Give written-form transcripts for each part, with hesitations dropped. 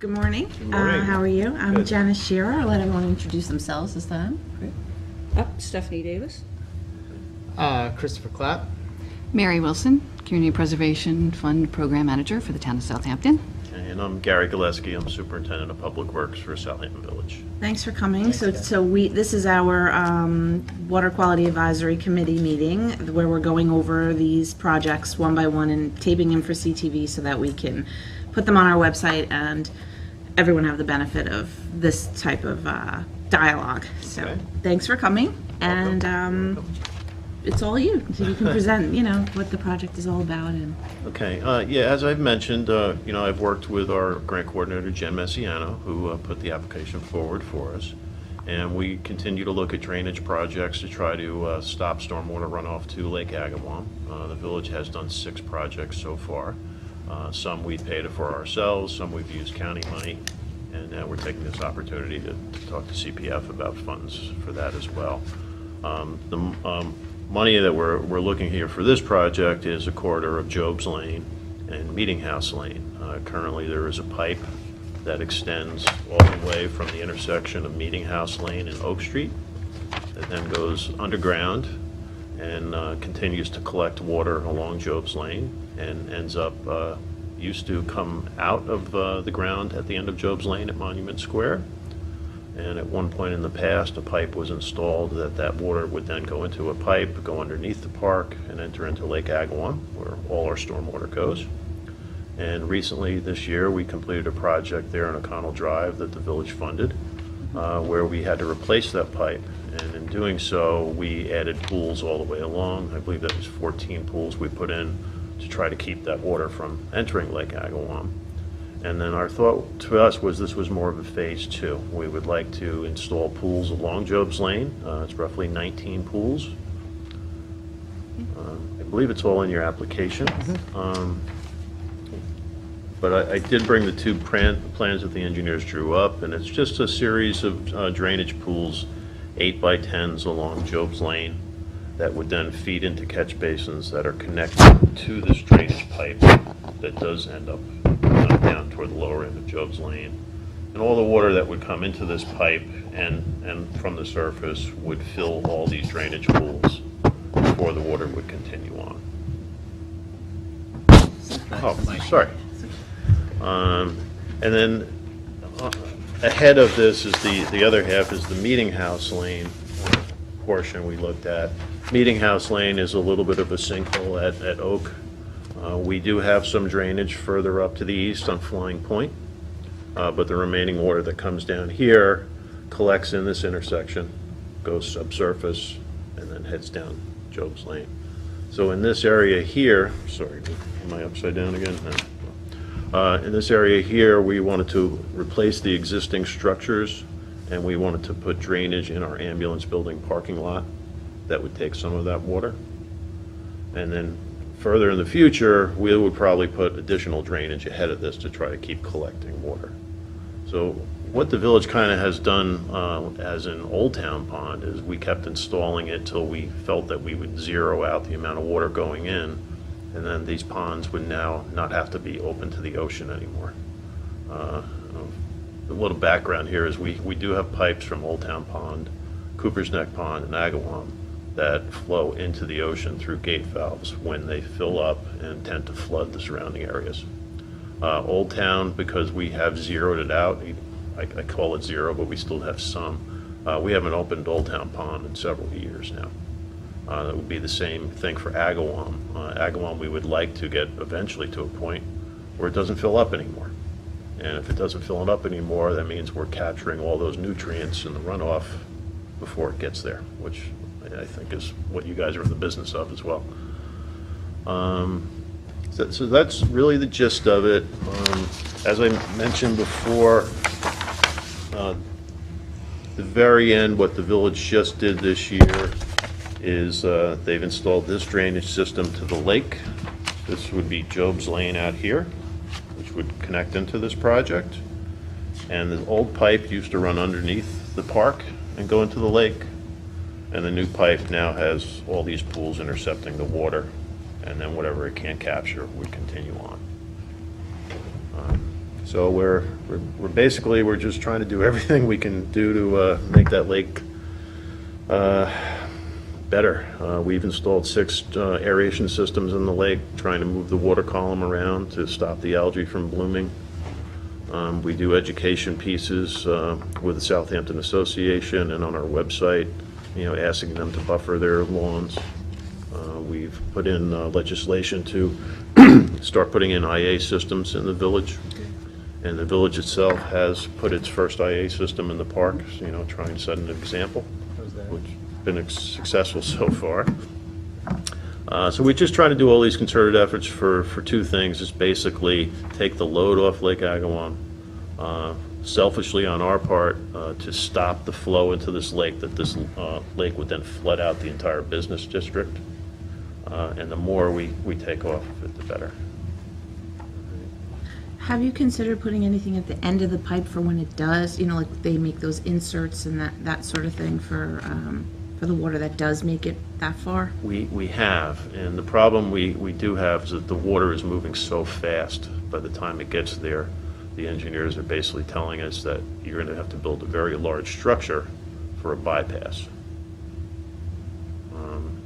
Good morning. Good morning. How are you? I'm Good. Janice Shearer. I'll let everyone introduce themselves this time. Stephanie Davis. Christopher Clapp. Mary Wilson, Community Preservation Fund Program Manager for the town of Southampton. And I'm Gary Gillespie. I'm Superintendent of Public Works for Southampton Village. Thanks for coming. This is our Water Quality Advisory Committee meeting where we're going over these projects one by one and taping them for CTV so that we can put them on our website and everyone have the benefit of this type of dialogue. So Okay. thanks for coming, and it's all you. So you can present, what the project is all about. And Okay, as I've mentioned, I've worked with our grant coordinator, Jen Messiano, who put the application forward for us. And we continue to look at drainage projects to try to stop stormwater runoff to Lake Agawam. The village has done 6 projects so far. Some we paid for ourselves, some we've used county money, and now we're taking this opportunity to talk to CPF about funds for that as well. The money that we're looking here for this project is a corridor of Job's Lane and Meeting House Lane. Currently, there is a pipe that extends all the way from the intersection of Meeting House Lane and Oak Street, that then goes underground and continues to collect water along Job's Lane and ends up, used to come out of the ground at the end of Job's Lane at Monument Square. And at one point in the past, a pipe was installed that water would then go into a pipe, go underneath the park, and enter into Lake Agawam, where all our stormwater goes. And recently, this year, we completed a project there on O'Connell Drive that the village funded, where we had to replace that pipe. And in doing so, we added pools all the way along. I believe that was 14 pools we put in to try to keep that water from entering Lake Agawam. And then our thought to us was this was more of a phase 2. We would like to install pools along Job's Lane. It's roughly 19 pools. I believe it's all in your application. But I did bring the 2 plans that the engineers drew up, and it's just a series of drainage pools, 8 by 10s along Job's Lane, that would then feed into catch basins that are connected to this drainage pipe that does end up down toward the lower end of Job's Lane. And all the water that would come into this pipe and from the surface would fill all these drainage pools before the water would continue on. Oh, sorry. And then ahead of this is the other half is the Meeting House Lane portion we looked at. Meeting House Lane is a little bit of a sinkhole at Oak. We do have some drainage further up to the east on Flying Point, but the remaining water that comes down here collects in this intersection, goes subsurface, and then heads down Job's Lane. So in this area here, sorry, am I upside down again? No. In this area here, we wanted to replace the existing structures, and we wanted to put drainage in our ambulance building parking lot that would take some of that water. And then further in the future, we would probably put additional drainage ahead of this to try to keep collecting water. So what the village kind of has done as in Old Town Pond is we kept installing it till we felt that we would zero out the amount of water going in, and then these ponds would now not have to be open to the ocean anymore. A little background here is we do have pipes from Old Town Pond, Cooper's Neck Pond, and Agawam that flow into the ocean through gate valves when they fill up and tend to flood the surrounding areas. Old Town, because we have zeroed it out, I call it zero, but we still have some. We haven't opened Old Town Pond in several years now. That would be the same thing for Agawam. Agawam, we would like to get eventually to a point where it doesn't fill up anymore. And if it doesn't fill it up anymore, that means we're capturing all those nutrients in the runoff before it gets there, which I think is what you guys are in the business of as well. So that's really the gist of it. As I mentioned before, the very end, what the village just did this year is they've installed this drainage system to the lake. This would be Job's Lane out here, which would connect into this project. And the old pipe used to run underneath the park and go into the lake. And the new pipe now has all these pools intercepting the water, and then whatever it can't capture would continue on. So we're basically, we're just trying to do everything we can do to make that lake better. We've installed 6 aeration systems in the lake, trying to move the water column around to stop the algae from blooming. We do education pieces with the Southampton Association and on our website, asking them to buffer their lawns. We've put in legislation to start putting in IA systems in the village. And the village itself has put its first IA system in the park, trying to set an example, which has been successful so far. So we're just trying to do all these concerted efforts for 2 things. It's basically take the load off Lake Agawam, selfishly on our part, to stop the flow into this lake, that this lake would then flood out the entire business district. And the more we take off of it, the better. Have you considered putting anything at the end of the pipe for when it does, like they make those inserts and that sort of thing for the water that does make it that far? We have, and the problem we do have is that the water is moving so fast. By the time it gets there, the engineers are basically telling us that you're going to have to build a very large structure for a bypass.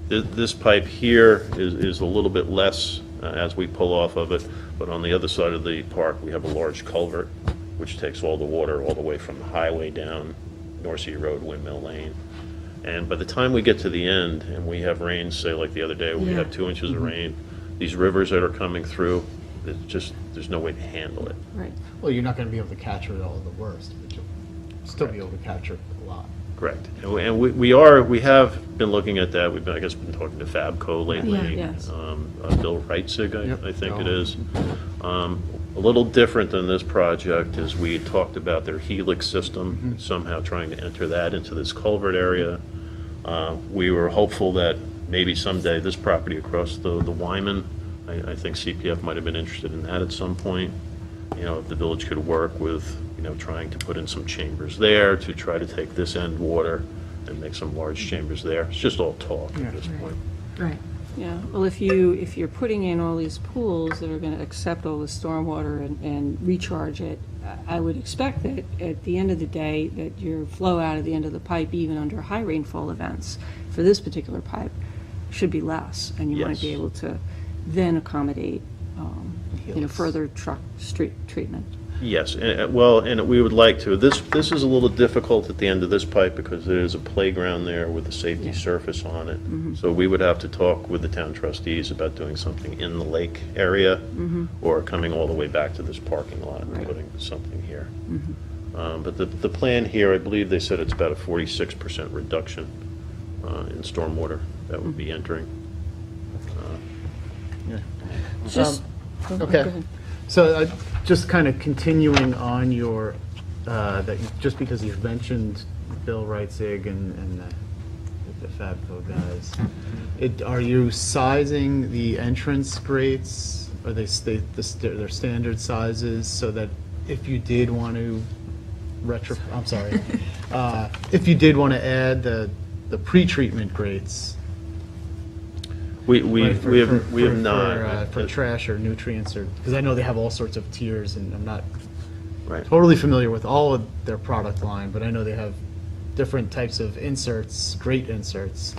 This pipe here is a little bit less as we pull off of it, but on the other side of the park, we have a large culvert, which takes all the water all the way from the highway down North Sea Road, Windmill Lane. And by the time we get to the end, and we have rain, say like the other day, we had 2 inches of rain, these rivers that are coming through, there's no way to handle it. Right. Well, you're not going to be able to capture all the worst, but you'll still be able to capture a lot. Correct. And we have been looking at that. We've been, I guess, been talking to Fabco lately. Yeah. Yes. Bill Reitzig, Yep. I think it Bill. is. A little different than this project is we had talked about their helix system, somehow trying to enter that into this culvert area. We were hopeful that maybe someday this property across the Wyman, I think CPF might have been interested in that at some point. If the village could work with, trying to put in some chambers there to try to take this end water and make some large chambers there. It's just all talk at this point. Right. Yeah, well, if you're putting in all these pools that are going to accept all the stormwater and recharge it, I would expect that at the end of the day, that your flow out of the end of the pipe, even under high rainfall events, for this particular pipe, should be less, and you might be Yes. able to then accommodate, Helix. further truck street treatment. Yes, and we would like to. This is a little difficult at the end of this pipe because there is a playground there with a safety surface on it. So we would have to talk with the town trustees about doing something in the lake area or coming all the way back to this parking lot and putting something here. But the plan here, I believe they said it's about a 46% reduction in stormwater that would be entering. Just, go Okay. ahead. So just kind of continuing on your, just because you've mentioned Bill Reitzig and the Fabco guys, are you sizing the entrance grates? Are they their standard sizes so that if you did want to if you did want to add the pre-treatment grates, We right, have not. for trash or nutrients, or because I know they have all sorts of tiers, and I'm not Right. totally familiar with all of their product line, but I know they have different types of inserts, grate inserts.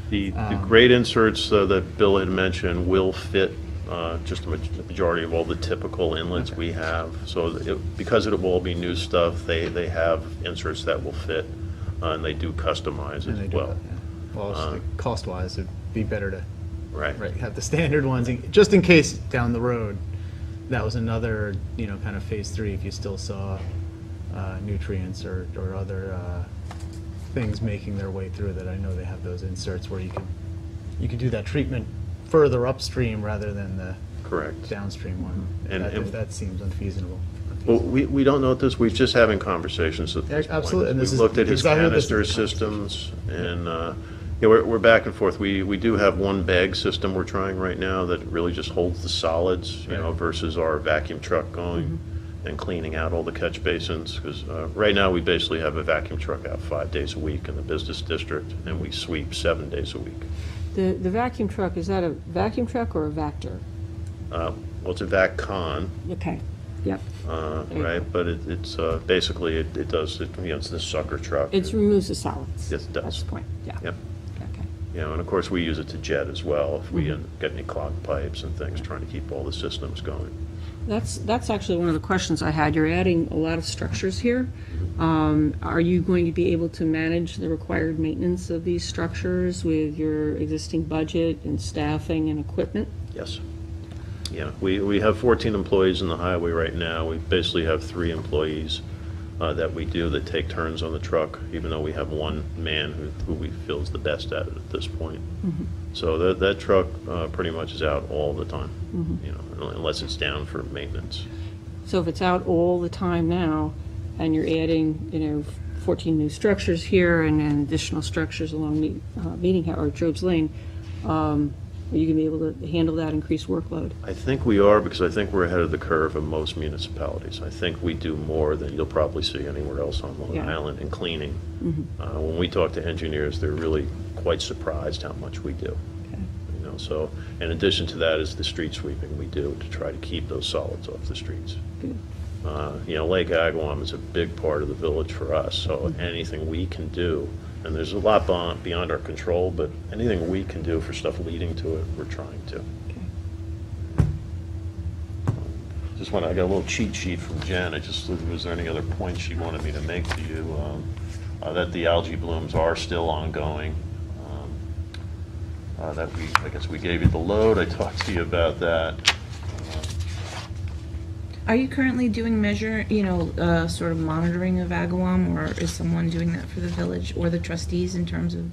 The grate inserts that Bill had mentioned will fit just the majority of all the typical inlets we have. So because it will all be new stuff, they have inserts that will fit, and they do customize And they as do well. that, yeah. Well, it's like cost-wise, it'd be better to Right. have the standard ones, just in case down the road, that was another, kind of phase 3, if you still saw nutrients or other things making their way through that. I know they have those inserts where you can do that treatment further upstream rather than the Correct. downstream one. And- If that seems unfeasible. Well, we don't know at this, we're just having conversations at this point. Absolutely, and this We've is looked at his exactly what this canister is a systems, and, we're back and forth. We do have one bag system we're trying right now that really just holds the solids, Right. versus our vacuum truck going and cleaning out all the catch basins, because right now we basically have a vacuum truck out 5 days a week in the business district, and we sweep 7 days a week. The vacuum truck, is that a vacuum truck or a Vector? Well, it's a VacCon, Okay. Yep. Right, but it's basically, it does, it's this sucker truck. It removes the solids. Yes, it does. That's the point, yeah. Yep. Okay. And of course, we use it to jet as well, if we get any clogged pipes and things, trying to keep all the systems going. That's actually one of the questions I had. You're adding a lot of structures here. Are you going to be able to manage the required maintenance of these structures with your existing budget and staffing and equipment? Yes. Yeah, we have 14 employees in the highway right now. We basically have 3 employees that we do that take turns on the truck, even though we have one man who we feel is the best at it at this point. So that truck pretty much is out all the time, unless it's down for maintenance. So if it's out all the time now, and you're adding, 14 new structures here and additional structures along Job's Lane, are you going to be able to handle that increased workload? I think we are, because I think we're ahead of the curve of most municipalities. I think we do more than you'll probably see anywhere else on Long Yeah. Island in cleaning. When we talk to engineers, they're really quite surprised how much we do. Okay. So in addition to that is the street sweeping we do to try to keep those solids off the streets. Good. Lake Agawam is a big part of the village for us, so anything we can do, and there's a lot beyond our control, but anything we can do for stuff leading to it, we're trying to. I got a little cheat sheet from Jen. Was there any other points she wanted me to make to you? That the algae blooms are still ongoing. I guess we gave you the load. I talked to you about that. Are you currently doing sort of monitoring of Agawam, or is someone doing that for the village or the trustees in terms of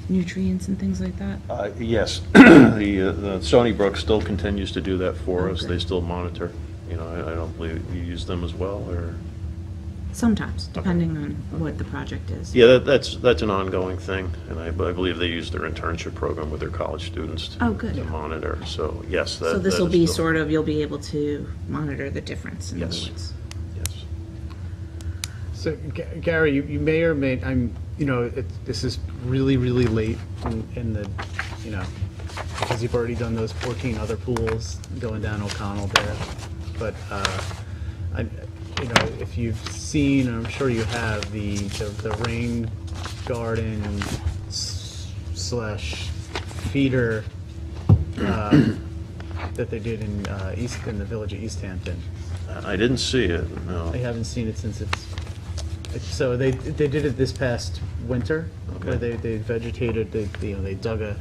nutrients and things like that? Yes, the Stony Brook still continues to do that for us. Okay. They still monitor. I don't believe you use them as well, or? Sometimes, depending on what the project is. Yeah, that's an ongoing thing, and I believe they use their internship program with their college students to Oh, good. to monitor. So yes, that. So this that will is be still- sort of, you'll be able to monitor the difference in the Yes. woods. Yes. So Gary, you may or may, this is really, really late in the, because you've already done those 14 other pools going down O'Connell there. But, if you've seen, and I'm sure you have, the rain garden / feeder that they did in the village of East Hampton. I didn't see it, no. I haven't seen it since so they did it this past winter, where Okay. they vegetated, they dug a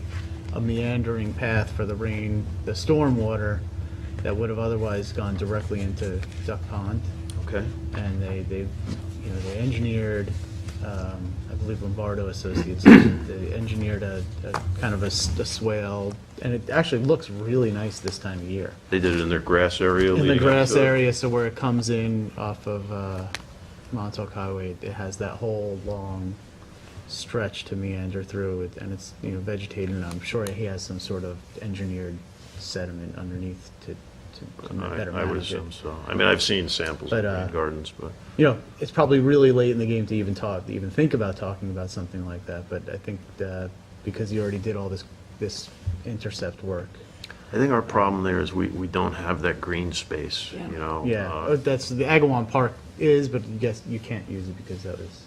meandering path for the storm water that would have otherwise gone directly into Duck Pond. Okay. And they engineered, I believe Lombardo Associates, they engineered a kind of a swale, and it actually looks really nice this time of year. They did it in their grass area? In the leading up grass to it? area, so where it comes in off of Montauk Highway, it has that whole long stretch to meander through it, and it's vegetated, and I'm sure he has some sort of engineered sediment underneath to better I would manage it. assume so. I mean, I've seen samples of But, rain gardens, but. It's probably really late in the game to even think about talking about something like that, but I think because you already did all this intercept work. I think our problem there is we don't have that green space, Yeah. Yeah, that's the Agawam Park is, but you can't use it because that was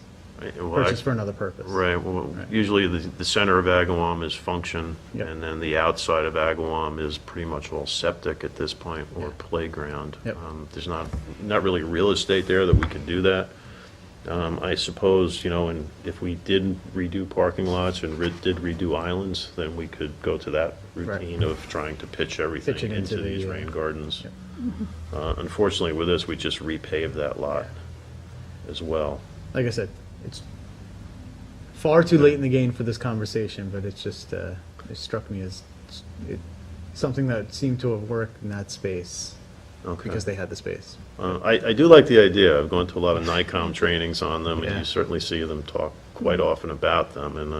purchased for another purpose. Right, well, usually the center of Agawam is function, Yep. and then the outside of Agawam is pretty much all septic at this point, or playground. Yep. There's not really real estate there that we could do that. I suppose, and if we did redo parking lots and did redo islands, then we could go to that routine of trying to pitch everything Pitch it into into the, these rain gardens. Yep. Unfortunately, with this, we just repaved that lot as well. Like I said, it's far too late in the game for this conversation, but it's just, it struck me as something that seemed to have worked in that space Okay. because they had the space. I do like the idea. I've gone to a lot of NICOM trainings on them, and Yeah. you certainly see them talk quite often about them, and,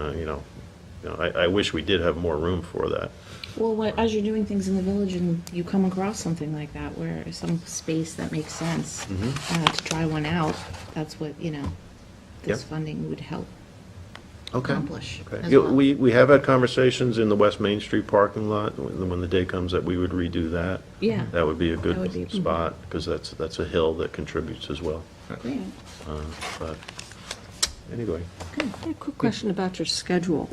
I wish we did have more room for that. Well, as you're doing things in the village and you come across something like that, where some space that makes sense to try one out, that's what, this Yep. funding would help. Okay. accomplish Okay. as Yeah, well. we have had conversations in the West Main Street parking lot, when the day comes that we would redo that. Yeah. That would be a That would be- good spot, because that's a hill that contributes as well. Great. But, anyway. A quick question about your schedule.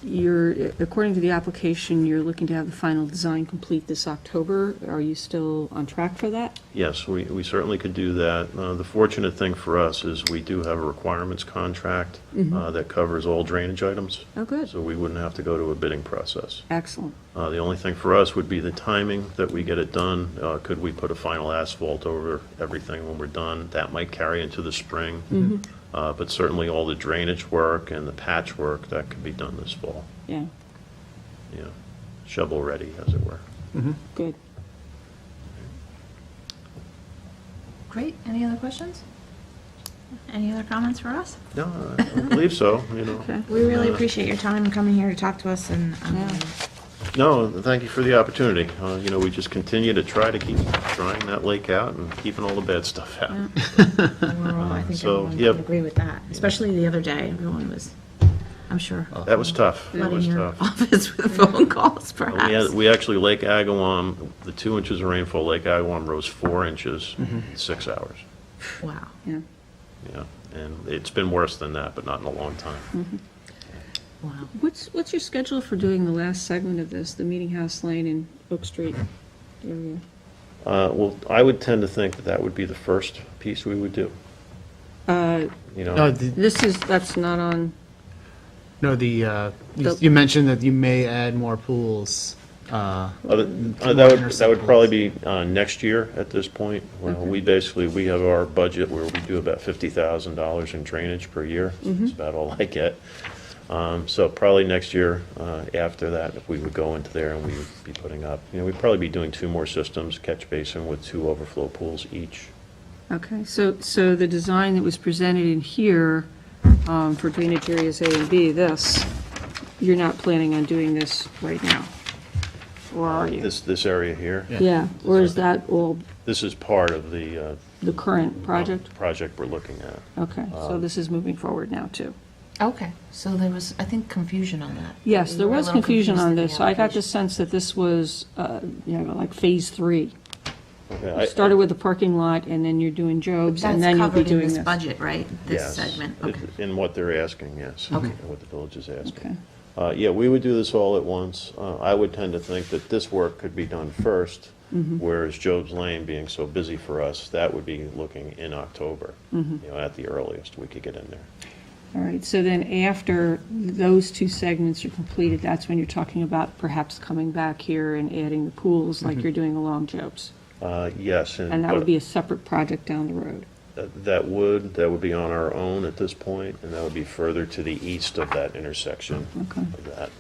According to the application, you're looking to have the final design complete this October. Are you still on track for that? Yes, we certainly could do that. The fortunate thing for us is we do have a requirements contract that covers all drainage items. Oh, good. So we wouldn't have to go to a bidding process. Excellent. The only thing for us would be the timing that we get it done. Could we put a final asphalt over everything when we're done? That might carry into the spring. But certainly all the drainage work and the patch work, that could be done this fall. Yeah, Yeah, shovel ready, as it were. good. Great. Any other questions? Any other comments for us? No, I don't believe so, you know. Okay. We really appreciate your time coming here to talk to us, and No, thank you for the opportunity. You know, we just continue to try to keep drying that lake out and keeping all the bad stuff out. I think So, everyone yep. would agree with that. Especially the other day, everyone was, I'm sure, That was tough. That flooding was your tough. office with phone calls, perhaps. We actually, Lake Agawam, the 2 inches of rainfall, Lake Agawam rose 4 inches in 6 hours. Wow. Yeah. Yeah, and it's been worse than that, but not in a long time. Wow. What's your schedule for doing the last segment of this, the Meeting House Lane and Oak Street area? Well, I would tend to think that that would be the first piece we would do. You know, That's not on, you mentioned that you may add more pools. that would probably be next year at this point. Well, we have our budget where we do about $50,000 in drainage per year. That's about all I get. So probably next year, after that, if we would go into there and we would be putting up, we'd probably be doing 2 more systems, catch basin with 2 overflow pools each. okay, so the design that was presented in here for drainage areas A and B, you're not planning on doing this right now? Or are you? This area here, Yeah, or is that all this is part of the the current project? project we're looking at. Okay, so this is moving forward now, too? Okay, so there was, I think, confusion on that. Yes, We there were a was little confusion confused on in the this. So I got the application. sense that this was, like Phase 3. Okay, You started with the parking lot, and then you're doing Job's, and That's then you'll be covered in doing this this. budget, right? This Yes, segment, it- okay. in what they're asking, yes. Okay. And what the village is asking. Okay, Yeah, we would do this all at once. I would tend to think that this work could be done first, whereas Job's Lane being so busy for us, that would be looking in October, at the earliest we could get in there. all right, so then after those 2 segments are completed, that's when you're talking about perhaps coming back here and adding the pools like you're doing along Job's? Yes. And that would be a separate project down the road? That would be on our own at this point, and that would be further to the east of that intersection Okay. of that.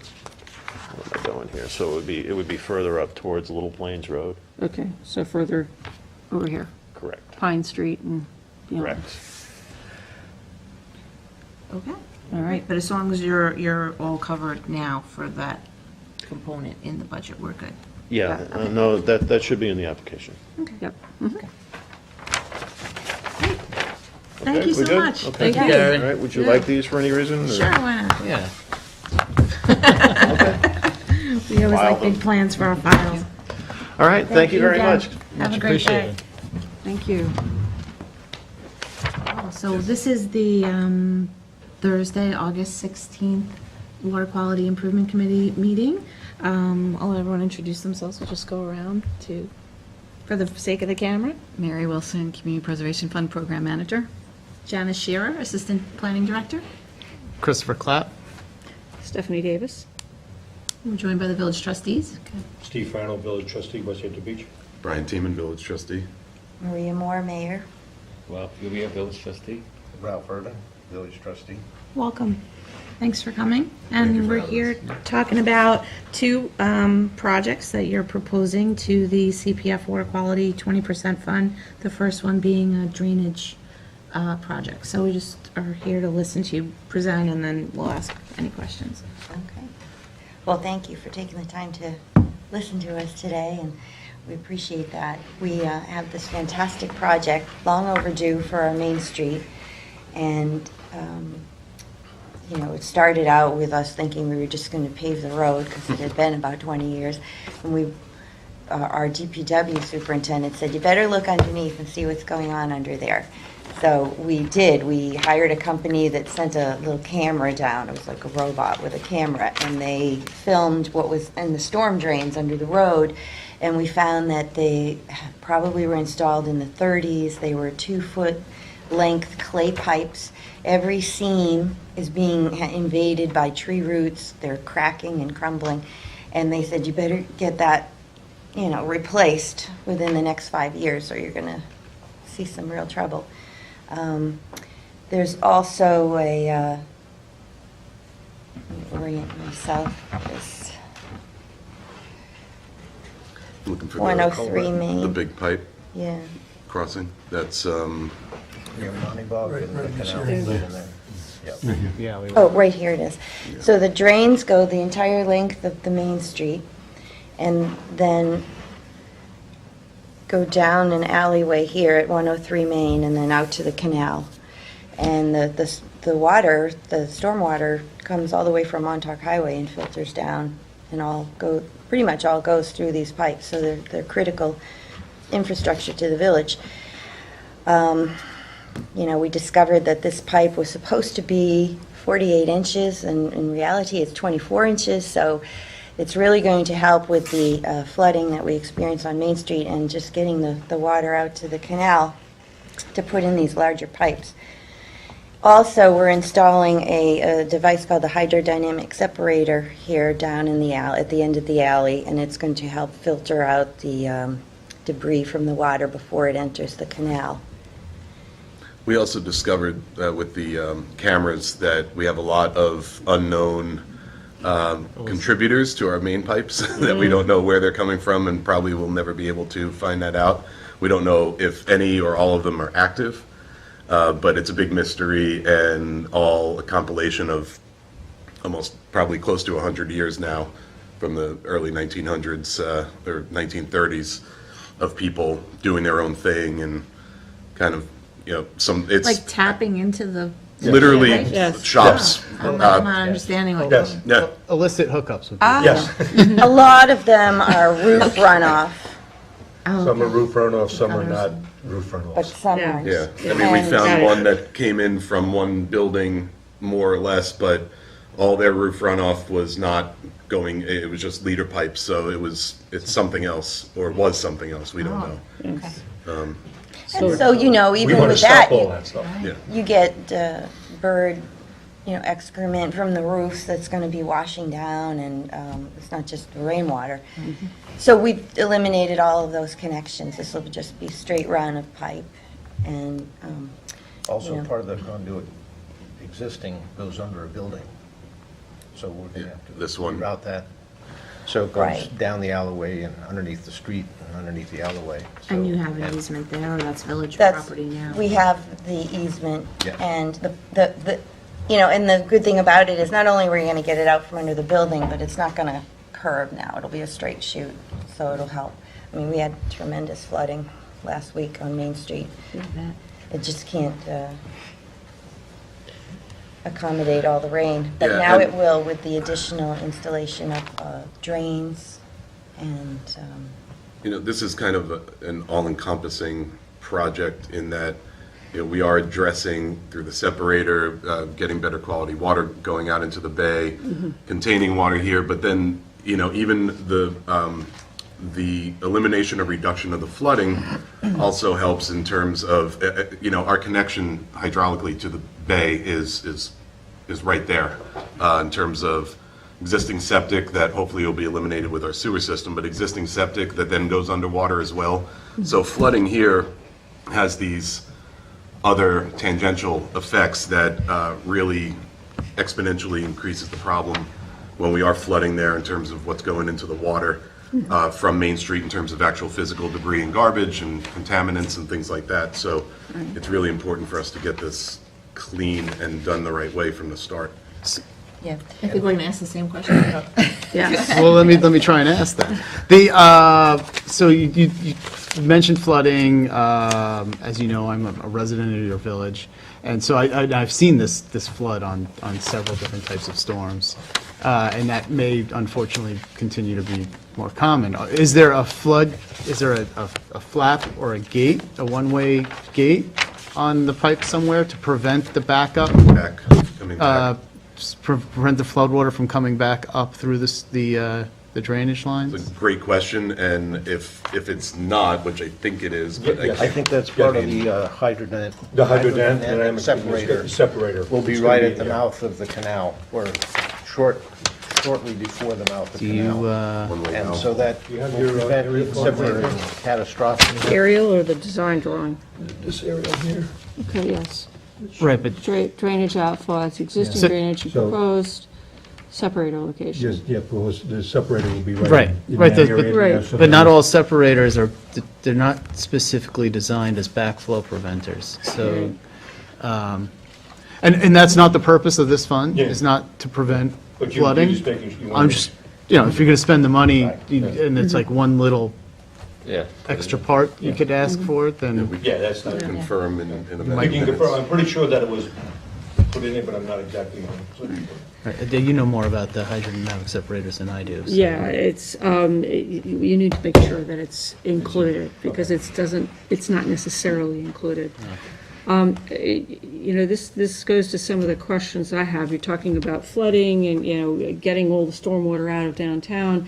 Where am I going here? So it would be further up towards Little Plains Road. Okay, so further over here, Correct. Pine Street and beyond? Correct. Okay. All right. But as long as you're all covered now for that component in the budget, we're good. Yeah, Yeah, okay. no, that should be in the application. Yep. Thank Okay, you we so good? much. Okay. Thank Gary. All right, would you like these for any reason? or- Sure, why not? Yeah. We always File like big them. plans for our files. All right, thank you very again. much. Have a great day. appreciated. Thank you. So this is the Thursday, August 16th Water Quality Improvement Committee meeting. I'll let everyone introduce themselves. We'll just go around for the sake of the camera. Mary Wilson, Community Preservation Fund Program Manager. Janice Shearer, Assistant Planning Director. Christopher Clapp. Stephanie Davis? We're joined by the village trustees. Steve Farnell, Village Trustee, West Hampton Beach. Brian Teeman, Village Trustee. Maria Moore, Mayor. Well, you'll be a village trustee. Ralph Erda, Village Trustee. Welcome. Thanks for coming. you And for we're having here talking about 2 projects that you're proposing to the CPF Water Quality 20% Fund. The first one being a drainage project. So we just are here to listen to you present, and then we'll ask any questions. Okay. Well, thank you for taking the time to listen to us today, and we appreciate that. We have this fantastic project, long overdue for our Main Street, and you know, it started out with us thinking we were just going to pave the road because it had been about 20 years. And our DPW superintendent said, you better look underneath and see what's going on under there. So we did. We hired a company that sent a little camera down. It was like a robot with a camera, and they filmed what was in the storm drains under the road. And we found that they probably were installed in the 30s. They were 2-foot length clay pipes. Every seam is being invaded by tree roots. They're cracking and crumbling. And they said, you better get that, you know, replaced within the next 5 years or you're going to see some real trouble. There's also a, let me orient myself, this Looking for 103 Main. the big pipe Yeah. crossing. That's, Yeah, we Oh, right here it is. So the drains go the entire length of the main street and then go down an alleyway here at 103 Main and then out to the canal. And the water, the stormwater comes all the way from Montauk Highway and filters down and pretty much all goes through these pipes. So they're critical infrastructure to the village. You know, we discovered that this pipe was supposed to be 48 inches, and in reality, it's 24 inches, so it's really going to help with the flooding that we experience on Main Street and just getting the water out to the canal to put in these larger pipes. Also, we're installing a device called the hydrodynamic separator here down in the alley, at the end of the alley, and it's going to help filter out the debris from the water before it enters the canal. we also discovered with the cameras that we have a lot of unknown contributors to our main pipes that we don't know where they're coming from and probably will never be able to find that out. We don't know if any or all of them are active, but it's a big mystery and all a compilation of almost probably close to 100 years now from the early 1900s or 1930s of people doing their own thing and kind of, you know, it's Like tapping into the. literally Yes. shops. I'm not understanding what. Yes, Yeah, Illicit hookups would be. yes. A lot of them are roof runoff, Oh, Some are okay. roof runoff, some are not roof but runoffs. some Yeah. aren't. yeah. I mean, we And- found one that came in from one building more or less, but all their roof runoff was not going, it was just leader pipes, so it's something else, or was something else, we don't know. And so, you know, We even want to with that, stop all that stuff. Yeah. you get bird, you know, excrement from the roofs that's going to be washing down, and it's not just rainwater. So we've eliminated all of those connections. This will just be straight run of pipe, and Also, Yeah. part of the conduit existing goes under a building. So we're going to have to This one. reroute that. So it goes Right. down the alleyway and underneath the street and underneath the alleyway. And you So- have an easement there, or that's village that's, property now? we have the easement, Yeah. and the you know, and the good thing about it is not only are we going to get it out from under the building, but it's not going to curve now. It'll be a straight chute, so it'll help. I mean, we had tremendous flooding last week on Main Street. It just can't accommodate all the rain. But Yeah, now and- it will with the additional installation of drains and, You know, this is kind of an all-encompassing project in that, you know, we are addressing through the separator, getting better quality water going out into the bay, containing water here, but then, you know, even the elimination or reduction of the flooding also helps in terms of, you know, our connection hydraulically to the bay is right there in terms of existing septic that hopefully will be eliminated with our sewer system, but existing septic that then goes underwater as well. So flooding here has these other tangential effects that really exponentially increases the problem when we are flooding there in terms of what's going into the water from Main Street in terms of actual physical debris and garbage and contaminants and things like that. So it's really important for us to get this clean and done the right way from the start. Yeah. I think we're gonna ask the same question. Yes. Well, let me try and ask that. So you mentioned flooding. As you know, I'm a resident of your village, and so I've seen this flood on several different types of storms, and that may unfortunately continue to be more common. Is there a flood? Is there a flap or a gate, a one-way gate on the pipe somewhere to prevent the backup? Coming back. Prevent the floodwater from coming back up through the drainage lines? It's a great question, and if it's not, which I think it is, but I think that's part of the hydrodynamic. The hydrodynamic separator. Separator. Will be It's right gonna at the yeah. mouth of the canal, or shortly before the mouth of Do the you, canal. one-way And now. so that You have will your, prevent area code separating there? catastrophic. Aerial or the design drawing? This area here. Okay, yes. right, but Drainage outflows, existing So- drainage and So- proposed, separator location. Yes, yeah, because the separator will be Right, in right, that the- area. Right. Yeah, so but not there- all separators they're not specifically designed as backflow preventers. So, and that's not the purpose of this fund, Yeah. is not to prevent But you're flooding. just making, you I'm want just, if you're going to spend the money, and Mm-hmm. it's like one little Yeah. extra part you could ask for, then, Yeah, that's not, Confirm in a I minute. can confirm, I'm pretty sure that it was put in it, but I'm not exactly on. right, you know more about the hydrodynamic separators than I do. So. Yeah, it's, you need to make sure that it's included, because it's not necessarily included. This goes to some of the questions I have. You're talking about flooding and, getting all the stormwater out of downtown,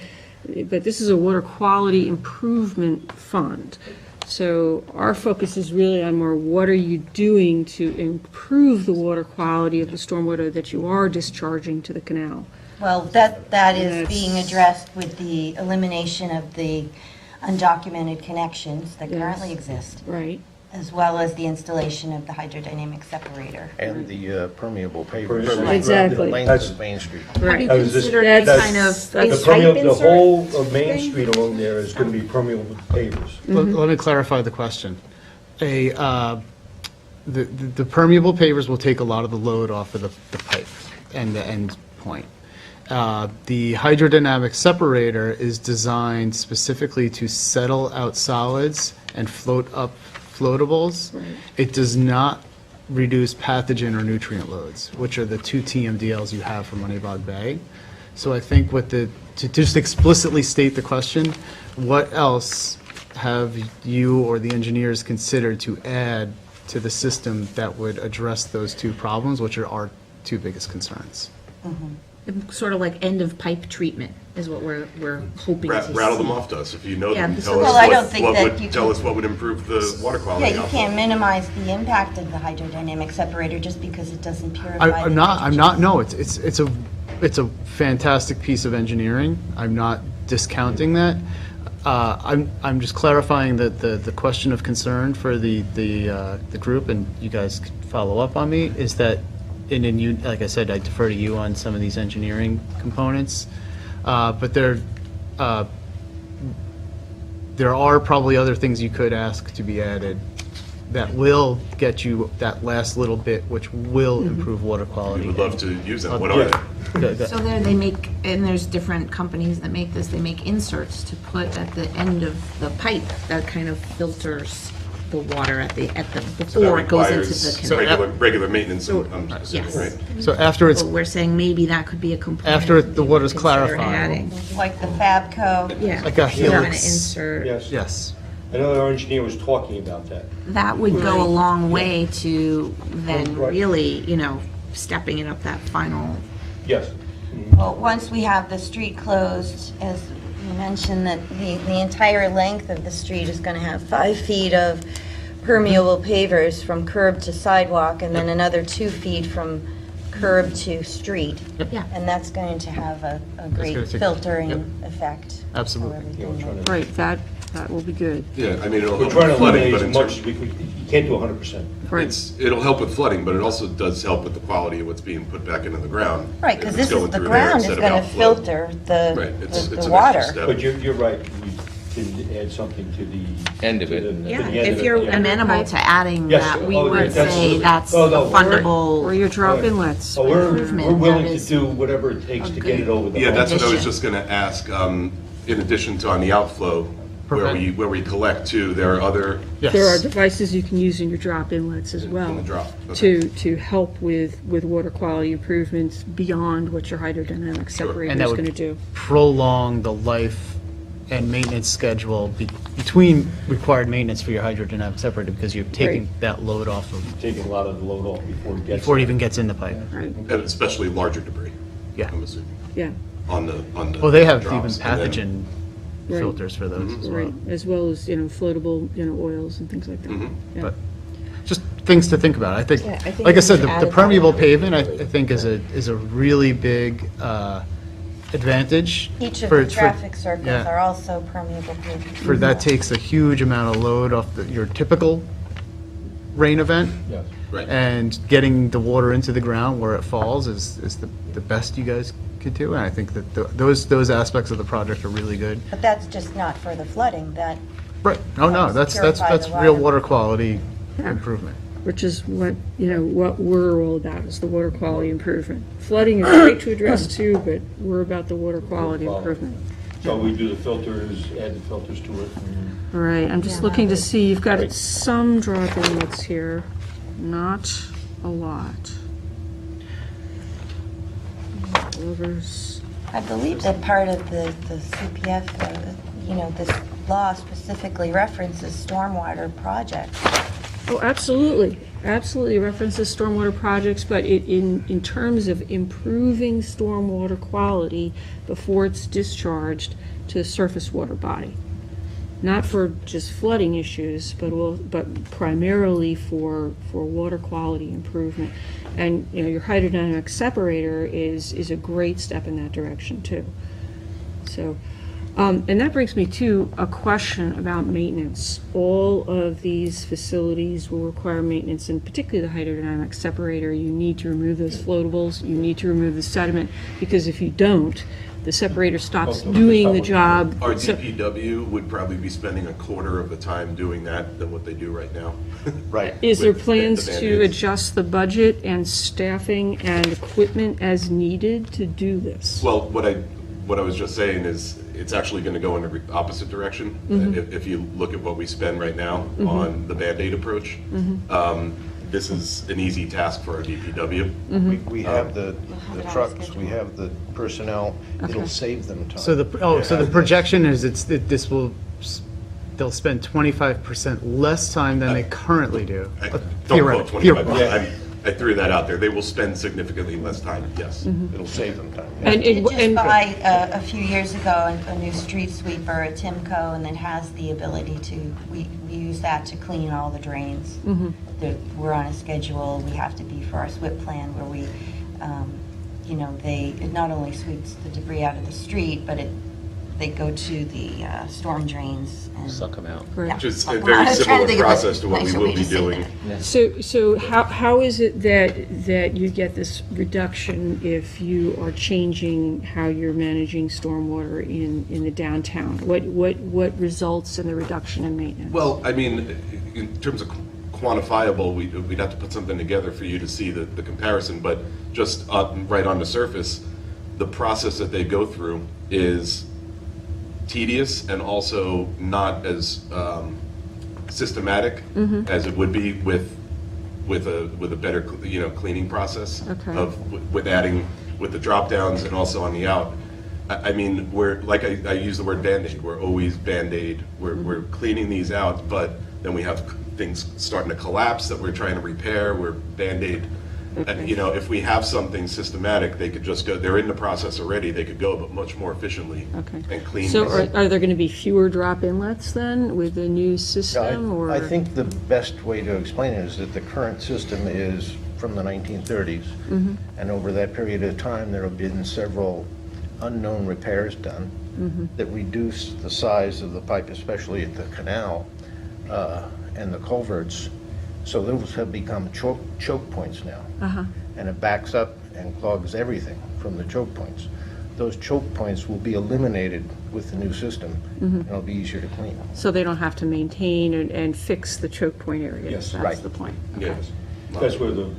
but this is a water quality improvement fund. So our focus is really on more, what are you doing to improve the water quality of the stormwater that you are discharging to the canal? Well, that is That's- being addressed with the elimination of the undocumented connections that Yes. currently exist, Right? as well as the installation of the hydrodynamic separator. And the permeable pavers. Permeable. Exactly. The length That's- of Main Street. Have you I was just- considered That's- any kind of that's- The pipe permeable, the whole insert of Main thing? Street along there is gonna be permeable pavers. Let me clarify the question. The permeable pavers will take a lot of the load off of the pipe and the end point. The hydrodynamic separator is designed specifically to settle out solids and float up floatables. It does not reduce pathogen or nutrient loads, which are the two TMDLs you have from Moneybog Bay. So I think to just explicitly state the question, what else have you or the engineers considered to add to the system that would address those two problems, which are our two biggest concerns? Sort of like end of pipe treatment is what we're hoping to see. Rattle them off to us. If you know Yeah, them, so- tell Well, I us don't think what that would, you tell can- us what would improve the water Yeah, quality. you can't minimize the impact of the hydrodynamic separator just because it doesn't purify the I'm not, nitrogen. no, it's a fantastic piece of engineering. I'm not discounting that. I'm just clarifying that the question of concern for the group, and you guys can follow up on me, is that, and you, like I said, I defer to you on some of these engineering components, but there are probably other things you could ask to be added that will get you that last little bit, which will improve water We quality. would love to use them. What are they? So there they make, and there's different companies that make this, they make inserts to put at the end of the pipe that kind of filters the water So that before it goes into requires the canal. regular maintenance, I'm assuming, yes. right? So after it's, But we're saying maybe that could be a component. After that the you water's would consider clarified. adding. Like the Fabco. Yeah. Like a Some kind of helix. insert. Yes. yes. I know our engineer was talking about that. That would go a long way to then Right. really, stepping it up that final. Yes. Well, once we have the street closed, as you mentioned, that the entire length of the street is going to have 5 feet of permeable pavers from curb to sidewalk, and then another 2 feet from curb to street. Yeah. And that's going to have a gonna great take- filtering yep. effect. Absolutely. So everything will- Right, that will be good. Yeah, I mean, it'll We're help trying with to flooding, eliminate but as in much terms, as we could, you can't do 100%. Right. it'll help with flooding, but it also does help with the quality of what's being put back into the ground. Right, if because it's this is, going the through there ground is instead of going to outflow. filter Right, the it's an extra water. step. But you're right. to add something to the. End of to it. the- to the Yeah, end if of it, you're yeah. amenable to adding Yes, that, we oh, would that's- say that's a oh, no, Or fundable. your drop inlets. Oh, we're improvement willing that to is do whatever it takes to get it over the Yeah, hump. that's what I was Addition. just going to ask. In addition to on the outflow, where we collect too, there are other, There are Yes. devices you can use in your drop inlets as well. in the drop. Okay. To help with water quality improvements beyond what your hydrodynamic separator And is that going to would do. prolong the life and maintenance schedule between required maintenance for your hydrodynamic separator, because you're taking Right. that load off of, Taking a lot of the load off before it gets. before it even gets in the pipe. Right, And especially larger debris, Yeah. I'm assuming, yeah, on the Well, they have even drops. And then- pathogen Right. filters for those as well. right, as well as, floatable, oils and things like that. Yeah. But just things to think about. I think, Yeah, I think like I we said, should the add it permeable that. pavement, I think is a really big advantage. Each of for- the for- traffic circles yeah. are also permeable pavement. For that takes a huge amount of load off your typical rain event. Yes. Right. And getting the water into the ground where it falls is the best you guys could do. And I think that those aspects of the project are really good. But that's just not for the flooding, that, Right. Oh, no, that's Purify the real water. water quality Yeah. improvement. Which is what, what we're all about, is the water quality improvement. Flooding is great to address too, but we're about the water quality improvement. So we do the filters, add the filters to it. All right, I'm just looking to see, you've got some drop inlets here, not a lot. Overs. I believe that part of the CPF, this law specifically references stormwater projects. Oh, absolutely, absolutely references stormwater projects, but in terms of improving stormwater quality before it's discharged to the surface water body. Not for just flooding issues, but primarily for water quality improvement. And, your hydrodynamic separator is a great step in that direction too. So, and that brings me to a question about maintenance. All of these facilities will require maintenance, and particularly the hydrodynamic separator. You need to remove those floatables, you need to remove the sediment, because if you don't, the separator stops doing the job. Our So- DPW would probably be spending a quarter of the time doing that than what they do right now. Right. Is there with the plans to Band-Aids. adjust the budget and staffing and equipment as needed to do this? Well, what I was just saying is, it's actually going to go in the opposite direction. If you look at what we spend right now on the Band-Aid approach, this is an easy task for our DPW. We have the trucks, we have the personnel, it'll save them time. So the projection is they'll spend 25% less time than they currently do. Don't quote 25, Theoretically. I threw that out there. They will spend significantly less time, yes. It'll save them time. And We did just buy a few years ago a new street sweeper, a Timco, and that has the ability to, we use that to clean all the drains. We're on a schedule, we have to be for our SWIP plan where we, it not only sweeps the debris out of the street, but they go to the storm drains and. Suck them out. Right. Which is I a was very trying to similar think of a process to what we nicer will way be to say doing. that. So how is it that you get this reduction if you are changing how you're managing stormwater in the downtown? What results in the reduction in maintenance? Well, I mean, in terms of quantifiable, we'd have to put something together for you to see the comparison, but just right on the surface, the process that they go through is tedious and also not as systematic as it would be with a better cleaning process Okay. with adding with the drop downs and also on the out. I mean, we're like I use the word Band-Aid. We're always Band-Aid. We're cleaning these out, but then we have things starting to collapse that we're trying to repair. We're Band-Aid. Okay. If we have something systematic, they could just go. They're in the process already. They could go, but much more efficiently Okay. and clean. So this. are there going to be fewer drop inlets then with the new system, or? I think the best way to explain it is that the current system is from the 1930s. And over that period of time, there have been several unknown repairs done that reduce the size of the pipe, especially at the canal and the culverts. So those have become choke points now. And it backs up and clogs everything from the choke points. those choke points will be eliminated with the new system, and it'll be easier to clean. So they don't have to maintain and fix the choke point areas? Yes. That's Right. the point. Yes. That's where the,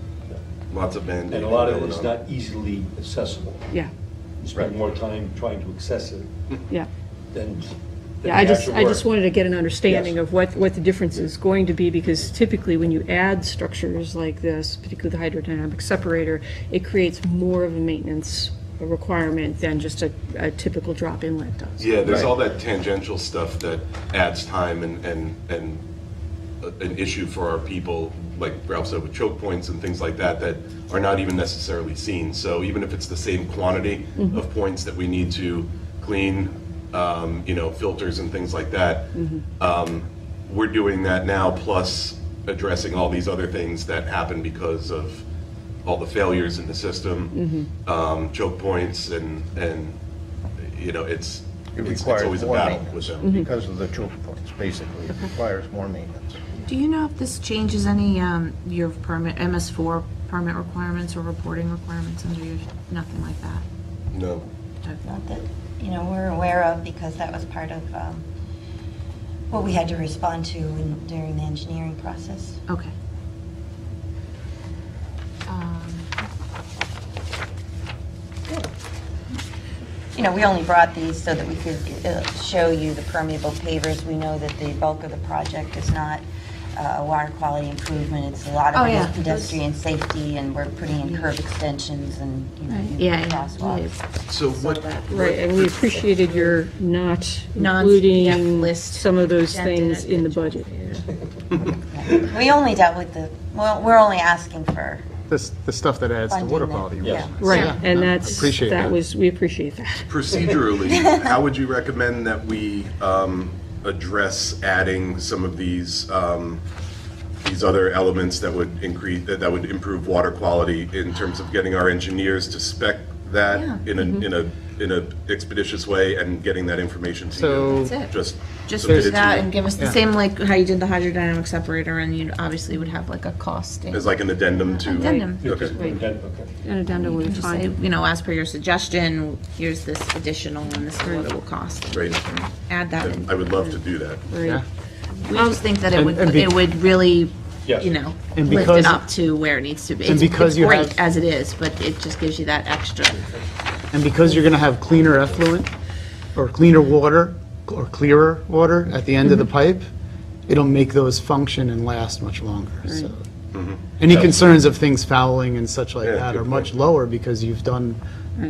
Lots of band-aid. and a lot of it going is on. not easily accessible. Yeah, You spend more time trying to access it yeah. than Yeah, the actual I just work. wanted to get an understanding Yes. of what the difference is going to be, because typically when you add structures like this, particularly the hydrodynamic separator, it creates more of a maintenance requirement than just a typical drop inlet does. Yeah, there's Right. all that tangential stuff that adds time and an issue for our people, like Ralph said, with choke points and things like that, that are not even necessarily seen. So even if it's the same quantity of points that we need to clean, filters and things like that, we're doing that now, plus addressing all these other things that happen because of all the failures in the system, choke points, and it's It it's requires always a more battle maintenance with them. because of the choke points, basically. It requires more maintenance. Do you know if this changes any, your permit, MS4 permit requirements or reporting requirements under your, nothing like that? No. Not that, we're aware of, because that was part of what we had to respond to during the engineering process. Okay. We only brought these so that we could show you the permeable pavers. We know that the bulk of the project is not water quality improvement. It's a lot Oh, of it yeah. is pedestrian safety, and we're putting in curb extensions and, Yeah, crosswalks. So what, Right, and we appreciated your not Yeah, including list. some of those Dented things it. in the budget. We only dealt with we're only asking for The stuff that adds to funding. water that- quality. Yes. Right, Yeah, and no, that's, appreciate that. we appreciate that. procedurally, how would you recommend that we address adding some of these other elements that would improve water quality in terms of getting our engineers to spec that in a expeditious way and getting that information to So- you? That's it. Just submit do it to that you and give us the Yeah. same, like how you did the hydrodynamic separator, and you obviously would have like a costing. as like an addendum to. Addendum. Okay. Okay. An addendum You would can be just say, fine. as per your suggestion, here's this additional, and this is what it will cost. Great. Add that in. I would love to do that. Right. Yeah. We just think that it And- would, and be- it would really, Yes. And lift because- it up to where it needs to be. and It's- because it's you great have- as it is, but it just gives you that extra. And because you're going to have cleaner effluent, or cleaner water, or clearer water at the end of the pipe, it'll make those function and last much longer, so. Any concerns of things fouling and such like Yeah, that good are much point. lower because you've done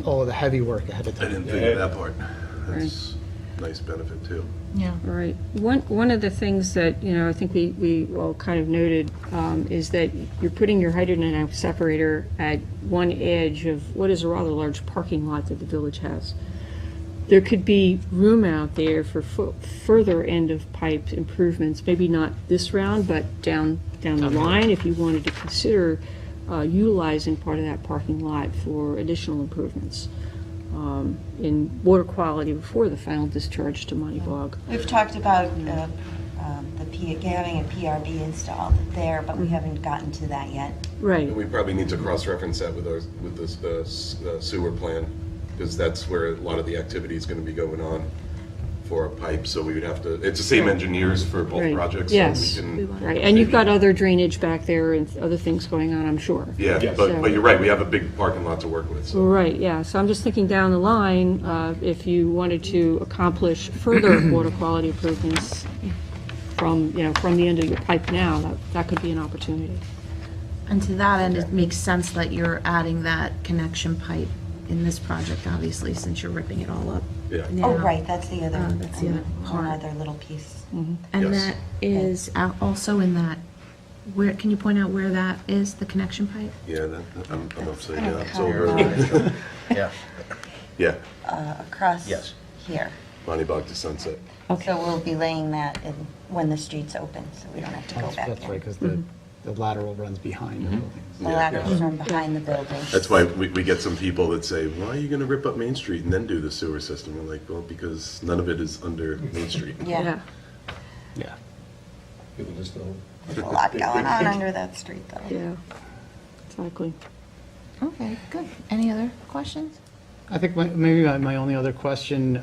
all of the heavy work ahead of I time. didn't think of that part. That's a nice benefit too. Yeah. Right. One of the things that, I think we all kind of noted is that you're putting your hydrodynamic separator at one edge of what is a rather large parking lot that the village has. There could be room out there for further end of pipe improvements, maybe not this round, but down the line, if you wanted to consider utilizing part of that parking lot for additional improvements in water quality before the final discharge to Monty Bog. We've talked about having a PRB installed there, but we haven't gotten to that yet. Right. And we probably need to cross-reference that with this sewer plan, because that's where a lot of the activity is going to be going on for a pipe, so we would have to, it's the same engineers for both Right. projects. so Yes. we can Right, and you've got maybe- other drainage back there and other things going on, I'm sure. Yeah, Yes. but you're right, we have a big parking lot to work with, so. Right, yeah, so I'm just thinking down the line, if you wanted to accomplish further water quality improvements from the end of your pipe now, that could be an opportunity. And to that end, it makes sense that you're adding that connection pipe in this project, obviously, since you're ripping it all up. Yeah. Oh, now. right, that's the other, That's the other one part. other little piece. And Yes. that is also in that, where, can you point out where that is, the connection pipe? Yeah, I'm upside down, it's over. Yeah, Yeah, Across Yes. here. Monty Bog to Sunset. So we'll be laying that in when the street's open, so we don't have to go back That's right, there. because the lateral runs behind the buildings. The laterals run behind the building. That's why we get some people that say, why are you going to rip up Main Street and then do the sewer system? We're like, well, because none of it is under Main Street. Yeah, Yeah. People just don't. there's a lot going on under that street, though. Yeah, exactly. Okay, good. Any other questions? I think maybe my only other question,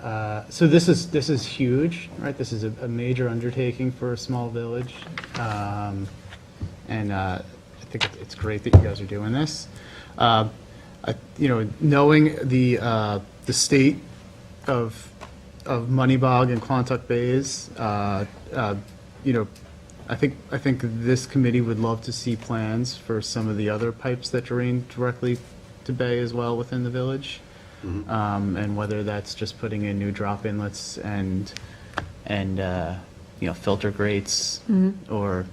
so this is huge, right? This is a major undertaking for a small village. And I think it's great that you guys are doing this. Knowing the state of Moneybog and Quantuck Bays, I think this committee would love to see plans for some of the other pipes that drain directly to Bay as well within the village. And whether that's just putting in new drop inlets and filter grates, or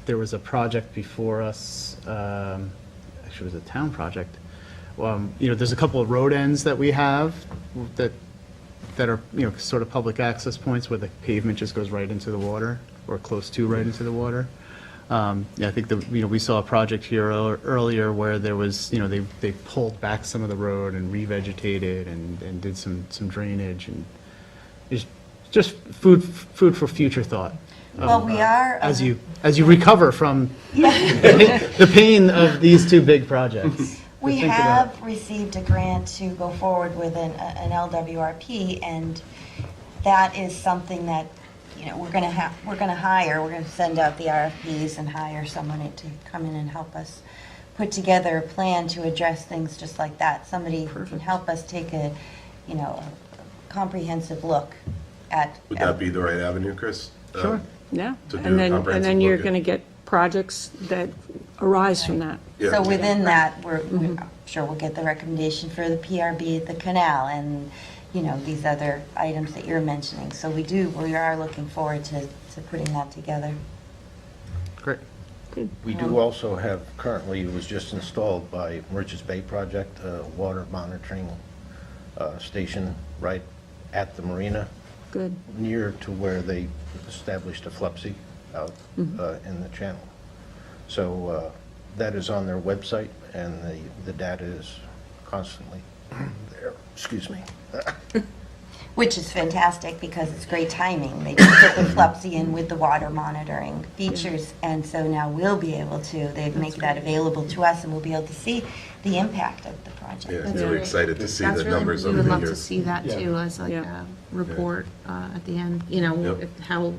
there was a project before us, actually it was a town project. There's a couple of road ends that we have that are sort of public access points where the pavement just goes right into the water, or close to right into the water. I think we saw a project here earlier where there was, they pulled back some of the road and revegetated and did some drainage, and it's just food for future thought. Well, we are. As you recover from the pain of these two big projects. We have received a grant to go forward with an LWRP, and that is something that we're going to hire. We're going to send out the RFPs and hire someone to come in and help us put together a plan to address things just like that. Somebody who can help us take a comprehensive look at. Would that be the right avenue, Chris? Sure. Yeah, to do and a comprehensive then you're look at- going to get projects that arise from that. Yeah. So within that, I'm sure we'll get the recommendation for the PRB at the canal and, these other items that you're mentioning. So we are looking forward to putting that together. Great. We do also have, currently, it was just installed by Merchants Bay Project, a water monitoring station right at the marina, Good. near to where they established a FLEPSI out in the channel. So that is on their website, and the data is constantly there. Excuse me. Which is fantastic because it's great timing. They just put the FLEPSI in with the water monitoring features, and so now we'll be able to, they make that available to us, and we'll be able to see the impact of the project. Yeah, really excited to see That's the really, numbers we over would the love to years. see that too, as like Yeah. a report at the end, Yep. how,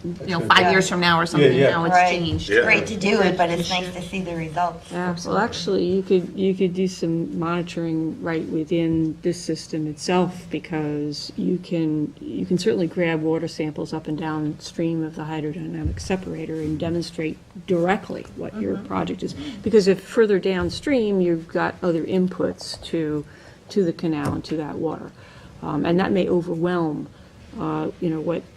good. 5 years from now or something, Yeah. how it's Right. changed. Yeah. Great to do it, but it's nice to see the results. Yeah, well, actually, you could do some monitoring right within this system itself, because you can certainly grab water samples up and downstream of the hydrodynamic separator and demonstrate directly what your project is. Because if further downstream, you've got other inputs to the canal and to that water. And that may overwhelm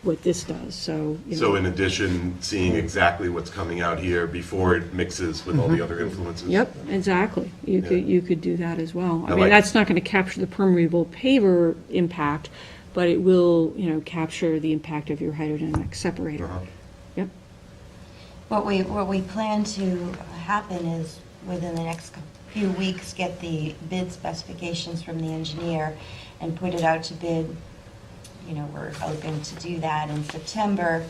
what this does, so. So in addition, seeing exactly what's coming out here before it mixes with all the other influences? Yep, exactly. You could do that as well. I mean, like- that's not going to capture the permeable paver impact, but it will, capture the impact of your hydrodynamic separator. Yep. What we plan to happen is, within the next few weeks, get the bid specifications from the engineer and put it out to bid. We're hoping to do that in September.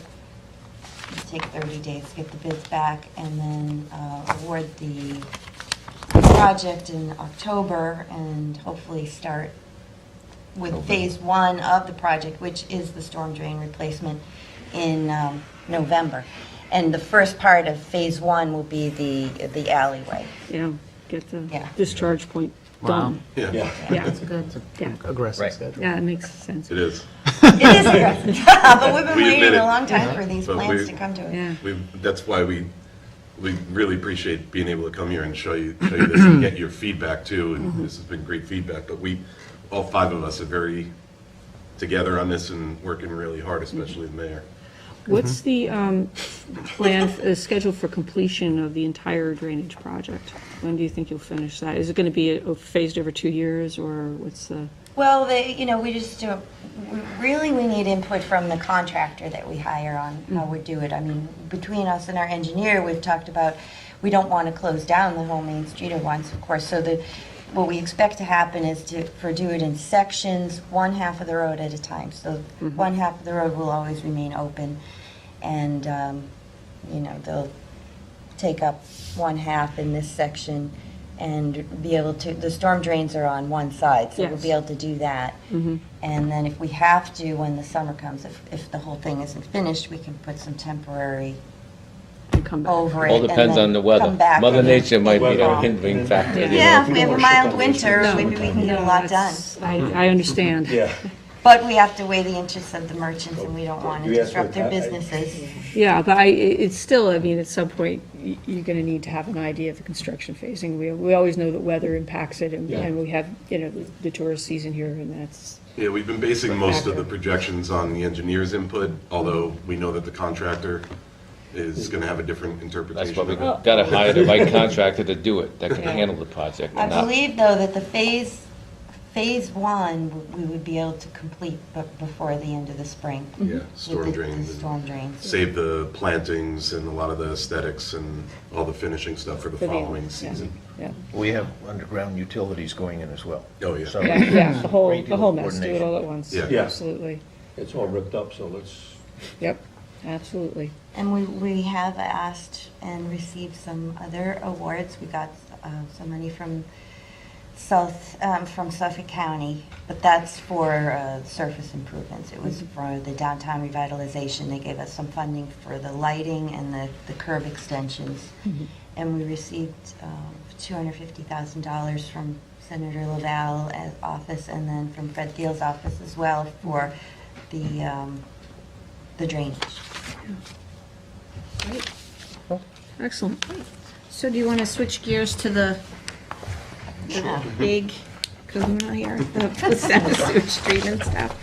It'll take 30 days to get the bids back, and then award the project in October, and hopefully start with phase 1 of the project, which is the storm drain replacement, in November. And the first part of phase 1 will be the alleyway. Yeah, get the Yeah. discharge point done. Yeah. Yeah, That's good. yeah, Aggressive Right. schedule. yeah, it makes sense. It is. It is aggressive, but we've been We waiting admit it. a long time for these But plans we- to come to us. Yeah. That's why we really appreciate being able to come here and show you this and get your feedback too. And this has been great feedback. But all 5 of us are very together on this and working really hard, especially the mayor. What's the schedule for completion of the entire drainage project? When do you think you'll finish that? Is it going to be phased over 2 years, or what's the? Well, we just we need input from the contractor that we hire on how we do it. I mean, between us and our engineer, we've talked about, we don't want to close down the whole Main Street at once, of course. So what we expect to happen is to do it in sections, one half of the road at a time. So one half of the road will always remain open, and they'll take up one half in this section, and be able to, the storm drains are on one side, so we'll Yes. be able to do that. And then if we have to, when the summer comes, if the whole thing isn't finished, we can put some temporary And come back. over it. All and depends then on the weather. come back Mother and- Nature might be a Weather. hindering factor. you know. Yeah, if we have a mild No. winter, maybe we can get a lot done. That's- I understand. Yeah. But we have to weigh the interests of the merchants, and we don't want to You asked for disrupt their it. businesses. Yeah, but it's still, I mean, at some point, you're going to need to have an idea of the construction phasing. We always know that weather impacts it, and we have, the tourist season here, and that's, Yeah, we've been basing most of the Factor. projections on the engineer's input, although we know that the contractor is going to have a different interpretation. That's why we of it. gotta hire the right contractor to do it, that can Yeah. handle the project. I and not- believe, though, that the phase one, we would be able to complete before the end of the spring. Yeah, with storm the drains. and Storm drains. Save the plantings and a lot of the aesthetics and all the finishing stuff for the For the- following yeah. season. yeah. We have underground utilities going in as well. Oh, yeah. So- Yeah, the whole, Great the deal whole of mess, do it coordination. all at once. Yeah. Yeah. Absolutely. It's all ripped up, so let's, Yep, absolutely. And we have asked and received some other awards. We got some money from from Suffolk County, but that's for surface improvements. It was for the downtown revitalization. They gave us some funding for the lighting and the curb extensions. And we received $250,000 from Senator Lavalle's office, and then from Fred Thiel's office as well for the drainage. Great. Excellent. So do you want to switch gears to the Yeah. big kahuna here, the sewage treatment stuff?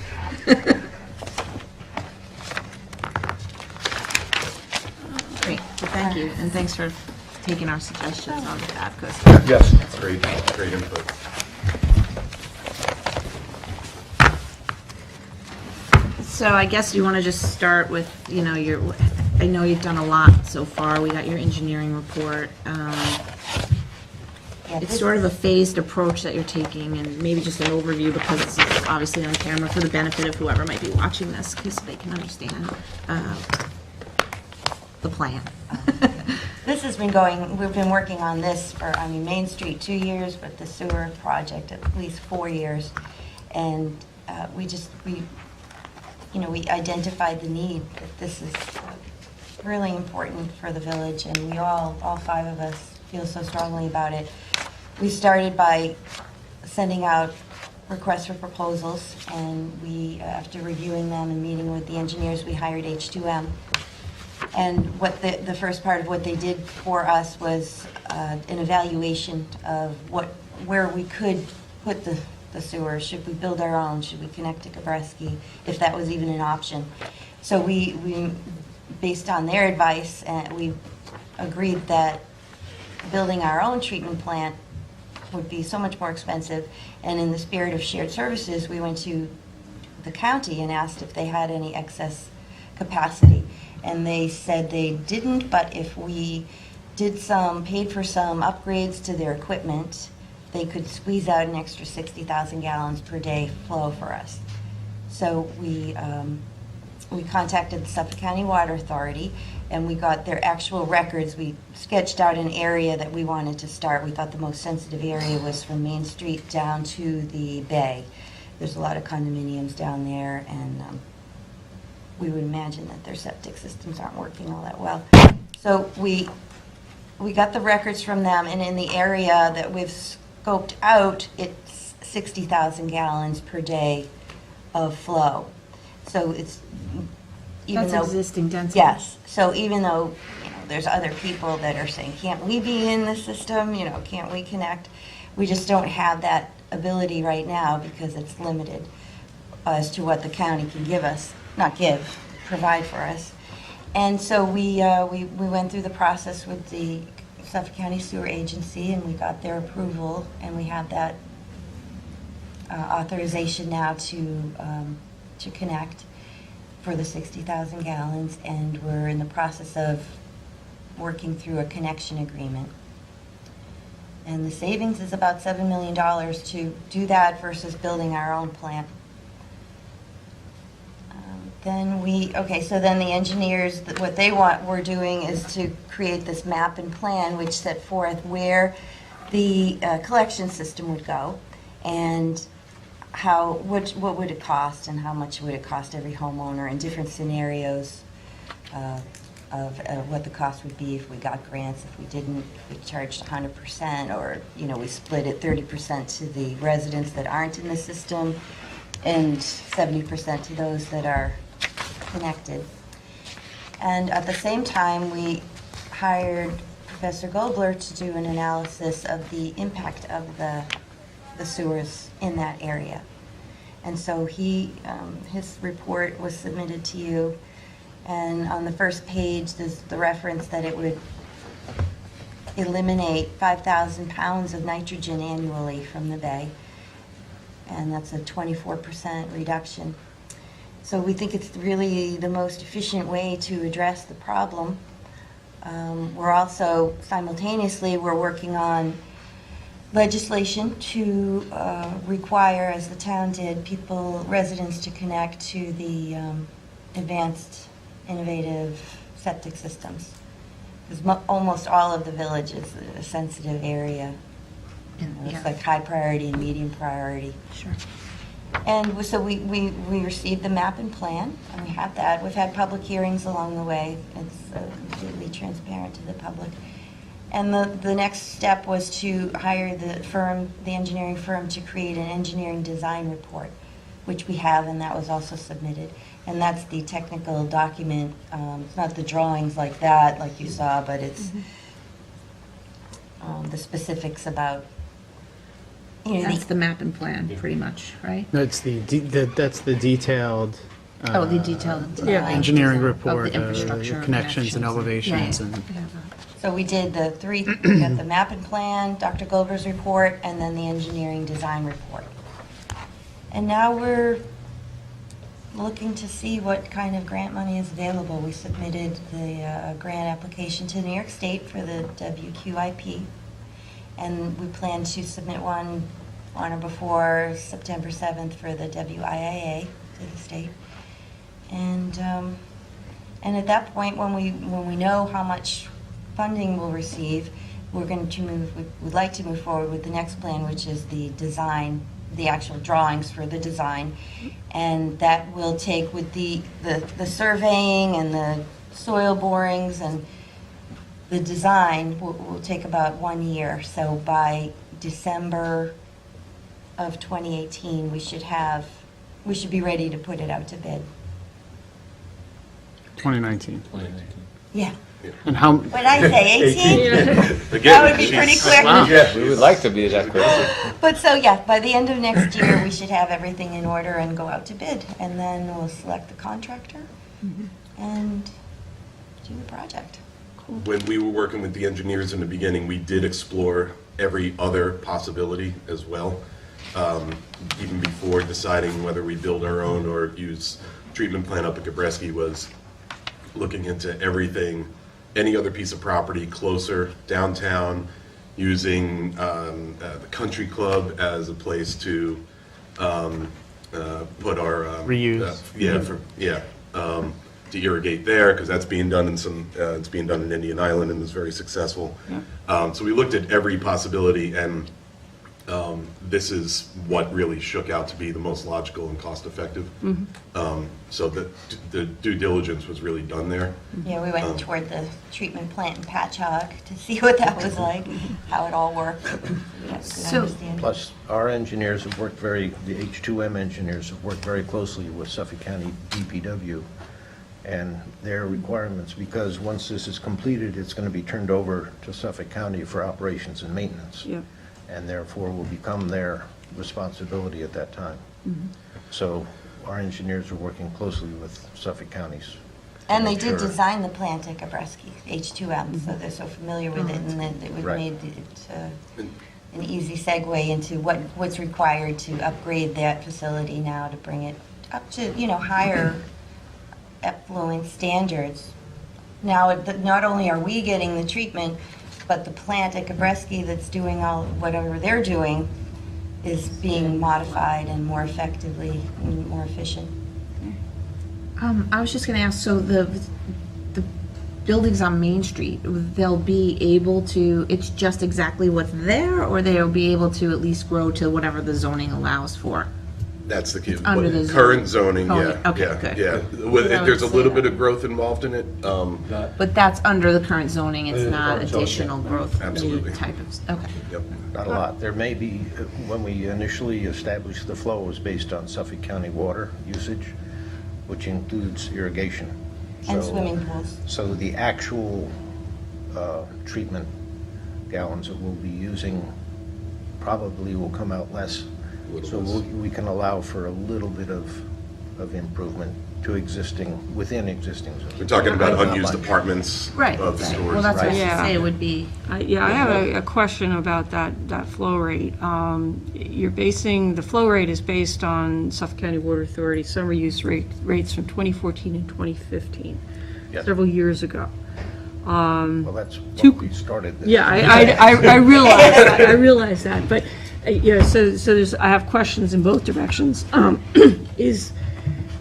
Great, well, thank you, and thanks for taking our suggestions on that, because yes. That's great input. So I guess you want to just start with, I know you've done a lot so far. We got your engineering report. Yeah, It's this sort of a is- phased approach that you're taking, and maybe just an overview, because it's obviously on camera for the benefit of whoever might be watching this, because they can understand the plan. This has been we've been working on this for, Main Street 2 years, but the sewer project at least 4 years. And we identified the need, that this is really important for the village, and we all 5 of us feel so strongly about it. We started by sending out requests for proposals, and we, after reviewing them and meeting with the engineers, we hired H2M. And what the first part of what they did for us was an evaluation of where we could put the sewer. Should we build our own? Should we connect to Kabreski? If that was even an option. So we based on their advice, we agreed that building our own treatment plant would be so much more expensive. And in the spirit of shared services, we went to the county and asked if they had any excess capacity. And they said they didn't, but if we paid for some upgrades to their equipment, they could squeeze out an extra 60,000 gallons per day flow for us. So we contacted the Suffolk County Water Authority, and we got their actual records. We sketched out an area that we wanted to start. We thought the most sensitive area was from Main Street down to the bay. There's a lot of condominiums down there, and we would imagine that their septic systems aren't working all that well. So we got the records from them, and in the area that we've scoped out, it's 60,000 gallons per day of flow. So it's, even That's though... existing density. Yes, so even though, there's other people that are saying, can't we be in the system, can't we connect? We just don't have that ability right now because it's limited as to what the county can give us, provide for us. And so we went through the process with the Suffolk County Sewer Agency, and we got their approval, and we have that authorization now to connect for the 60,000 gallons, and we're in the process of working through a connection agreement. And the savings is about $7 million to do that versus building our own plant. So then the engineers, what we're doing is to create this map and plan which set forth where the collection system would go, and what would it cost, and how much would it cost every homeowner in different scenarios of what the cost would be if we got grants, if we didn't, if we charged 100%, or we split it 30% to the residents that aren't in the system and 70% to those that are connected. And at the same time, we hired Professor Gobler to do an analysis of the impact of the sewers in that area. And so his report was submitted to you, and on the first page there's the reference that it would eliminate 5,000 pounds of nitrogen annually from the bay, and that's a 24% reduction. So we think it's really the most efficient way to address the problem. We're also, simultaneously, we're working on legislation to require, as the town did, residents to connect to the advanced innovative septic systems. Because almost all of the village is a sensitive area. It's like high priority and medium priority. Sure. And so we received the map and plan, and we have that. We've had public hearings along the way. It's completely transparent to the public. And the next step was to hire the engineering firm, to create an engineering design report, which we have, and that was also submitted. And that's the technical document. It's not the drawings like that, like you saw, but it's the specifics about, That's the map and plan, pretty much, right? That's the detailed. The detailed Engineering design report, of the infrastructure connections and elevations Yeah. and. So we did we got the map and plan, Dr. Glover's report, and then the engineering design report. And now we're looking to see what kind of grant money is available. We submitted the grant application to New York State for the WQIP, and we plan to submit one on or before September 7th for the WIAA to the state. And at that point, when we know how much funding we'll receive, we'd like to move forward with the next plan, which is the design, the actual drawings for the design. And that will take, with the surveying and the soil borings and the design, will take about 1 year. So by December of 2018, we should be ready to put it out to bid. 2019. Yeah. And how, What did I say, 18? Again, That would be pretty quick. We would like to be that quick. But so, yeah, by the end of next year, we should have everything in order and go out to bid. And then we'll select the contractor and do the project. When we were working with the engineers in the beginning, we did explore every other possibility as well, even before deciding whether we build our own or use treatment plant up at Gabreski, was looking into everything, any other piece of property closer downtown, using the country club as a place to put our Reuse. to irrigate there, because that's being done in it's being done in Indian Island and is very successful. So we looked at every possibility, and this is what really shook out to be the most logical and cost effective. So the due diligence was really done there. Yeah, we went toward the treatment plant in Patchogue to see what that was like, how it all worked. So- Plus, our engineers have worked the H2M engineers have worked very closely with Suffolk County DPW and their requirements, because once this is completed, it's going to be turned over to Suffolk County for operations and maintenance. Yep. And therefore will become their responsibility at that time. So our engineers are working closely with Suffolk County's. And they did design the plant at Gabreski, H2M, so they're so familiar with it, and then it would Right. made it an easy segue into what's required to upgrade that facility now to bring it up to, higher effluent standards. Now, not only are we getting the treatment, but the plant at Gabreski that's doing whatever they're doing is being modified and more effectively and more efficient. I was just going to ask, so the buildings on Main Street, they'll be able to, it's just exactly what's there, or they'll be able to at least grow to whatever the zoning allows for? That's the key. under the Current zoning, Oh, yeah. okay, yeah, good. Yeah. I would There's a say little that. bit of growth involved in it. But that's under the current zoning, it's not current zoning, additional growth, new Absolutely. type of, okay. Yep. Not a lot. There may be, when we initially established the flow, it was based on Suffolk County water usage, which includes irrigation. And So- swimming pools. So the actual treatment gallons that we'll be using probably will come out less. So we can allow for a little bit of improvement to within existing zones. We're talking about Not unused much. apartments Right, of right. stores. Well, that's what I was Right. gonna say, it would be, Yeah, I have a question about that flow rate. You're basing, the flow rate is based on Suffolk County Water Authority summer use rates from 2014 and 2015, Yes. several years ago. Well, that's Two- what we started this. Yeah, I realize that, I realize that, but, yeah, so there's, I have questions in both directions.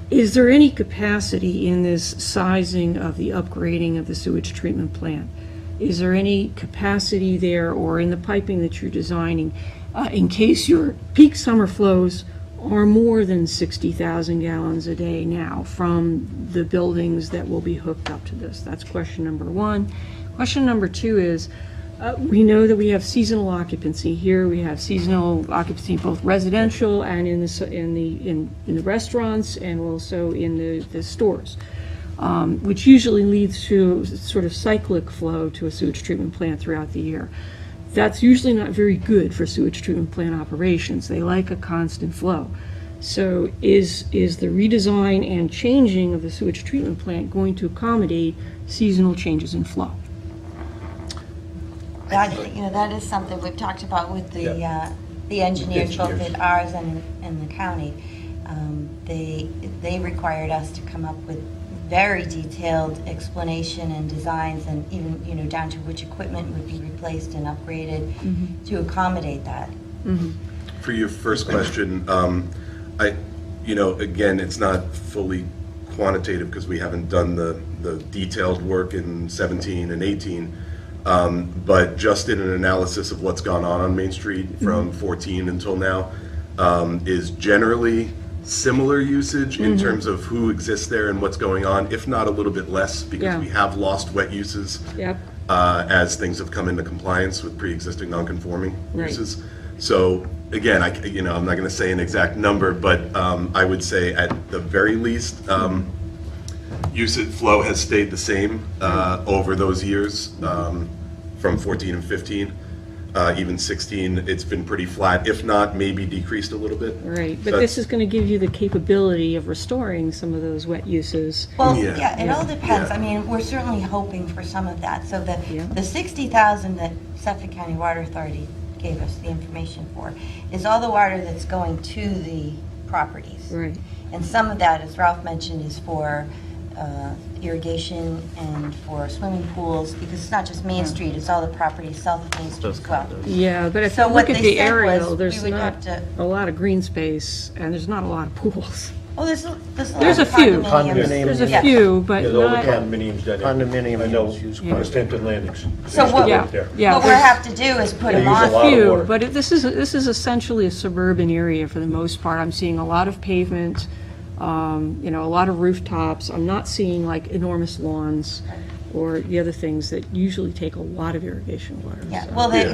Is there any capacity in this sizing of the upgrading of the sewage treatment plant? Is there any capacity there, or in the piping that you're designing, in case your peak summer flows are more than 60,000 gallons a day now from the buildings that will be hooked up to this? That's question number one. Question number two is, we know that we have seasonal occupancy here. We have seasonal occupancy both residential and in the restaurants and also in the stores, which usually leads to sort of cyclic flow to a sewage treatment plant throughout the year. That's usually not very good for sewage treatment plant operations. They like a constant flow. So is the redesign and changing of the sewage treatment plant going to accommodate seasonal changes in flow? That is something we've talked about with the engineers, both at ours and the county. They required us to come up with very detailed explanation and designs, and even, down to which equipment would be replaced and upgraded to accommodate that. For your first question, again, it's not fully quantitative because we haven't done the detailed work in 17 and 18. But just in an analysis of what's gone on Main Street from 14 until now, is generally similar usage in terms of who exists there and what's going on, if not a little bit less, because Yeah. we have lost wet uses Yep. as things have come into compliance with pre-existing non-conforming Right. uses. So again, I'm not going to say an exact number, but I would say at the very least, usage flow has stayed the same over those years, from 14 and 15. Even 16, it's been pretty flat, if not maybe decreased a little bit. Right, So but this is going to give you the capability of restoring some of those wet uses. Well, Yeah. yeah, it all depends. Yeah. I mean, we're certainly hoping for some of that. So Yeah. the 60,000 that Suffolk County Water Authority gave us the information for is all the water that's going to the properties. Right. And some of that, as Ralph mentioned, is for irrigation and for swimming pools, because it's not just Main Street, it's all the properties south of Main Street as well. Yeah, but if So you what look at they the said was aerial, we there's would not have to- a lot of green space, and there's not a lot of pools. Oh, there's a There's a few. condominiums. There's a Yeah. few, but There's all the not, condominiums that. Condominiums I know, use West Hampton Landings. So what- yeah, There. yeah. What we there's have to do is put They them use a on. lot of few, water. but this is essentially a suburban area for the most part. I'm seeing a lot of pavement, a lot of rooftops. I'm not seeing like enormous lawns or the other things that usually take a lot of irrigation water. Yeah, so. well, they'll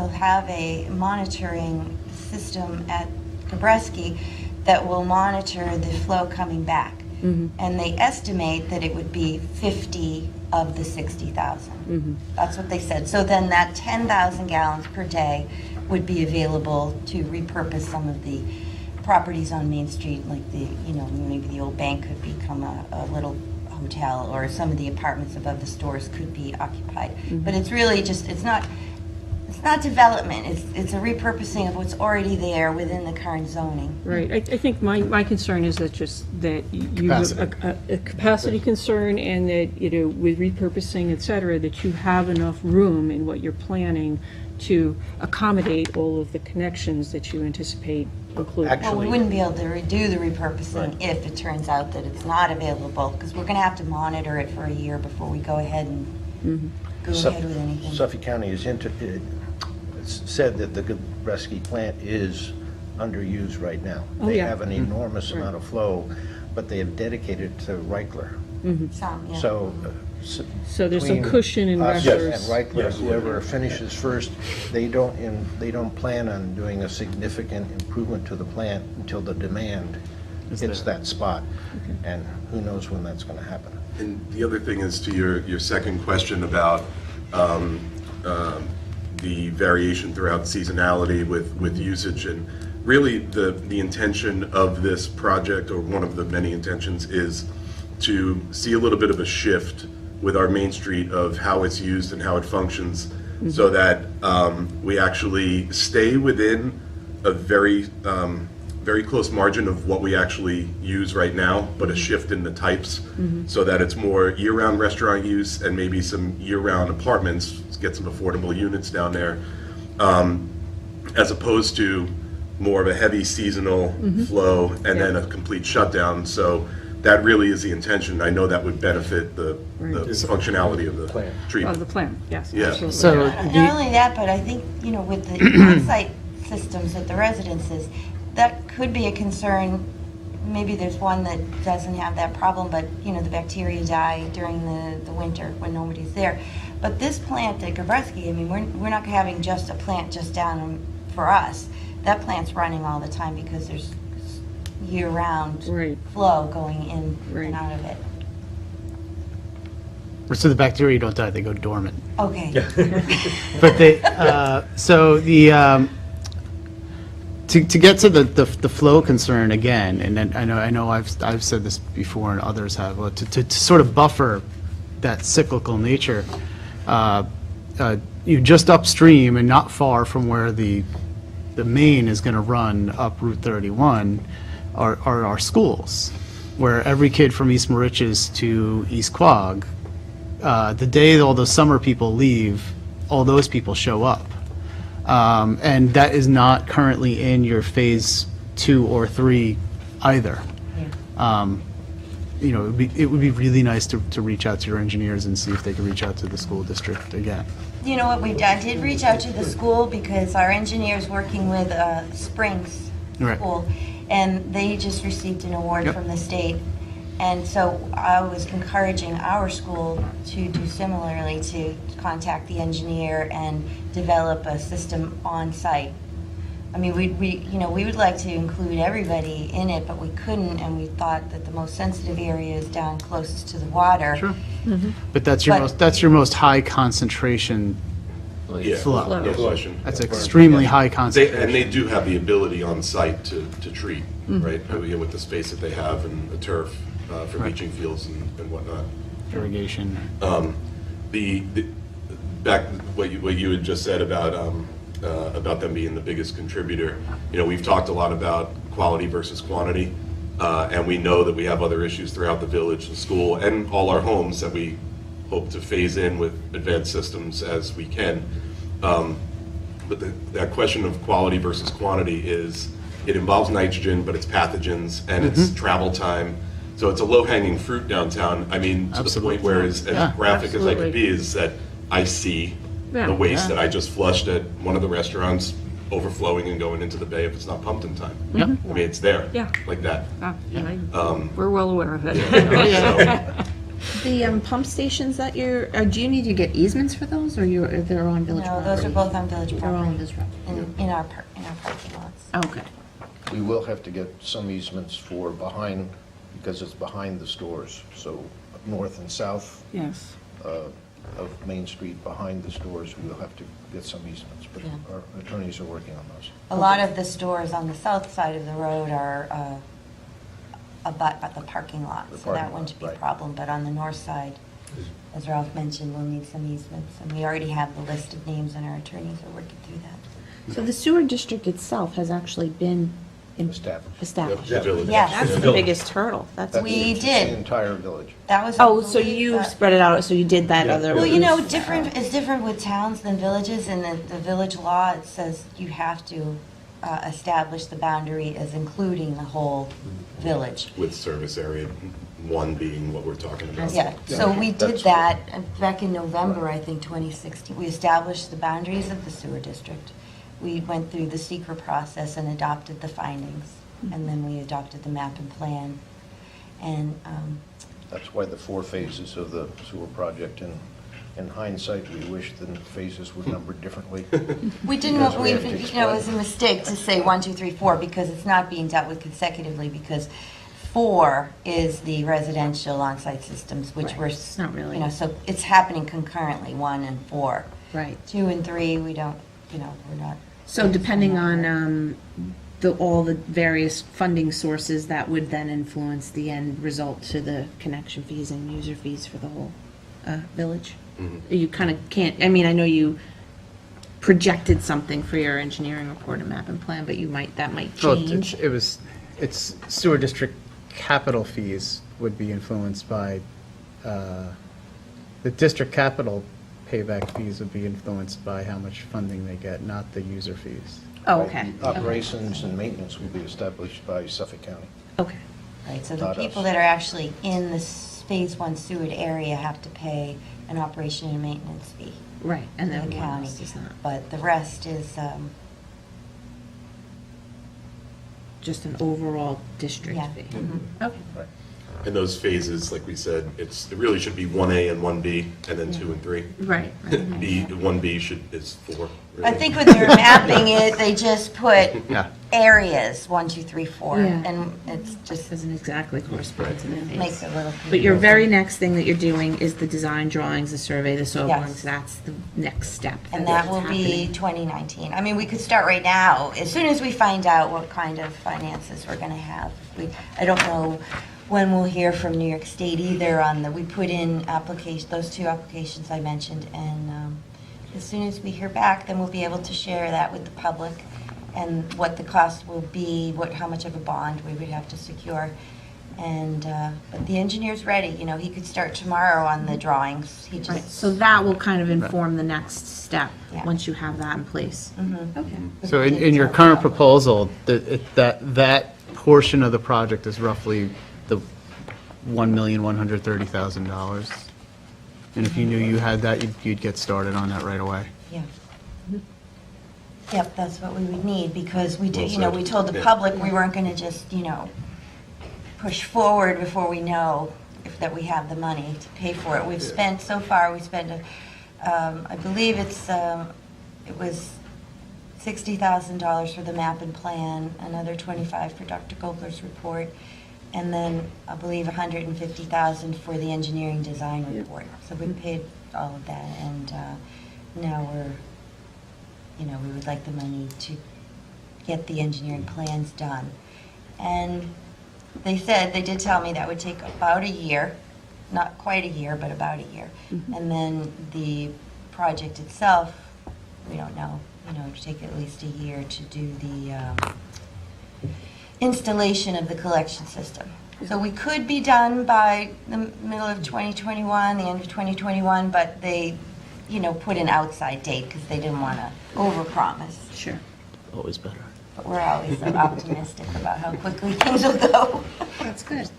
have a monitoring system at Gabreski that will monitor the flow coming back. And they estimate that it would be 50 of the 60,000. That's what they said. So then that 10,000 gallons per day would be available to repurpose some of the properties on Main Street, like maybe the old bank could become a little hotel, or some of the apartments above the stores could be occupied. But it's really just, it's not, It's not development, it's a repurposing of what's already there within the current zoning. Right, I think my concern is that you have a capacity concern, and that, with repurposing, et cetera, that you have enough room in what you're planning to accommodate all of the connections that you anticipate including. Well, we wouldn't be able to redo the repurposing if it turns out that it's not available, because we're gonna have to monitor it for a year before we go ahead and go ahead with anything. Suffolk County has said that the Gabreski plant is underused right now. Oh, They yeah. have an enormous amount of flow, but they have dedicated to Reichler. Some, yeah. So. So there's some between cushion in us Reichler's. And Reichler, whoever finishes first, they don't plan on doing a significant improvement to the plant until the demand hits that spot. And who knows when that's going to happen. And the other thing is to your second question about the variation throughout seasonality with usage, and really the intention of this project, or one of the many intentions, is to see a little bit of a shift with our Main Street of how it's used and how it functions, so that we actually stay within a very close margin of what we actually use right now, but a shift in the types, so that it's more year-round restaurant use and maybe some year-round apartments, get some affordable units down there, as opposed to more of a heavy seasonal flow and then a complete shutdown. So that really is the intention. I know that would benefit the functionality of the treatment. Of the plan, yes, Yeah. absolutely. So Not only that, but I think, with the on-site systems at the residences, that could be a concern. Maybe there's one that doesn't have that problem, but, the bacteria die during the winter when nobody's there. But this plant at Gabreski, I mean, we're not having just a plant just down for us. That plant's running all the time because there's year-round flow going in and out of it. So the bacteria don't die, they go dormant. Okay. But to get to the flow concern again, and then I know I've said this before and others have, to sort of buffer that cyclical nature, you just upstream and not far from where the main is going to run up Route 31 are our schools, where every kid from East Moriches to East Quogue, the day all those summer people leave, all those people show up. And that is not currently in your phase 2 or 3 either. It would be really nice to reach out to your engineers and see if they could reach out to the school district again. You know what we've done? I did reach out to the school because our engineer's working with Springs School, and they just received an award from the state. And so I was encouraging our school to do similarly, to contact the engineer and develop a system on site. I mean, we would like to include everybody in it, but we couldn't, and we thought that the most sensitive area is down closest to the water. Sure. But that's your most high concentration flow. No question. That's extremely high concentration. And they do have the ability on site to treat, right? With the space that they have and the turf for leaching fields and whatnot. Irrigation. Back what you had just said about them being the biggest contributor. We've talked a lot about quality versus quantity, and we know that we have other issues throughout the village, the school, and all our homes that we hope to phase in with advanced systems as we can. But that question of quality versus quantity it involves nitrogen, but it's pathogens and it's travel time. So it's a low-hanging fruit downtown. I mean, to the point where, as graphic as I could be, is that I see the waste that I just flushed at one of the restaurants overflowing and going into the bay if it's not pumped in time. I mean, it's there, like that. We're well aware of it. The pump stations that do you need to get easements for those, or they're on village No, property? those are both on village They're all on property, village property. in our parking lots. Okay. We will have to get some easements for behind, because it's behind the stores. So north and south Yes. of Main Street, behind the stores, we'll have to get some easements. But our attorneys are working on those. A lot of the stores on the south side of the road are about the parking lot, so that wouldn't be a problem. But on the north side, as Ralph mentioned, we'll need some easements, and we already have the list of names, and our attorneys are working through that. So the sewer district itself has actually been established. The village. Yes. That's the biggest hurdle. That's, We It's did. The entire village. That was. I oh, so believe, you spread it out, so you did that other. Well, you know, it's different with towns than villages. In the village law, it says you have to establish the boundary as including the whole village. With service area 1 being what we're talking about. Yeah, so we did That's that back in November, I think, 2016. We established the boundaries of the sewer district. We went through the secret process and adopted the findings, and then we adopted the map and plan. And That's why the 4 phases of the sewer project, and in hindsight, we wish the phases were numbered differently. we didn't, Because we we, have to you know, explain. it was a mistake to say 1, 2, 3, 4, because it's not being dealt with consecutively, because 4 is the residential on-site systems, which Right. were, It's not really- you know, so it's happening concurrently, 1 and 4. Right. 2 and 3, we don't, you know, we're not. So depending on all the various funding sources, that would then influence the end result to the connection fees and user fees for the whole village? You kind of can't, I mean, I know you projected something for your engineering report and map and plan, but that might Well, change. it's sewer district capital fees would be influenced by, the district capital payback fees would be influenced by how much funding they get, not the user fees. Oh, okay. Operations and maintenance will be established by Suffolk County. Okay. Right, so the Not us. people that are actually in the Phase 1 sewage area have to pay an operation and maintenance fee Right, and to then the one county. else does not. But the rest is, Just an overall district yeah. fee. mhm. Okay. And those phases, like we said, it really should be 1A and 1B, and then 2 and 3. Right. B, 1B is 4. I really. think when they're mapping it, they just put Yeah. areas, 1, 2, 3, 4, Yeah. and it's just Doesn't exactly correspond to the makes phase. it a little. But your confusing. very next thing that you're doing is the design drawings, the survey, the soil Yes. borings. That's the next step. And that that's will be happening. 2019. I mean, we could start right now, as soon as we find out what kind of finances we're going to have. I don't know when we'll hear from New York State either on we put in those 2 applications I mentioned, and as soon as we hear back, then we'll be able to share that with the public and what the cost will be, how much of a bond we would have to secure. And, but the engineer's ready, you know, he could start tomorrow on the drawings. He Right, just. so that will kind of inform the next step, Yeah. once you have that in place. Mhm. Okay. So in your current proposal, that portion of the project is roughly the $1,130,000? And if you knew you had that, you'd get started on that right away? Yeah. Yep, that's what we would need, because we did, Well you know, said. we told the Yeah. public we weren't gonna just, you know, push forward before we know that we have the money to pay for it. We've spent, so far, we spent, I believe it was $60,000 for the map and plan, another 25 for Dr. Gobler's report, and then I believe 150,000 for the engineering design report. So we paid all of that, and now we would like the money to get the engineering plans done. And they did tell me that would take about a year, not quite a year, but about a year. And then the project itself, we don't know, it would take at least a year to do the installation of the collection system. So we could be done by the middle of 2021, the end of 2021, but they, put an outside date because they didn't want to overpromise. Sure. Always better. But we're always so optimistic about how quickly things will go. That's good.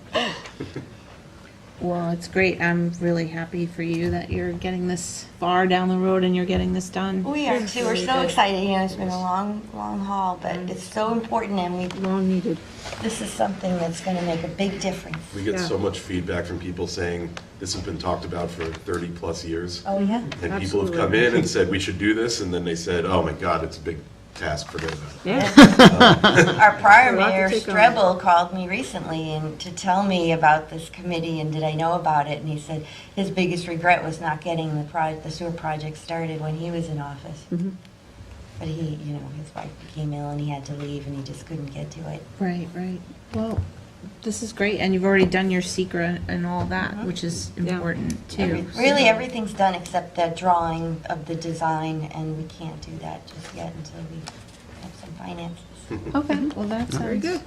Well, it's great. I'm really happy for you that you're getting this far down the road and you're getting this done. We are too. We're so excited. It's been a long, long haul, but it's so important, and Long needed. this is something that's going to make a big difference. We get Yeah. so much feedback from people saying, this has been talked about for 30-plus years. Oh, yeah? And people have come in and said, we should do this, and then they said, oh my God, it's a big task, forget about it. Yeah. Our prior A lot to mayor, take on. Strebel, called me recently and to tell me about this committee and did I know about it. And he said his biggest regret was not getting the sewer project started when he was in office. But his wife became ill and he had to leave and he just couldn't get to it. Right, right. Well, This is great, and you've already done your secret and all that, which is important too. Really, everything's done except that drawing of the design, and we can't do that just yet until we have some finances. Okay, well, that sounds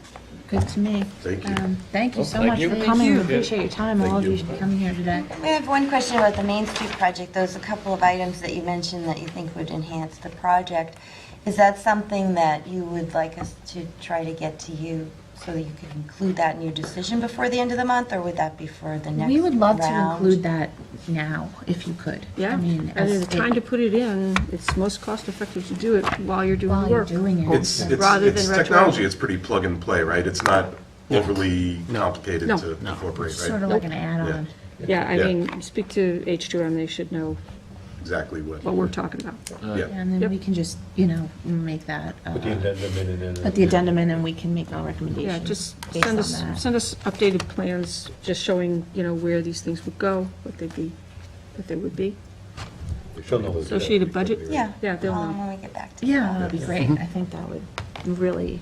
good to me. Thank you. Thank you so thank much you. for Thank coming. you. We appreciate your time, all of you, for coming here today. I have one question about the Main Street project. There's a couple of items that you mentioned that you think would enhance the project. Is that something that you would like us to try to get to you so that you could include that in your decision before the end of the month, or would that be for the next round? We would love to include that now, if you could. Yeah, I mean, and as the time to put it in, it's most cost effective to do it while you're doing while the you're work. doing it. It's Rather than technology, retroactive. it's pretty plug and play, right? It's not overly complicated No. to incorporate, Sort right? of like an add-on. Yeah, I Yeah. mean, speak to H2M, they should know Exactly what. what we're talking about. Yeah. And then Yep. we can just, make that, Put the addendum in and then. put the addendum in, and we can make our Yeah, recommendations just based on send that. send us updated plans, just showing, where these things would go, what they would be. She'll know. Associated budget? Yeah. Yeah, they'll know. When we get back to you. Yeah, that'd be great. I think that would really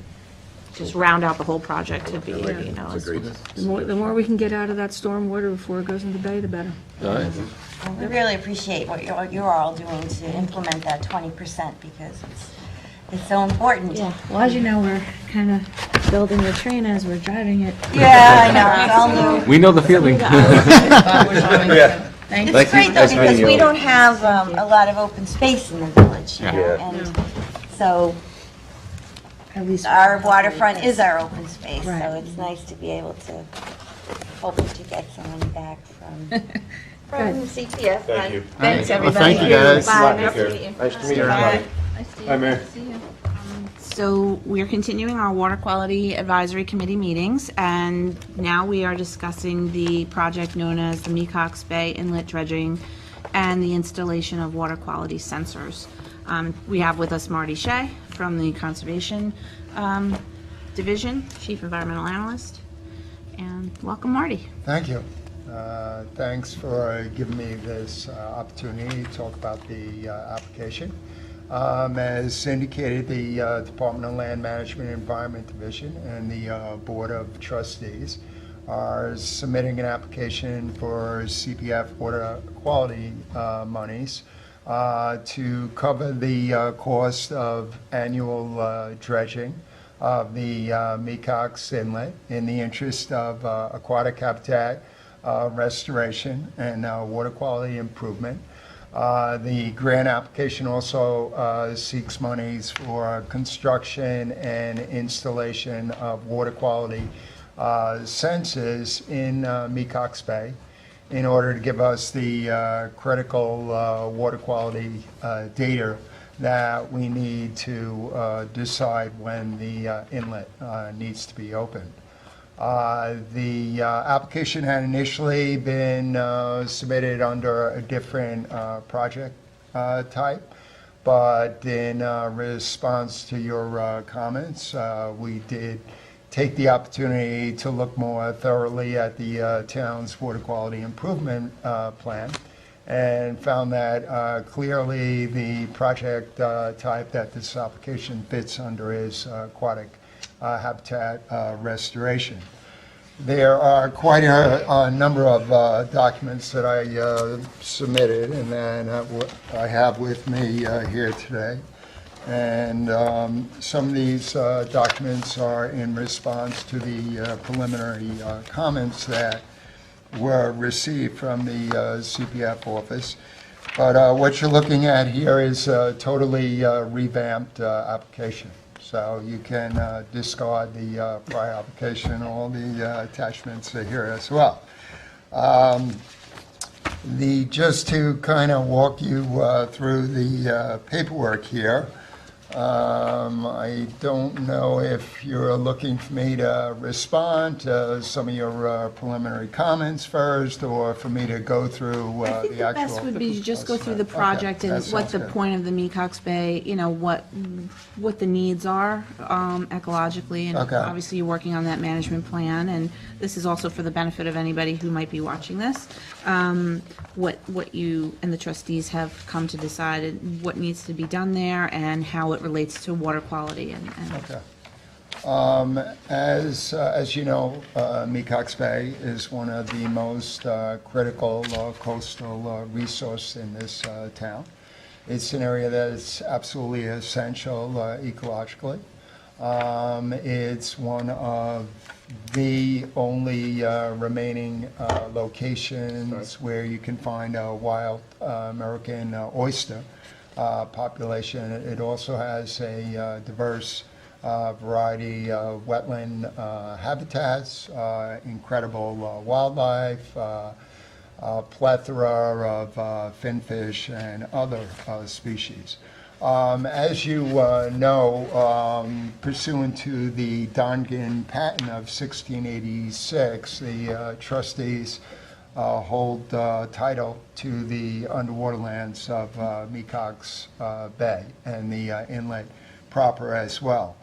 just round out the whole project to be, It's a great. The more we can get out of that storm water before it goes in the bay, the better. Well, we really appreciate what you're all doing to implement that 20% because it's so important. Yeah, well, as you know, we're kind of building the train as we're driving it. Yeah, I know, it's all new. We know the feeling. Thank you. It's great though, Nice meeting because you. we don't have a lot of open space in the village, and so At least our waterfront is our open space, so Right. it's nice to be able to, hoping to get some money back from CPF. Thank you. Thanks, Well, everybody. thank you, guys. Bye. Take care. Nice to meet you. Bye. Hi, Mary. So we're continuing our Water Quality Advisory Committee meetings, and now we are discussing the project known as the Mecox Bay Inlet Dredging and the installation of water quality sensors. We have with us Marty Shea from the Conservation Division, Chief Environmental Analyst, and welcome, Marty. Thank you. Thanks for giving me this opportunity to talk about the application. As indicated, the Department of Land Management and Environment Division and the Board of Trustees are submitting an application for CPF water quality monies to cover the cost of annual dredging of the Mecox Inlet in the interest of aquatic habitat restoration and water quality improvement. The grant application also seeks monies for construction and installation of water quality sensors in Mecox Bay in order to give us the critical water quality data that we need to decide when the inlet needs to be opened. The application had initially been submitted under a different project type, but in response to your comments, we did take the opportunity to look more thoroughly at the town's water quality improvement plan and found that clearly the project type that this application fits under is aquatic habitat restoration. There are quite a number of documents that I submitted and then I have with me here today. And some of these documents are in response to the preliminary comments that were received from the CPF office. But what you're looking at here is a totally revamped application. So you can discard the prior application. All the attachments are here as well. Just to kind of walk you through the paperwork here, I don't know if you're looking for me to respond to some of your preliminary comments first, or for me to go through I think the the actual. best would be to just go through the Okay, project and that what sounds the good. point of the Mecox Bay, what the needs are ecologically. And Okay. obviously, you're working on that management plan, and this is also for the benefit of anybody who might be watching this. What you and the trustees have come to decide, and what needs to be done there, and how it relates to water quality. Okay. As you know, Mecox Bay is one of the most critical coastal resource in this town. It's an area that is absolutely essential ecologically. It's one of the only remaining locations where you can find a wild American oyster population. It also has a diverse variety of wetland habitats, incredible wildlife, plethora of finfish and other species. As you know, pursuant to the Dongan patent of 1686, the trustees hold title to the underwater lands of Mecox Bay and the inlet proper as well.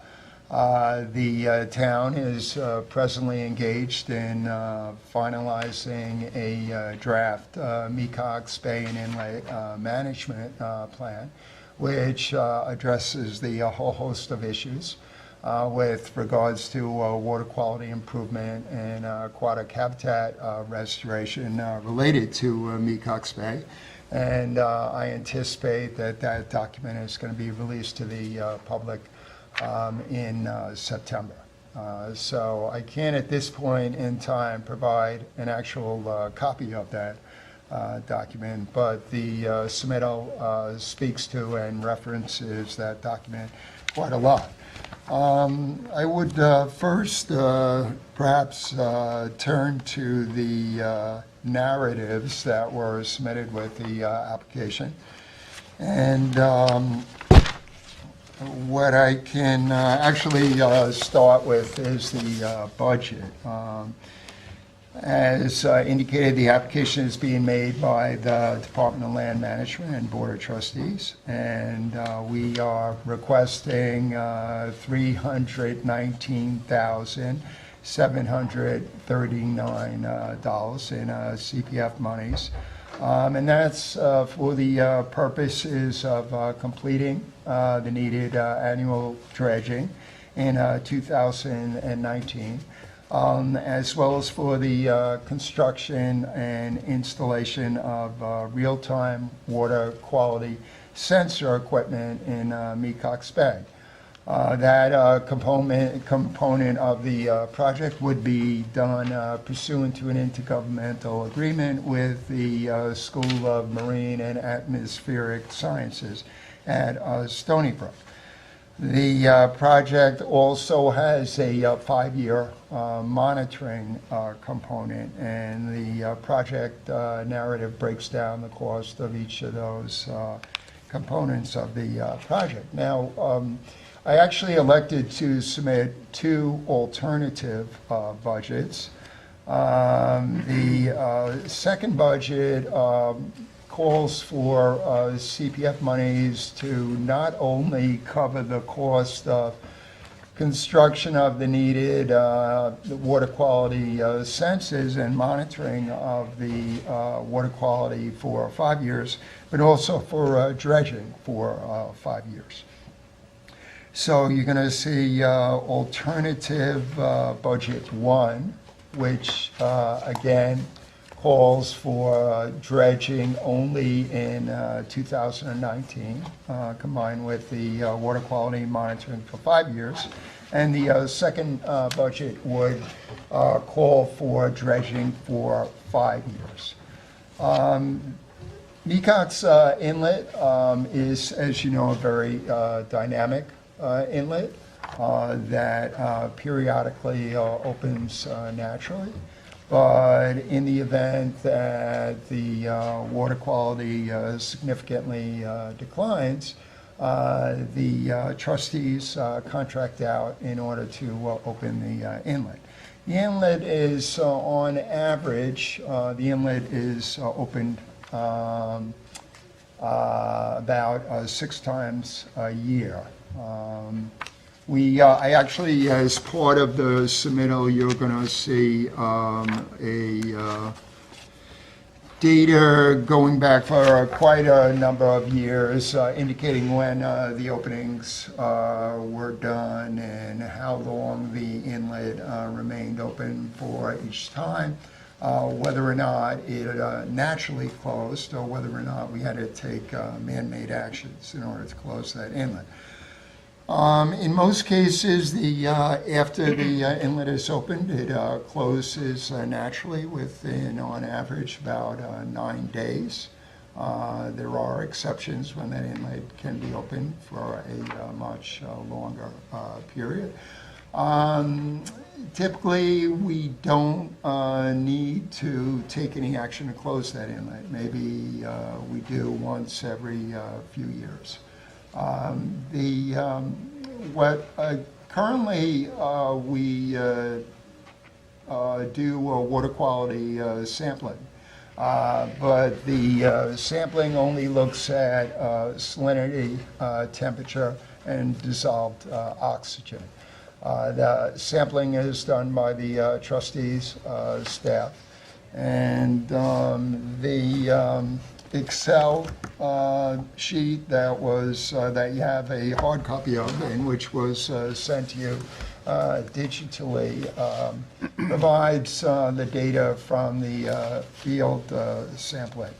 The town is presently engaged in finalizing a draft Mecox Bay and Inlet Management Plan, which addresses the whole host of issues with regards to water quality improvement and aquatic habitat restoration related to Mecox Bay. And I anticipate that that document is going to be released to the public in September. So I can't at this point in time provide an actual copy of that document, but the submittal speaks to and references that document quite a lot. I would first perhaps turn to the narratives that were submitted with the application. And what I can actually start with is the budget. As indicated, the application is being made by the Department of Land Management and Board of Trustees, and we are requesting $319,739 in CPF monies. And that's for the purposes of completing the needed annual dredging in 2019. As well as for the construction and installation of real-time water quality sensor equipment in Mecox Bay. That component of the project would be done pursuant to an intergovernmental agreement with the School of Marine and Atmospheric Sciences at Stony Brook. The project also has a 5-year monitoring component, and the project narrative breaks down the cost of each of those components of the project. Now, I actually elected to submit 2 alternative budgets. The second budget calls for CPF monies to not only cover the cost of construction of the needed water quality sensors and monitoring of the water quality for 5 years, but also for dredging for 5 years. So you're going to see alternative budget 1, which again calls for dredging only in 2019, combined with the water quality monitoring for 5 years. And the second budget would call for dredging for 5 years. Mecox Inlet is, as you know, a very dynamic inlet that periodically opens naturally. But in the event that the water quality significantly declines, the trustees contract out in order to open the inlet. The inlet is, on average, the inlet is opened about 6 times a year. I actually, as part of the submittal, you're going to see data going back for quite a number of years, indicating when the openings were done and how long the inlet remained open for each time, whether or not it naturally closed or whether or not we had to take man-made actions in order to close that inlet. In most cases, after the inlet is opened, it closes naturally within, on average, about 9 days. There are exceptions when that inlet can be opened for a much longer period. Typically, we don't need to take any action to close that inlet. Maybe we do once every few years. Currently we do water quality sampling, but the sampling only looks at salinity, temperature, and dissolved oxygen. The sampling is done by the trustees' staff, and the Excel sheet that you have a hard copy of, and which was sent to you digitally, provides the data from the field sampling.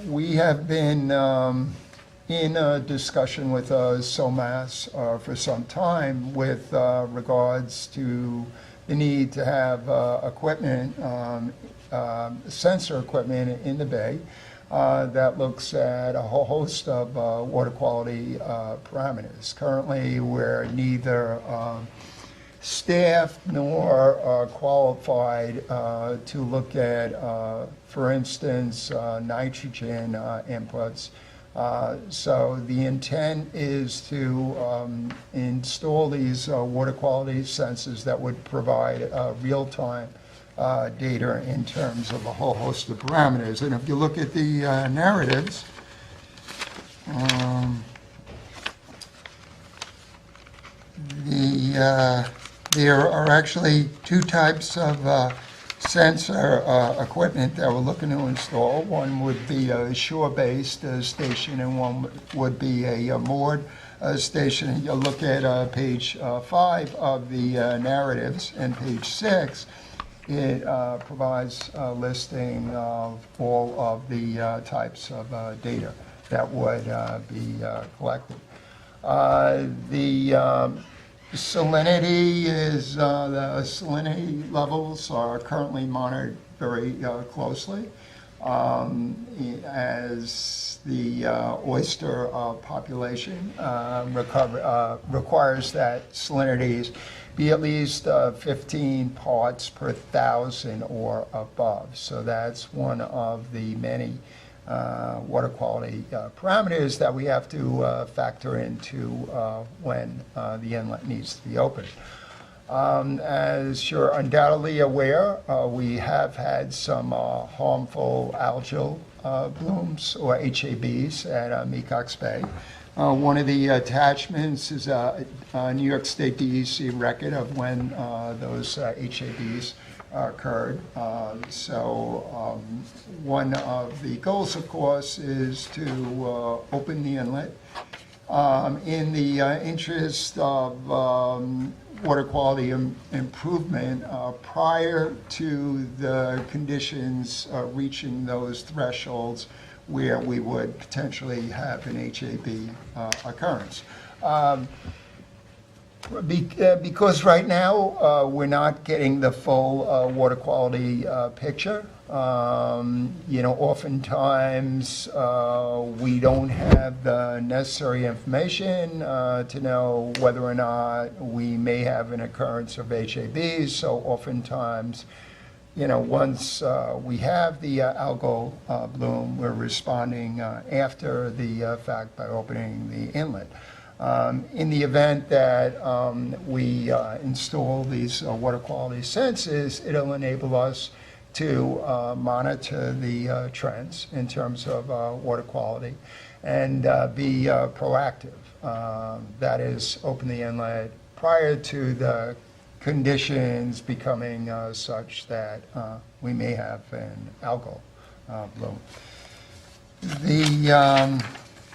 We have been in a discussion with SOMAS for some time with regards to the need to have equipment, sensor equipment in the bay that looks at a whole host of water quality parameters. Currently, we're neither staffed nor qualified to look at, for instance, nitrogen inputs. So the intent is to install these water quality sensors that would provide real-time data in terms of a whole host of parameters. And if you look at the narratives, there are actually two types of sensor equipment that we're looking to install. One would be a shore-based station, and one would be a moored station. And you'll look at page 5 of the narratives and page 6. It provides a listing of all of the types of data that would be collected. The salinity levels are currently monitored very closely as the oyster population requires that salinities be at least 15 parts per thousand or above. So that's one of the many water quality parameters that we have to factor into when the inlet needs to be opened. As you're undoubtedly aware, we have had some harmful algal blooms, or HABs, at Mecox Bay. One of the attachments is a New York State DEC record of when those HABs occurred. One of the goals, of course, is to open the inlet in the interest of water quality improvement prior to the conditions reaching those thresholds where we would potentially have an HAB occurrence. Because right now we're not getting the full water quality picture. Oftentimes we don't have the necessary information to know whether or not we may have an occurrence of HABs. So oftentimes, once we have the algal bloom, we're responding after the fact by opening the inlet. In the event that we install these water quality sensors, it'll enable us to monitor the trends in terms of water quality and be proactive. That is, open the inlet prior to the conditions becoming such that we may have an algal bloom.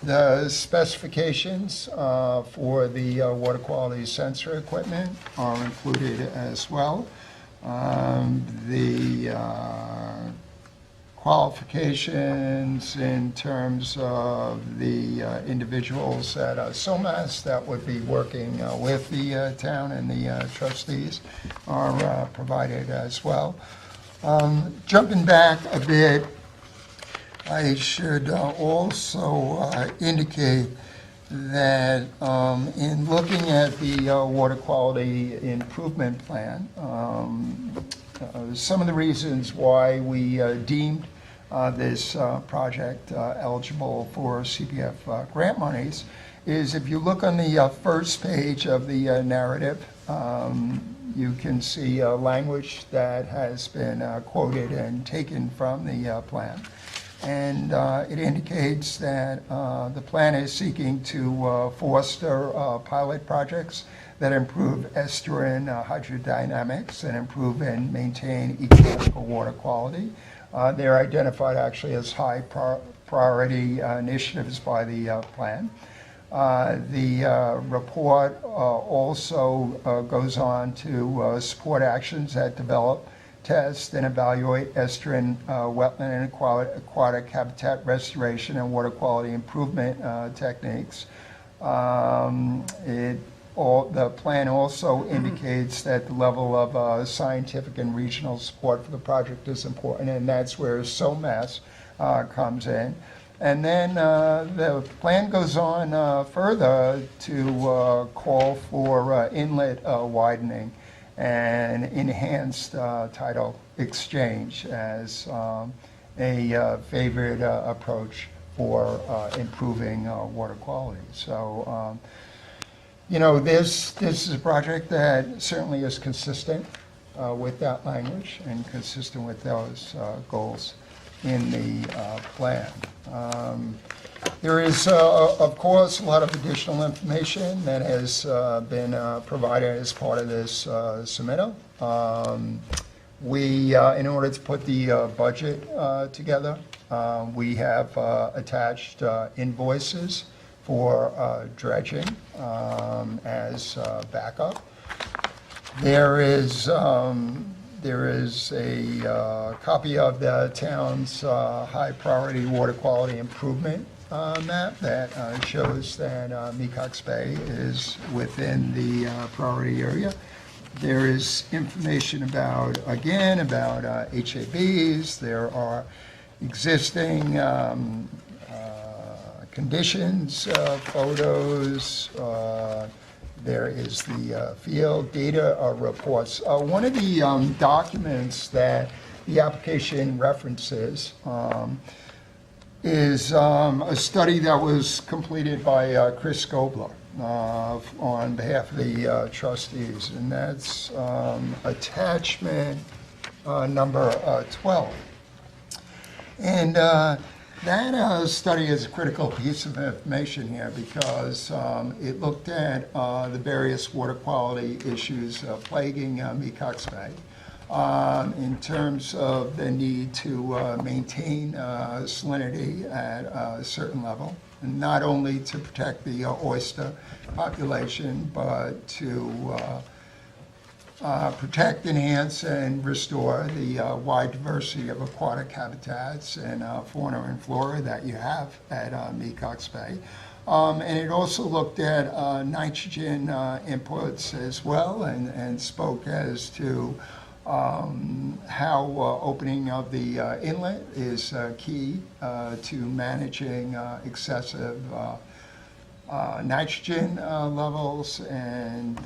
The specifications for the water quality sensor equipment are included as well. The qualifications in terms of the individuals at SOMAS that would be working with the town and the trustees are provided as well. Jumping back a bit, I should also indicate that in looking at the water quality improvement plan, some of the reasons why we deemed this project eligible for CPF grant monies is if you look on the first page of the narrative, you can see language that has been quoted and taken from the plan. And it indicates that the plan is seeking to foster pilot projects that improve estuarine hydrodynamics and improve and maintain ecological water quality. They're identified actually as high priority initiatives by the plan. The report also goes on to support actions that develop, test, and evaluate estuarine, wetland, and aquatic habitat restoration and water quality improvement techniques. The plan also indicates that the level of scientific and regional support for the project is important, and that's where SOMAS comes in. And then the plan goes on further to call for inlet widening and enhanced tidal exchange as a favored approach for improving water quality. So, you know, this is a project that certainly is consistent with that language and consistent with those goals in the plan. There is, of course, a lot of additional information that has been provided as part of this submittal. In order to put the budget together, we have attached invoices for dredging as backup. There is a copy of the town's high priority water quality improvement map that shows that Mecox Bay is within the priority area. There is information about HABs. There are existing conditions, photos. There is the field data reports. One of the documents that the application references is a study that was completed by Chris Gobler on behalf of the trustees, and that's attachment number 12. And that study is a critical piece of information here because it looked at the various water quality issues plaguing Mecox Bay in terms of the need to maintain salinity at a certain level, and not only to protect the oyster population, but to protect, enhance, and restore the wide diversity of aquatic habitats and fauna and flora that you have at Mecox Bay. And it also looked at nitrogen inputs as well, and spoke as to how opening of the inlet is key to managing excessive nitrogen levels, and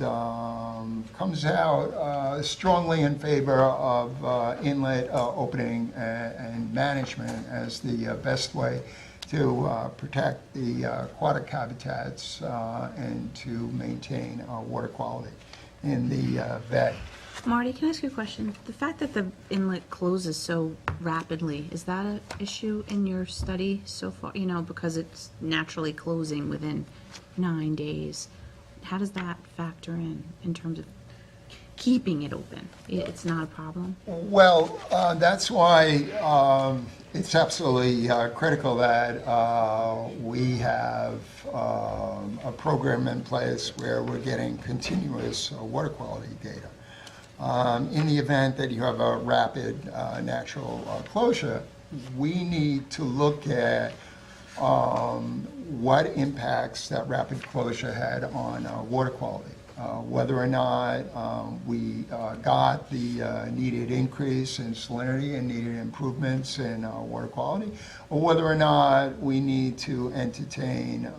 comes out strongly in favor of inlet opening and management as the best way to protect the aquatic habitats and to maintain water quality in the bay. Marty, can I ask you a question? The fact that the inlet closes so rapidly, is that an issue in your study so far? You know, because it's naturally closing within 9 days. How does that factor in terms of keeping it open. It's not a problem. Well, that's why it's absolutely critical that we have a program in place where we're getting continuous water quality data. In the event that you have a rapid natural closure, we need to look at what impacts that rapid closure had on water quality. Whether or not we got the needed increase in salinity and needed improvements in water quality, or whether or not we need to entertain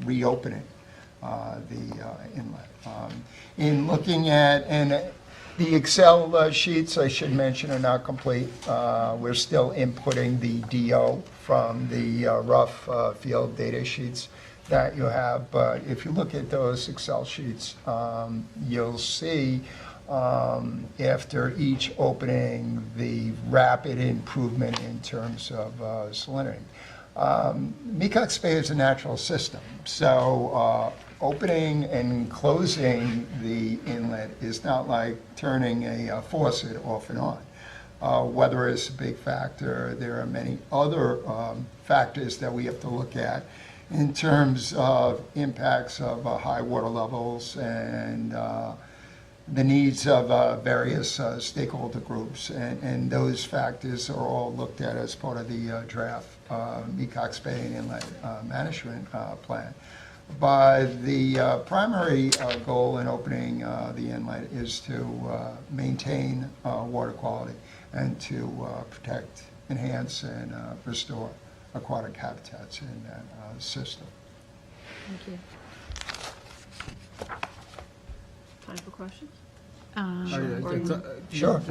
reopening the inlet. In looking at, and the Excel sheets, I should mention, are not complete. We're still inputting the DO from the rough field data sheets that you have, but if you look at those Excel sheets, you'll see after each opening the rapid improvement in terms of salinity. Mecox Bay is a natural system, so opening and closing the inlet is not like turning a faucet off and on. Weather is a big factor. There are many other factors that we have to look at in terms of impacts of high water levels and the needs of various stakeholder groups. And those factors are all looked at as part of the draft Mecox Bay and Inlet Management Plan. But the primary goal in opening the inlet is to maintain water quality and to protect, enhance, and restore aquatic habitats in that system. Thank you. Time for questions? Sure.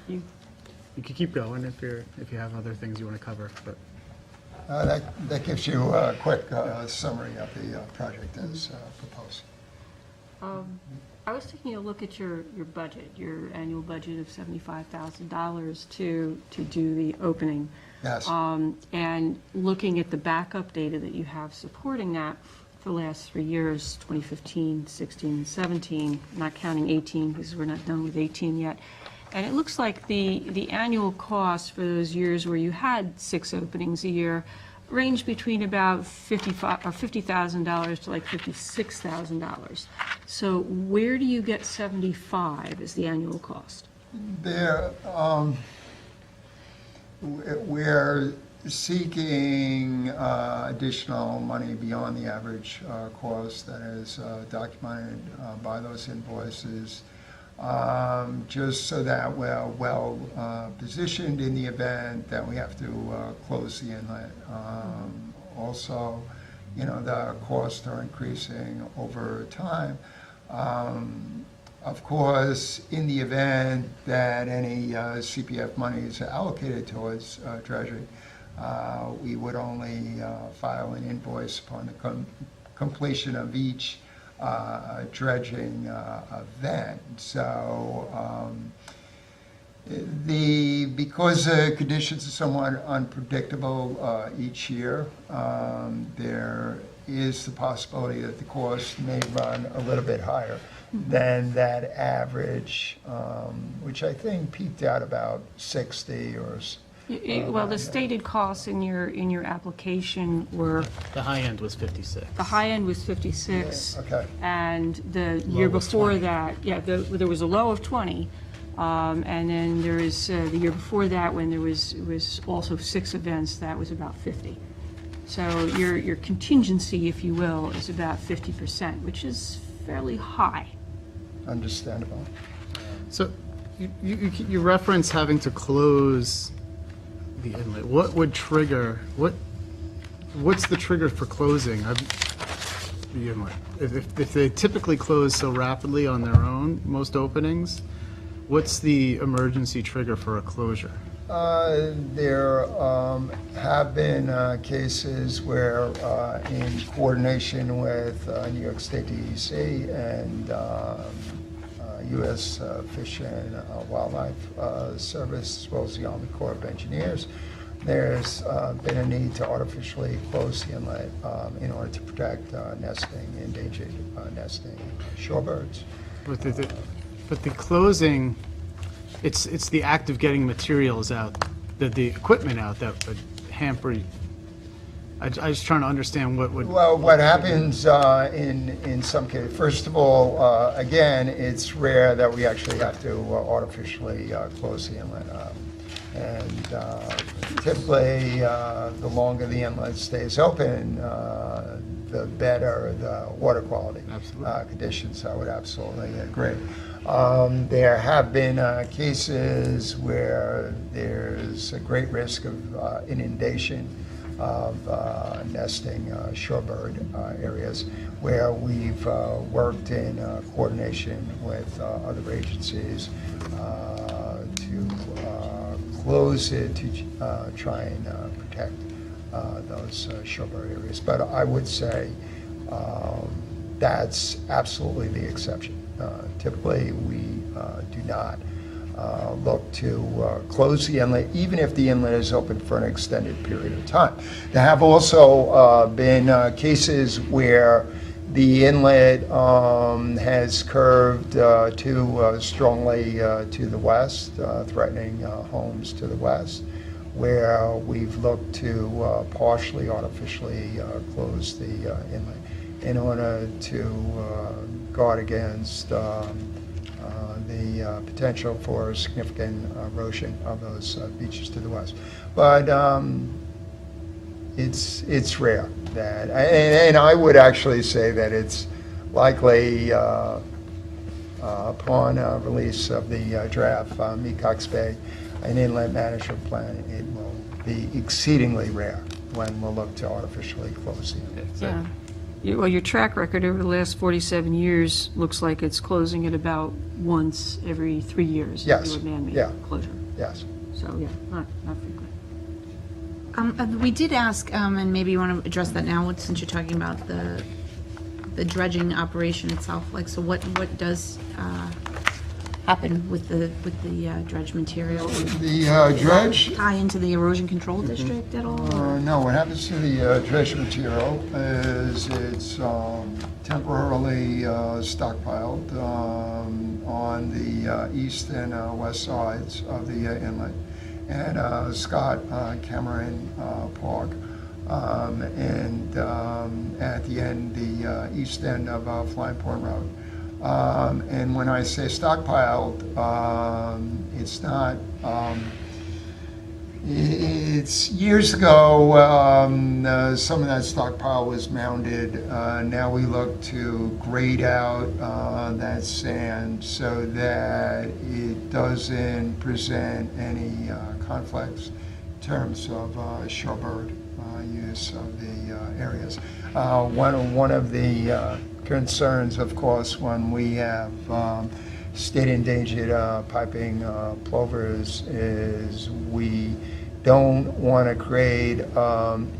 You can keep going if you have other things you want to cover, but. That gives you a quick summary of the project as proposed. I was taking a look at your budget, your annual budget of $75,000 to do the opening. Yes. And looking at the backup data that you have supporting that for the last 3 years, 2015, 16, and 17, not counting 18 because we're not done with 18 yet. And it looks like the annual cost for those years where you had 6 openings a year ranged between about $50,000 to like $56,000. So where do you get 75 as the annual cost? There, we're seeking additional money beyond the average cost that is documented by those invoices, just so that we're well positioned in the event that we have to close the inlet. Also, the costs are increasing over time. Of course, in the event that any CPF money is allocated towards Treasury, we would only file an invoice upon the completion of each dredging event. So because the conditions are somewhat unpredictable each year, there is the possibility that the cost may run a little bit higher than that average, which I think peaked out about 60 or. Well, the stated costs in your application were. The high end was 56. The high end was 56. Okay. And the year before that, there was a low of 20. And then there is the year before that when there was also 6 events, that was about 50. So your contingency, if you will, is about 50%, which is fairly high. Understandable. So you reference having to close the inlet. What would trigger, what's the trigger for closing the inlet? If they typically close so rapidly on their own, most openings, what's the emergency trigger for a closure? There have been cases where, in coordination with New York State DEC and U.S. Fish and Wildlife Service, as well as the Army Corps of Engineers, there's been a need to artificially close the inlet in order to protect nesting, endangered nesting shorebirds. But the closing, it's the act of getting materials out, the equipment out that would hamper. I was trying to understand what would. Well, what happens in some cases, first of all, again, it's rare that we actually have to artificially close the inlet. And typically, the longer the inlet stays open, the better the water quality conditions. I would absolutely agree. There have been cases where there's a great risk of inundation of nesting shorebird areas, where we've worked in coordination with other agencies to close it to try and protect those shorebird areas. But I would say that's absolutely the exception. Typically, we do not look to close the inlet, even if the inlet is open for an extended period of time. There have also been cases where the inlet has curved too strongly to the west, threatening homes to the west, where we've looked to partially artificially close the inlet in order to guard against the potential for significant erosion of those beaches to the west. But it's rare that, and I would actually say that it's likely upon release of the draft Mecox Bay, an inlet management plan, it will be exceedingly rare when we'll look to artificially close the inlet. Yeah. Well, your track record over the last 47 years looks like it's closing it about once every 3 years. Yes. You do a man-made Yeah. closure. Yes. So, yeah, not frequent. We did ask, and maybe you want to address that now, since you're talking about the dredging operation itself. Like, so what does happen with the dredge material? The dredge, Tie into the erosion control district at all? no, what happens to the dredge material is it's temporarily stockpiled on the east and west sides of the inlet. And Scott Cameron Park, and at the end, the east end of Flying Point Road. And when I say stockpiled, it's not, it's years ago, some of that stockpile was mounded. Now we look to grade out that sand so that it doesn't present any conflicts in terms of shorebird use of the areas. One of the concerns, of course, when we have state endangered piping plovers is we don't want to create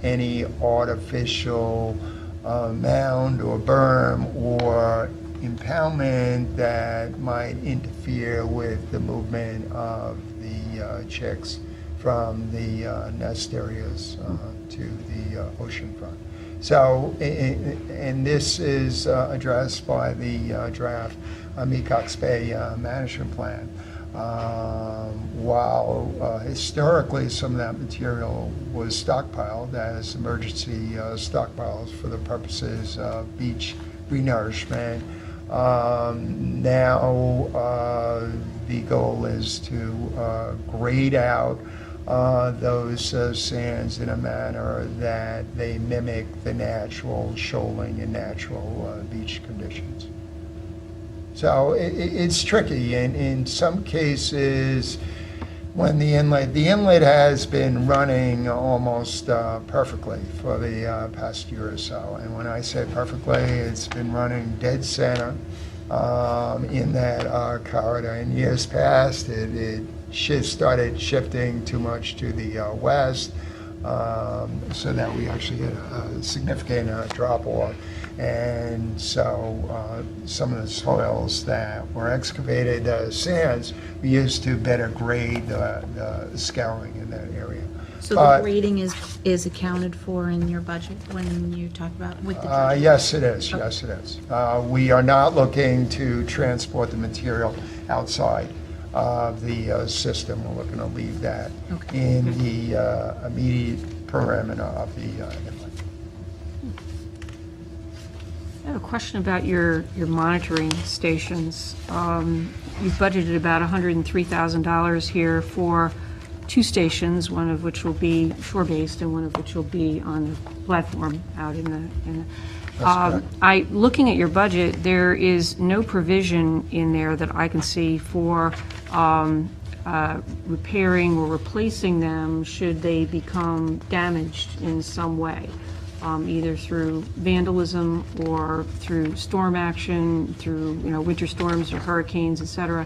any artificial mound or berm or impoundment that might interfere with the movement of the chicks from the nest areas to the ocean front. So, and this is addressed by the draft Mecox Bay management plan. While historically some of that material was stockpiled as emergency stockpiles for the purposes of beach renourishment, now the goal is to grade out those sands in a manner that they mimic the natural shoaling and natural beach conditions. So it's tricky, and in some cases, when the inlet has been running almost perfectly for the past year or so, and when I say perfectly, it's been running dead center in that corridor. In years past, it started shifting too much to the west, so that we actually had a significant drop off. And so some of the soils that were excavated sands, we used to better grade the scouring in that area. So the grading is accounted for in your budget when you talk about with the dredging? Yes, it is. Yes, it is. We are not looking to transport the material outside of the system. We're looking to leave that Okay. in the immediate perimeter of the inlet. I have a question about your monitoring stations. You've budgeted about $103,000 here for 2 stations, one of which will be shore-based and one of which will be on the platform out in the. Looking at your budget, there is no provision in there that I can see for repairing or replacing them should they become damaged in some way, either through vandalism or through storm action, through winter storms or hurricanes, et cetera.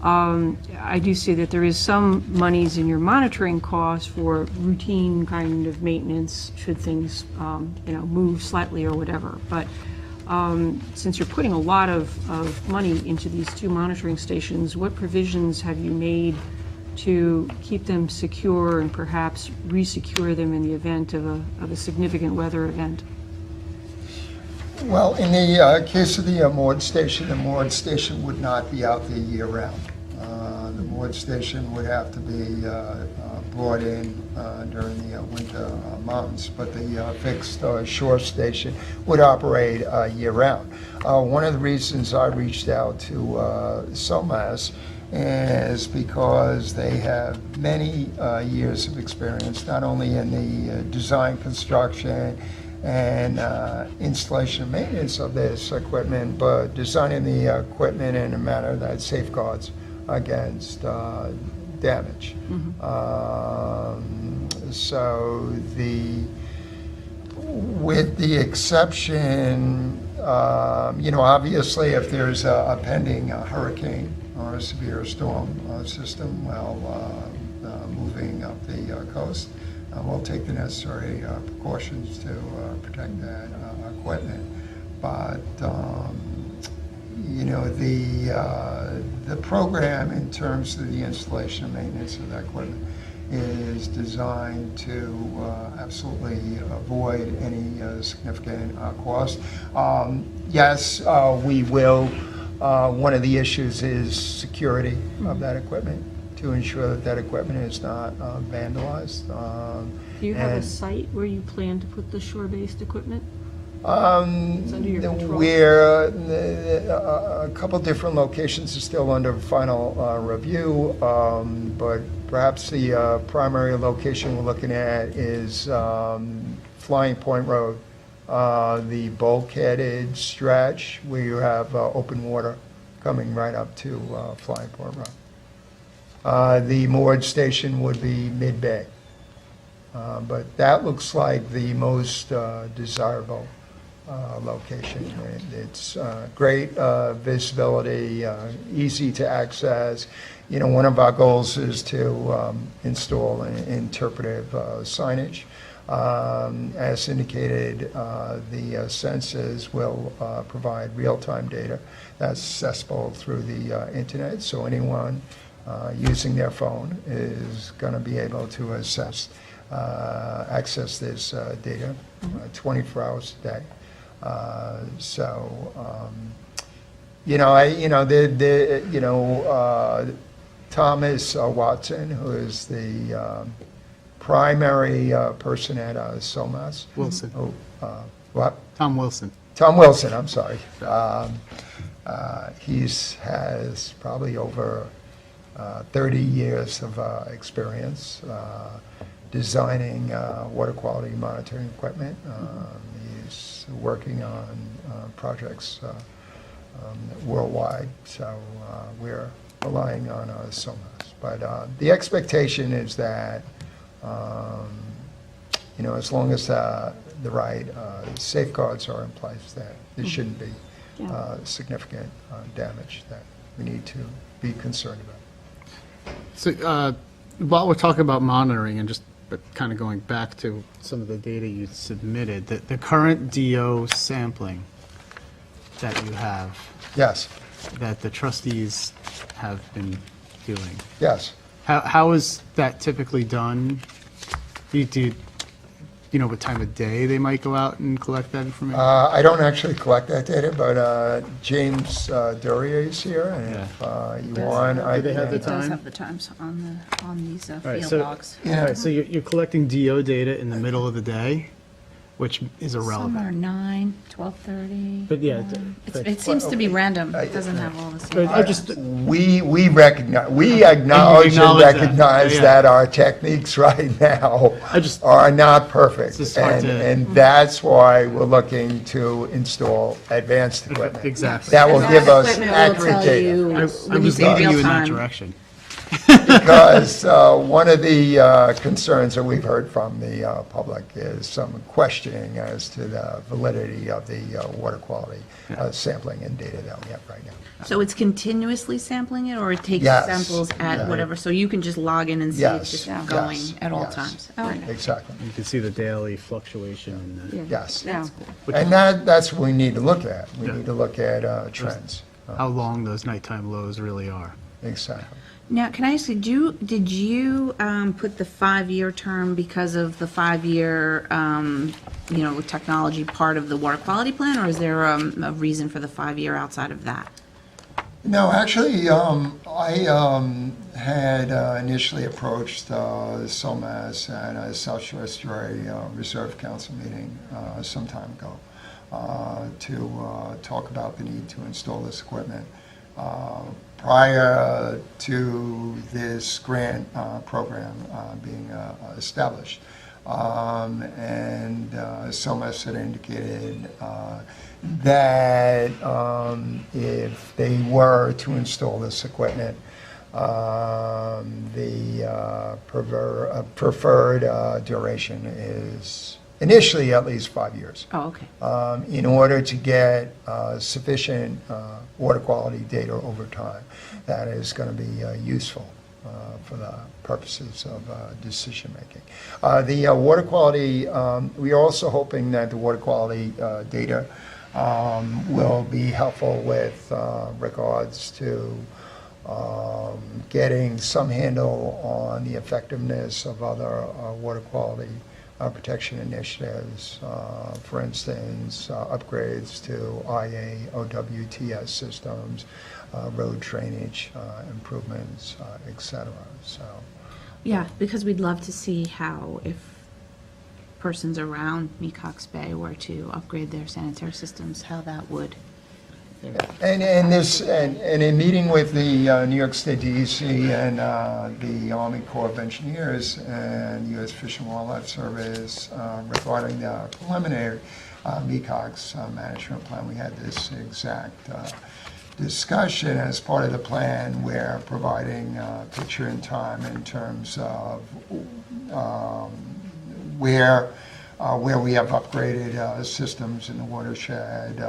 I do see that there is some monies in your monitoring costs for routine kind of maintenance should things, move slightly or whatever. But since you're putting a lot of money into these 2 monitoring stations, what provisions have you made to keep them secure and perhaps re-secure them in the event of a significant weather event? Well, in the case of the moored station would not be out there year-round. The moored station would have to be brought in during the winter months, but the fixed shore station would operate year-round. One of the reasons I reached out to SOMAS is because they have many years of experience, not only in the design, construction, and installation and maintenance of this equipment, but designing the equipment in a manner that safeguards against damage. So with the exception, obviously if there's a pending hurricane or a severe storm system while moving up the coast, we'll take the necessary precautions to protect that equipment. But the program in terms of the installation and maintenance of that equipment is designed to absolutely avoid any significant cost. Yes, we will. One of the issues is security of that equipment, to ensure that that equipment is not vandalized. Do you have a site where you plan to put the shore-based equipment? Under your control? We're a couple different locations are still under final review, but perhaps the primary location we're looking at is Flying Point Road, the bulkheaded stretch where you have open water coming right up to Flying Point Road. The moored station would be mid-bay, but that looks like the most desirable location. It's great visibility, easy to access. One of our goals is to install interpretive signage. As indicated, the sensors will provide real-time data that's accessible through the internet, so anyone using their phone is going to be able to access this data 24 hours a day. Thomas Watson, who is the primary person at SOMAS. Wilson. What? Tom Wilson. Tom Wilson, I'm sorry. He has probably over 30 years of experience designing water quality monitoring equipment. He's working on projects worldwide, so we're relying on SOMAS. But the expectation is that, as long as the right safeguards are in place, that there shouldn't be significant damage that we need to be concerned about. So while we're talking about monitoring and just kind of going back to some of the data you submitted, the current DO sampling that you have, Yes, that the trustees have been doing, yes. how is that typically done? Do you know, what time of day they might go out and collect that information? I don't actually collect that data, but James Duryea is here, and if you want, I Do they have the It does time? have the times on these All right, field so, logs. all right, so you're collecting DO data in the middle of the day, which is Some are irrelevant. 9, 12:30. But yeah, It seems to be random. It doesn't have all the same. I just, we recognize, we acknowledge and acknowledge that. recognize Yeah. that our techniques right now I just- are not perfect. It's just hard to- And that's why we're looking to install advanced equipment. exactly. That will give us Equipment will accurate tell data. you I when you was say leading you real in that time. direction. Because one of the concerns that we've heard from the public is some questioning as to the validity of the water quality sampling and data that we have right now. So it's continuously sampling it, or it takes Yes. samples at Yeah. whatever, so you can just log in and see Yes. it's just Yes. going at all Yes. times? Exactly, You can see the daily fluctuation in that. yes. Now, And that's what we need to look at. We need to look at trends. How long those nighttime lows really are. Exactly. Now, can I ask you, did you put the 5-year term because of the 5-year, technology part of the water quality plan, or is there a reason for the 5-year outside of that? No, actually, I had initially approached SOMAS at a South Shore Estuary Reserve Council meeting some time ago to talk about the need to install this equipment. Prior to this grant program being established. And SOMAS had indicated that if they were to install this equipment, the preferred duration is initially at least 5 years. Oh, okay. In order to get sufficient water quality data over time that is going to be useful for the purposes of decision-making. The water quality, we are also hoping that the water quality data will be helpful with regards to getting some handle on the effectiveness of other water quality protection initiatives, for instance, upgrades to IA, OWTS systems, road drainage improvements, et cetera. So, Yeah, because we'd love to see how, if persons around Mecox Bay were to upgrade their sanitary systems, how that would. and in meeting with the New York State DEC and the Army Corps of Engineers and U.S. Fish and Wildlife Service regarding the preliminary Mecox management plan, we had this exact discussion as part of the plan. We're providing picture in time in terms of where we have upgraded systems in the watershed,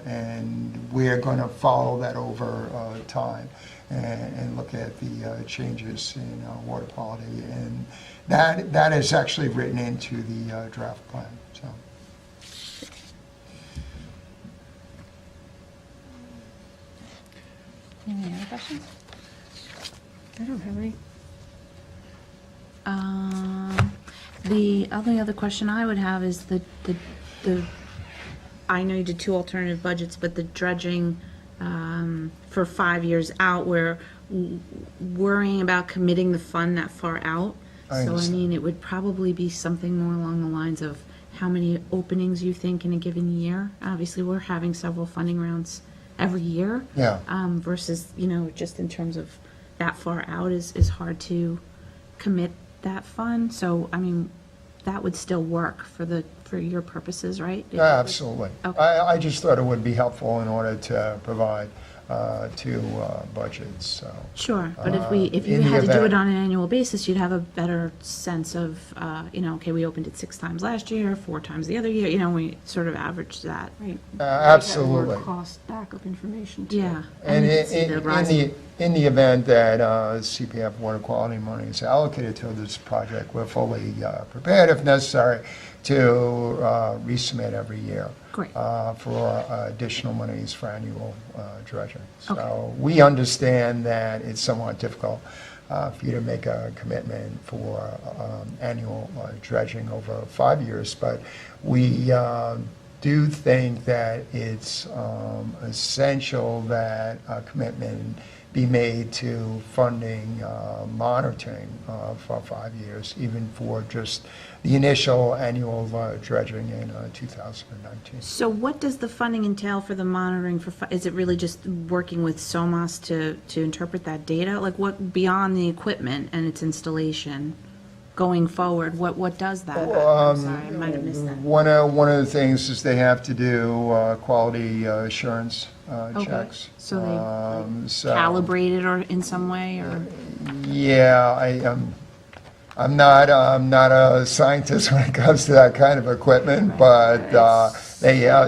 and we're going to follow that over time and look at the changes in water quality, and that is actually written into the draft plan. So. Any other questions? I don't have any. The only other question I would have is the I know you did 2 alternative budgets, but the dredging for 5 years out, we're worrying about committing the fund that far out. I So, I understand. mean, it would probably be something more along the lines of how many openings you think in a given year. Obviously, we're having several funding rounds every year. Yeah. Versus, just in terms of that far out is hard to commit that fund. So, I mean, that would still work for your purposes, right? Absolutely. Okay. I just thought it would be helpful in order to provide 2 budgets, so. Sure, but if you in the had to do it event- on an annual basis, you'd have a better sense of, okay, we opened it 6 times last year, 4 times the other year, we sort of averaged that. Right. Absolutely. More cost backup information too. Yeah. And you can see the rising- in the event that CPF water quality money is allocated to this project, we're fully prepared, if necessary, to resubmit every year. Great. For additional monies for annual dredging. Okay. So we understand that it's somewhat difficult for you to make a commitment for annual dredging over 5 years. But we do think that it's essential that a commitment be made to funding monitoring for 5 years, even for just the initial annual dredging in 2019. So what does the funding entail for the monitoring is it really just working with SOMAS to interpret that data? Like what, beyond the equipment and its installation, going forward, what does that? I'm sorry, I might have missed that. One of the things is they have to do quality assurance checks. So they So- calibrate it or in some way, or? Yeah, I'm not a scientist when it comes to that kind of equipment, but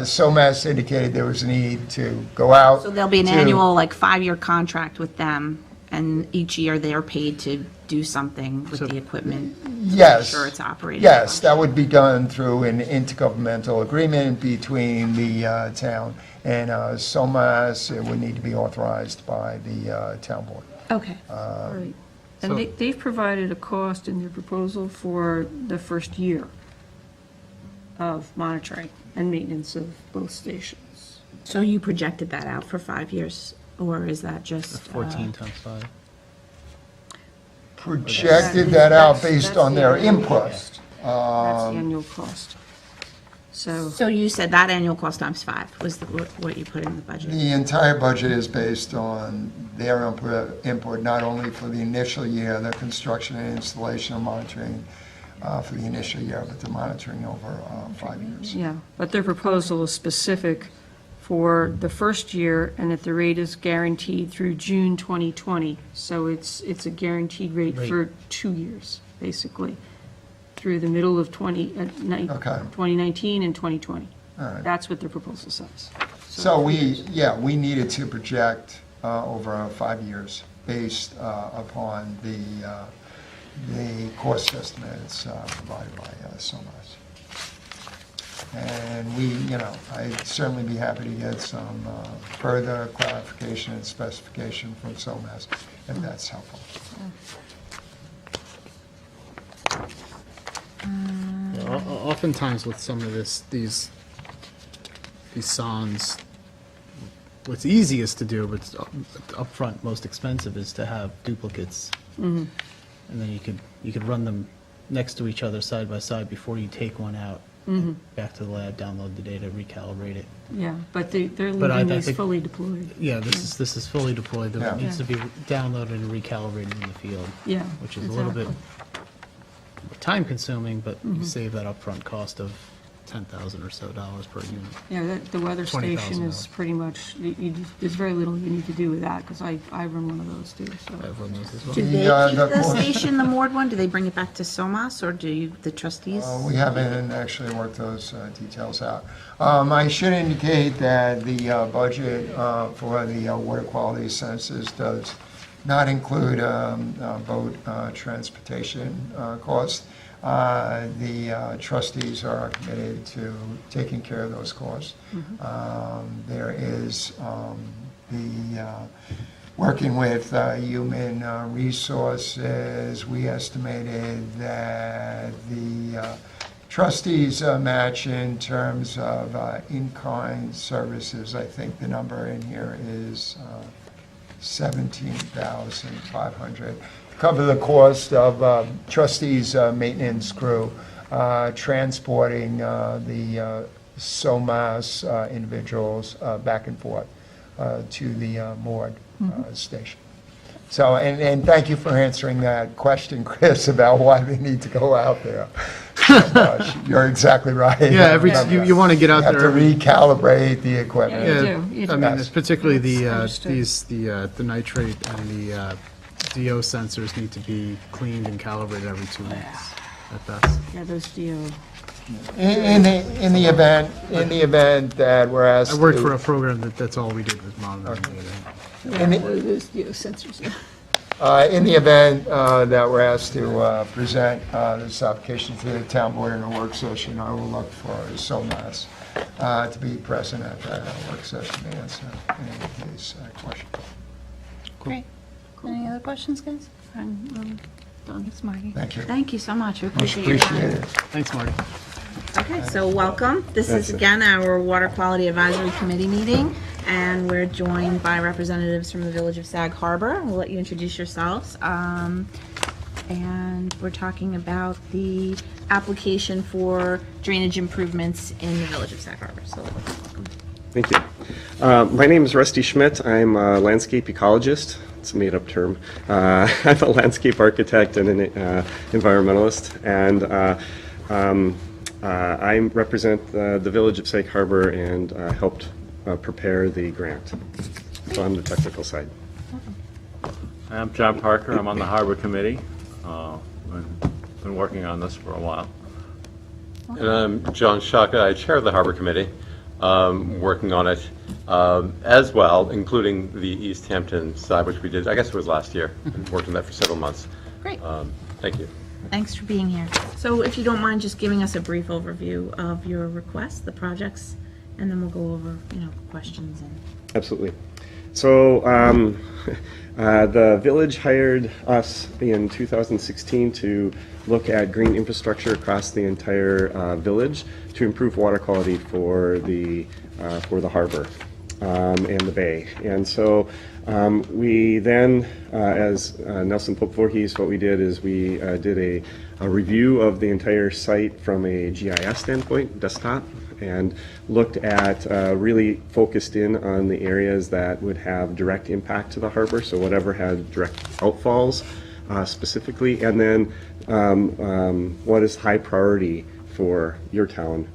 SOMAS indicated there was a need to go out. So there'll be an to- annual, like, 5-year contract with them, and each year they're paid to do something with the equipment. Yes. Make sure it's operating. Yes, that would be done through an intergovernmental agreement between the town and SOMAS. It would need to be authorized by the town board. Okay. Right. so- And they've provided a cost in their proposal for the first year of monitoring and maintenance of both stations. So you projected that out for 5 years, or is that just? 14 times 5. Projected that out That's- based that's on the their annual input. cost. That's the annual cost. So, So you said that annual cost times 5 was what you put in the budget? The entire budget is based on their input, not only for the initial year, the construction and installation of monitoring for the initial year, but the monitoring over 5 years. yeah, but their proposal is specific for the first year, and that the rate is guaranteed through June 2020. So it's a guaranteed rate for 2 years, basically, through the middle of 2019 and 2020. All right. That's what their proposal says. So we needed to project over 5 years based upon the cost estimates provided by SOMAS. And I'd certainly be happy to get some further clarification and specification from SOMAS if that's helpful. Oftentimes with some of these songs, what's easiest to do, but it's upfront most expensive, is to have duplicates. And then you could run them next to each other side by side before you take one out. Back to the lab, download the data, recalibrate it. Yeah, but they're But I leaving these think- fully deployed. Yeah, this is fully deployed. Though Yeah. It needs to be downloaded and recalibrated in the field. Yeah, Which is a little bit exactly. time consuming, but you save that upfront cost of $10,000 or so per unit. Yeah, the weather station $20,000. is pretty much, there's very little you need to do with that, because I run one of those too, so. I've run those as well. Do they Yeah, keep the the cost- station, the moored one? Do they bring it back to SOMAS, or do the trustees? We haven't actually worked those details out. I should indicate that the budget for the water quality census does not include boat transportation costs. The trustees are committed to taking care of those costs. There is working with Human Resources, we estimated that the trustees match in terms of in-kind services. I think the number in here is 17,500. Cover the cost of trustees' maintenance crew transporting the SOMAS individuals back and forth to the moored station. So, and thank you for answering that question, Chris, about why they need to go out there. You're exactly right. Yeah, you want to get out You have there. to recalibrate the equipment. Yeah, you Yeah, do, you I do. mean, it's particularly the Understood. the nitrate and the DO sensors need to be cleaned and calibrated every 2 weeks at best. Yeah, those DO. In the event that we're asked I worked to- for a program that's all we did was monitoring data. In the- Those DO sensors, yeah. In the event that we're asked to present this application to the town board in a work session, I will look for SOMAS to be present at that work session to answer any of these questions. Great. Any other questions, guys? I'm done. Thanks, Marty. Thank you. Thank you so much. We Much appreciate your time. appreciated. Thanks, Marty. Okay, so welcome. This is again our Water Quality Advisory Committee meeting, and we're joined by representatives from the Village of Sag Harbor. We'll let you introduce yourselves. And we're talking about the application for drainage improvements in the Village of Sag Harbor. So welcome. Thank you. My name is Rusty Schmidt. I'm a landscape ecologist. It's a made-up term. I'm a landscape architect and an environmentalist, and I represent the Village of Sag Harbor and helped prepare the grant. So I'm the technical side. I'm John Parker. I'm on the Harbor Committee. Been working on this for a while. And I'm John Shaka. I chair the Harbor Committee, working on it as well, including the East Hampton side, which we did, I guess it was last year. Worked on that for several months. Great. Thank you. Thanks for being here. So if you don't mind just giving us a brief overview of your request, the projects, and then we'll go over, questions and. Absolutely. So the village hired us in 2016 to look at green infrastructure across the entire village to improve water quality for the harbor and the bay. And so we then, as Nelson Pope Voorhees, what we did is we did a review of the entire site from a GIS standpoint, desktop, and looked at, really focused in on the areas that would have direct impact to the harbor, so whatever had direct outfalls specifically, and then what is high priority for your town.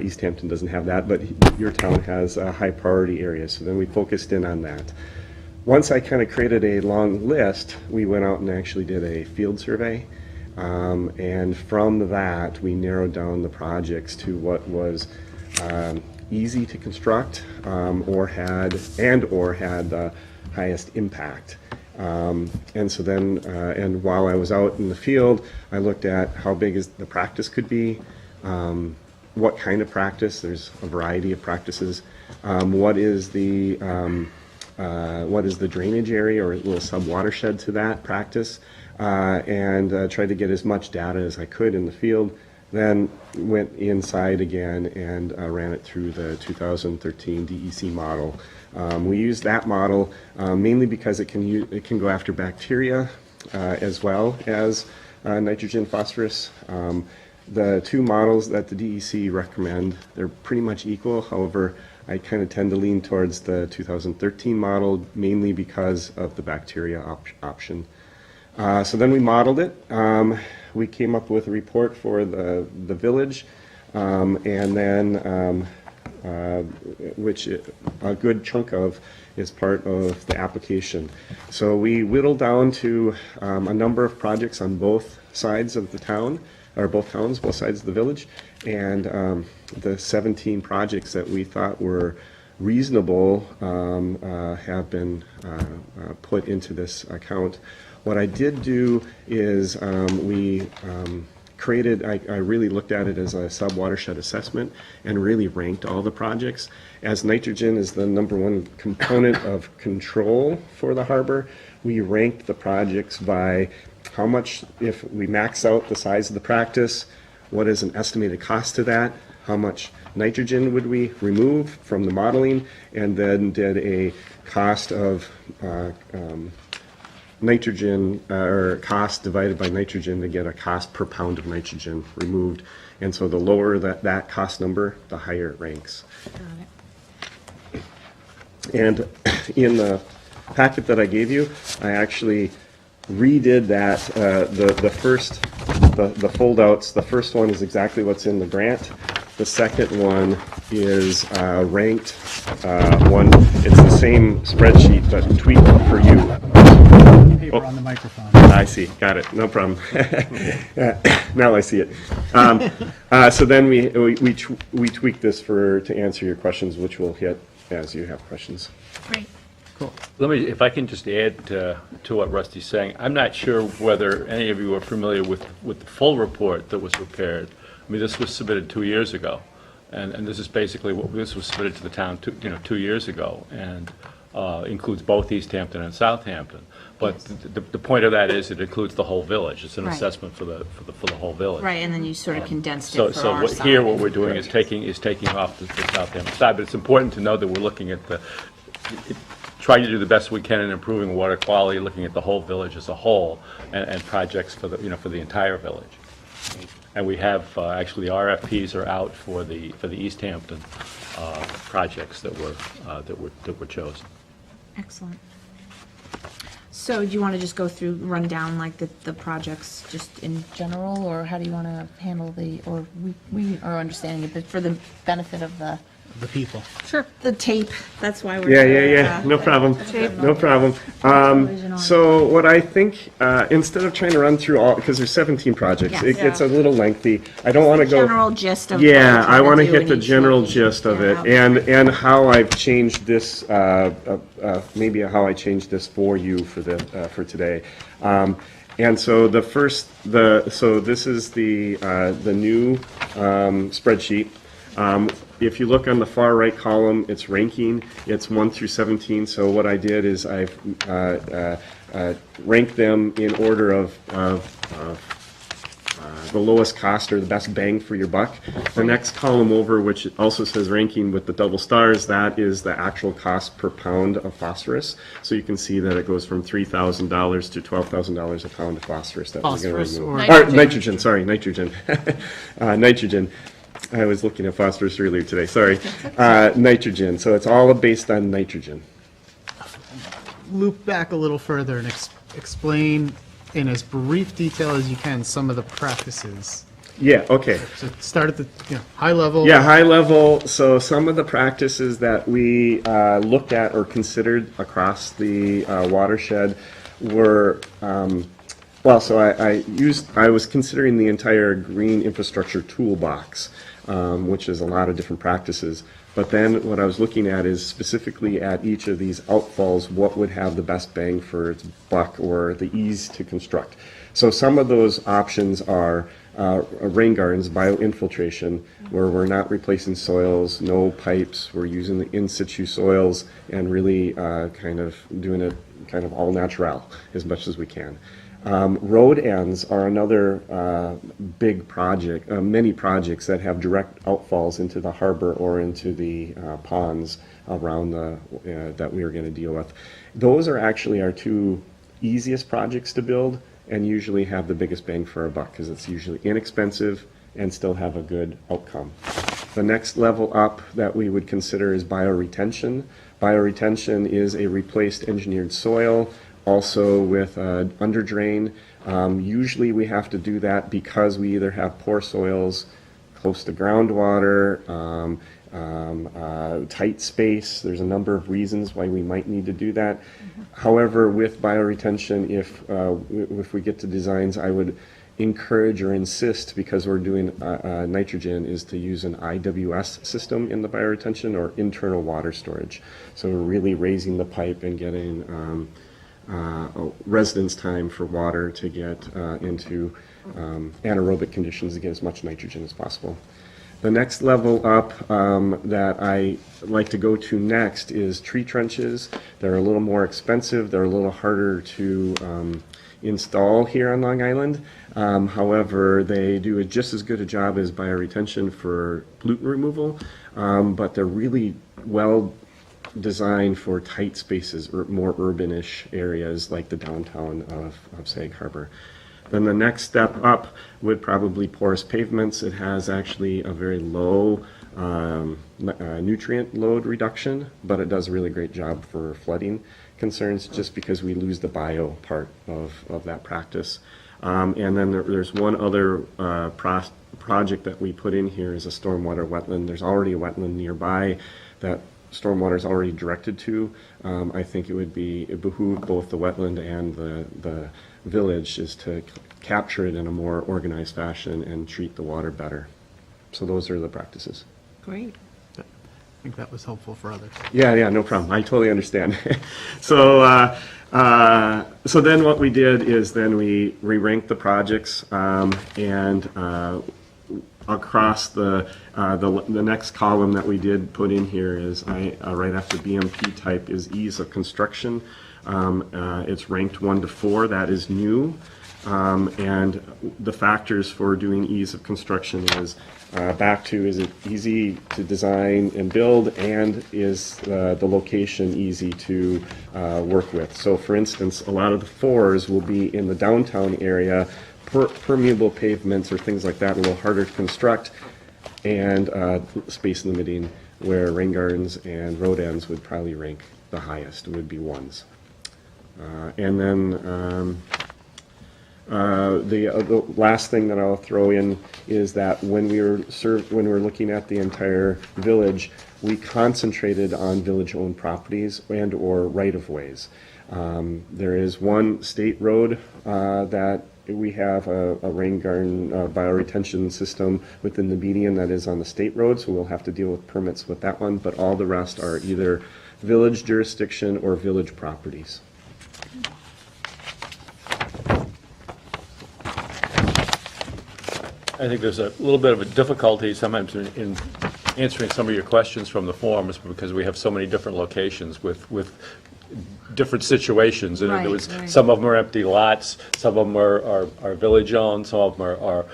East Hampton doesn't have that, but your town has high priority areas, so then we focused in on that. Once I kind of created a long list, we went out and actually did a field survey. And from that, we narrowed down the projects to what was easy to construct or had the highest impact. And so then, and while I was out in the field, I looked at how big the practice could be, what kind of practice. There's a variety of practices. What is the drainage area or a little sub-watershed to that practice, and tried to get as much data as I could in the field. Then went inside again and ran it through the 2013 DEC model. We used that model mainly because it can go after bacteria as well as nitrogen, phosphorus. The two models that the DEC recommend, they're pretty much equal. However, I kind of tend to lean towards the 2013 model, mainly because of the bacteria option. So then we modeled it. We came up with a report for the village, and then which a good chunk of is part of the application. So we whittled down to a number of projects on both sides of the town, or both towns, both sides of the village, and the 17 projects that we thought were reasonable have been put into this account. What I did do is we created, I really looked at it as a sub-watershed assessment and really ranked all the projects. As nitrogen is the #1 component of control for the harbor, we ranked the projects by how much, if we max out the size of the practice, what is an estimated cost to that, how much nitrogen would we remove from the modeling, and then did a cost of nitrogen, or cost divided by nitrogen to get a cost per pound of nitrogen removed. And so the lower that cost number, the higher it ranks. Got it. And in the packet that I gave you, I actually redid that, the foldouts. The first one is exactly what's in the grant. The second one is ranked one. It's the same spreadsheet, but tweaked for you. Paper on the microphone. I see. Got it. No problem. Now I see it. So then we tweaked this to answer your questions, which we'll hit as you have questions. Great. Cool. Let me, if I can just add to what Rusty's saying. I'm not sure whether any of you are familiar with the full report that was prepared. I mean, this was submitted 2 years ago, and this is basically this was submitted to the town 2 years ago. And includes both East Hampton and Southampton. But the point of that is it includes the whole village. It's an Right. assessment for the whole village. Right, and then you sort of condensed So, it for our side. here, what we're doing is taking off the Southampton side, but it's important to know that we're looking at trying to do the best we can in improving water quality, looking at the whole village as a whole, and projects for the entire village. And we have, actually, the RFPs are out for the East Hampton projects that were chosen. Excellent. So do you want to just go through, run down like the projects just in general, or how do you want to handle or we are understanding it, but for the benefit of the people. Sure. The tape, that's why we're. Yeah. No problem. No problem. So what I think, instead of trying to run through all, because there's 17 projects, Yes. it gets a little lengthy. I don't want to go. General gist of. Yeah, what I we're want to trying do hit the in each general location. gist of it Yeah. and how I've changed this, maybe how I changed this for you for today. And so so this is the new spreadsheet. If you look on the far right column, it's ranking. It's 1 through 17. So what I did is I've ranked them in order of the lowest cost or the best bang for your buck. The next column over, which also says ranking with the double stars, that is the actual cost per pound of phosphorus. So you can see that it goes from $3,000 to $12,000 a pound of phosphorus that Phosphorus we're or going to remove. Nitrogen, sorry, nitrogen. Nitrogen. I was looking at phosphorus earlier today, sorry. Nitrogen, so it's all based on nitrogen. Loop back a little further and explain in as brief detail as you can some of the practices. Yeah, okay. So start at the high level. Yeah, high level. So some of the practices that we looked at or considered across the watershed were, so I was considering the entire green infrastructure toolbox, which is a lot of different practices. But then what I was looking at is specifically at each of these outfalls, what would have the best bang for its buck or the ease to construct. So some of those options are rain gardens, bioinfiltration, where we're not replacing soils, no pipes, we're using the in situ soils and really kind of doing it kind of all natural as much as we can. Road ends are another big project, many projects that have direct outfalls into the harbor or into the ponds around that we are going to deal with. Those are actually our two easiest projects to build and usually have the biggest bang for our buck because it's usually inexpensive and still have a good outcome. The next level up that we would consider is bioretention. Bioretention is a replaced engineered soil, also with under drain. Usually we have to do that because we either have poor soils, close to groundwater, tight space. There's a number of reasons why we might need to do that. However, with bioretention, if we get to designs, I would encourage or insist, because we're doing nitrogen, is to use an IWS system in the bioretention or internal water storage. So we're really raising the pipe and getting residence time for water to get into anaerobic conditions to get as much nitrogen as possible. The next level up that I like to go to next is tree trenches. They're a little more expensive. They're a little harder to install here on Long Island. However, they do just as good a job as bioretention for pollutant removal, but they're really well designed for tight spaces or more urbanish areas like the downtown of Sag Harbor. Then the next step up would probably porous pavements. It has actually a very low nutrient load reduction, but it does a really great job for flooding concerns just because we lose the bio part of that practice. And then there's one other project that we put in here is a stormwater wetland. There's already a wetland nearby that stormwater is already directed to. I think it behoove both the wetland and the village is to capture it in a more organized fashion and treat the water better. So those are the practices. Great. I think that was helpful for others. Yeah, no problem. I totally understand. So then what we did is then we ranked the projects and across the next column that we did put in here is right after BMP type is ease of construction. It's ranked 1 to 4. That is new. And the factors for doing ease of construction is back to, is it easy to design and build, and is the location easy to work with. So for instance, a lot of the 4s will be in the downtown area, permeable pavements or things like that, a little harder to construct, and space limiting, where rain gardens and road ends would probably rank the highest, would be 1s. And then the last thing that I'll throw in is that when we were looking at the entire village, we concentrated on village-owned properties and or right-of-ways. There is one state road that we have a rain garden bioretention system within the median that is on the state road, so we'll have to deal with permits with that one, but all the rest are either village jurisdiction or village properties. I think there's a little bit of a difficulty sometimes in answering some of your questions from the forums, because we have so many different locations with different situations. And there was, some of them are empty lots, some of them are village-owned, some of them are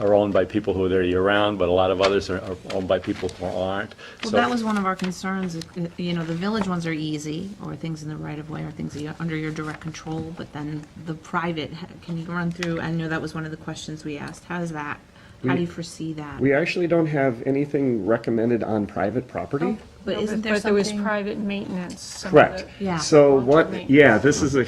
owned by people who are there year-round, but a lot of others are owned by people who aren't. Well, that was one of our concerns. You know, the village ones are easy, or things in the right-of-way, or things that under your direct control, but then the private, can you run through? I know that was one of the questions we asked. How does that, how do you foresee that? We actually don't have anything recommended on private property. But isn't there But there was something? private maintenance. some of Correct. the- Yeah. So Long-term what, maintenance. yeah, this is a,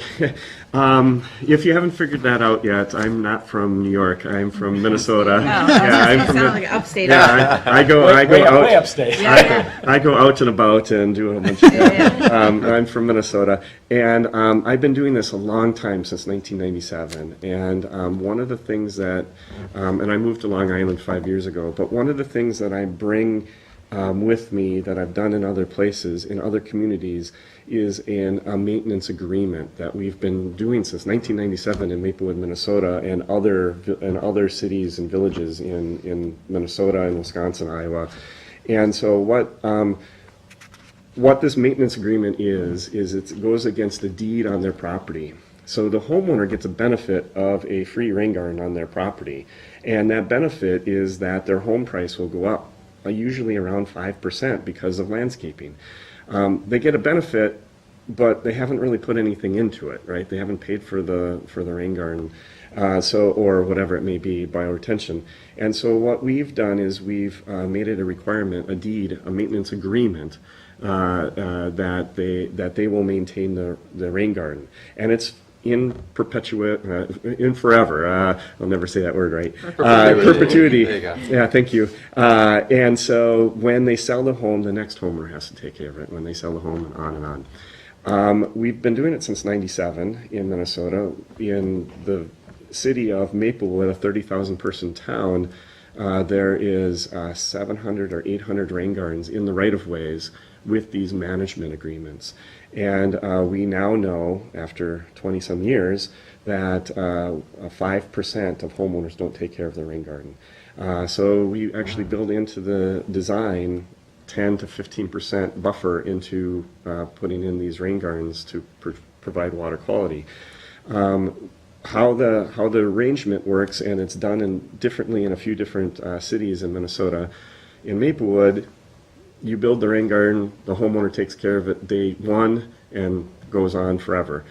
if you haven't figured that out yet, I'm not from New York, I'm from Minnesota. Yeah, I'm from, Sound like upstate. yeah, I go out. Way upstate. I go out and about and do a bunch of stuff. I'm from Minnesota, and I've been doing this a long time, since 1997. And one of the things that, and I moved to Long Island 5 years ago, but one of the things that I bring with me that I've done in other places, in other communities, is a maintenance agreement that we've been doing since 1997 in Maplewood, Minnesota, and other cities and villages in Minnesota and Wisconsin, Iowa. And so what this maintenance agreement is it goes against the deed on their property. So the homeowner gets a benefit of a free rain garden on their property, and that benefit is that their home price will go up, usually around 5% because of landscaping. They get a benefit, but they haven't really put anything into it, right? They haven't paid for the rain garden, or whatever it may be, bioretention. And so what we've done is we've made it a requirement, a deed, a maintenance agreement, that they will maintain the rain garden, and it's in forever. I'll never say that word right. Perpetuity. There you go. Yeah, thank you. And so when they sell the home, the next homeowner has to take care of it. When they sell the home, and on and on. We've been doing it since '97 in Minnesota. In the city of Maplewood, a 30,000 person town, there is 700 or 800 rain gardens in the right-of-ways with these management agreements. And we now know, after 20-some years, that 5% of homeowners don't take care of their rain garden. So we actually build into the design 10 to 15% buffer into putting in these rain gardens to provide water quality. How the arrangement works, and it's done differently in a few different cities in Minnesota. In Maplewood, you build the rain garden, the homeowner takes care of it day one and goes on forever.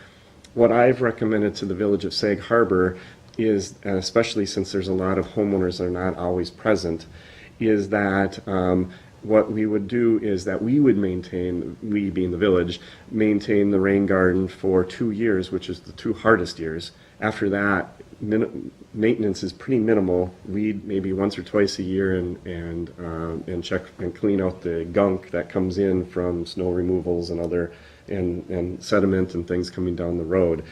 What I've recommended to the village of Sag Harbor is, especially since there's a lot of homeowners that are not always present, is that what we would do is that we would maintain, we being the village, maintain the rain garden for 2 years, which is the 2 hardest years. After that, maintenance is pretty minimal. Weed maybe once or twice a year and check and clean out the gunk that comes in from snow removals and other and sediment and things coming down the road.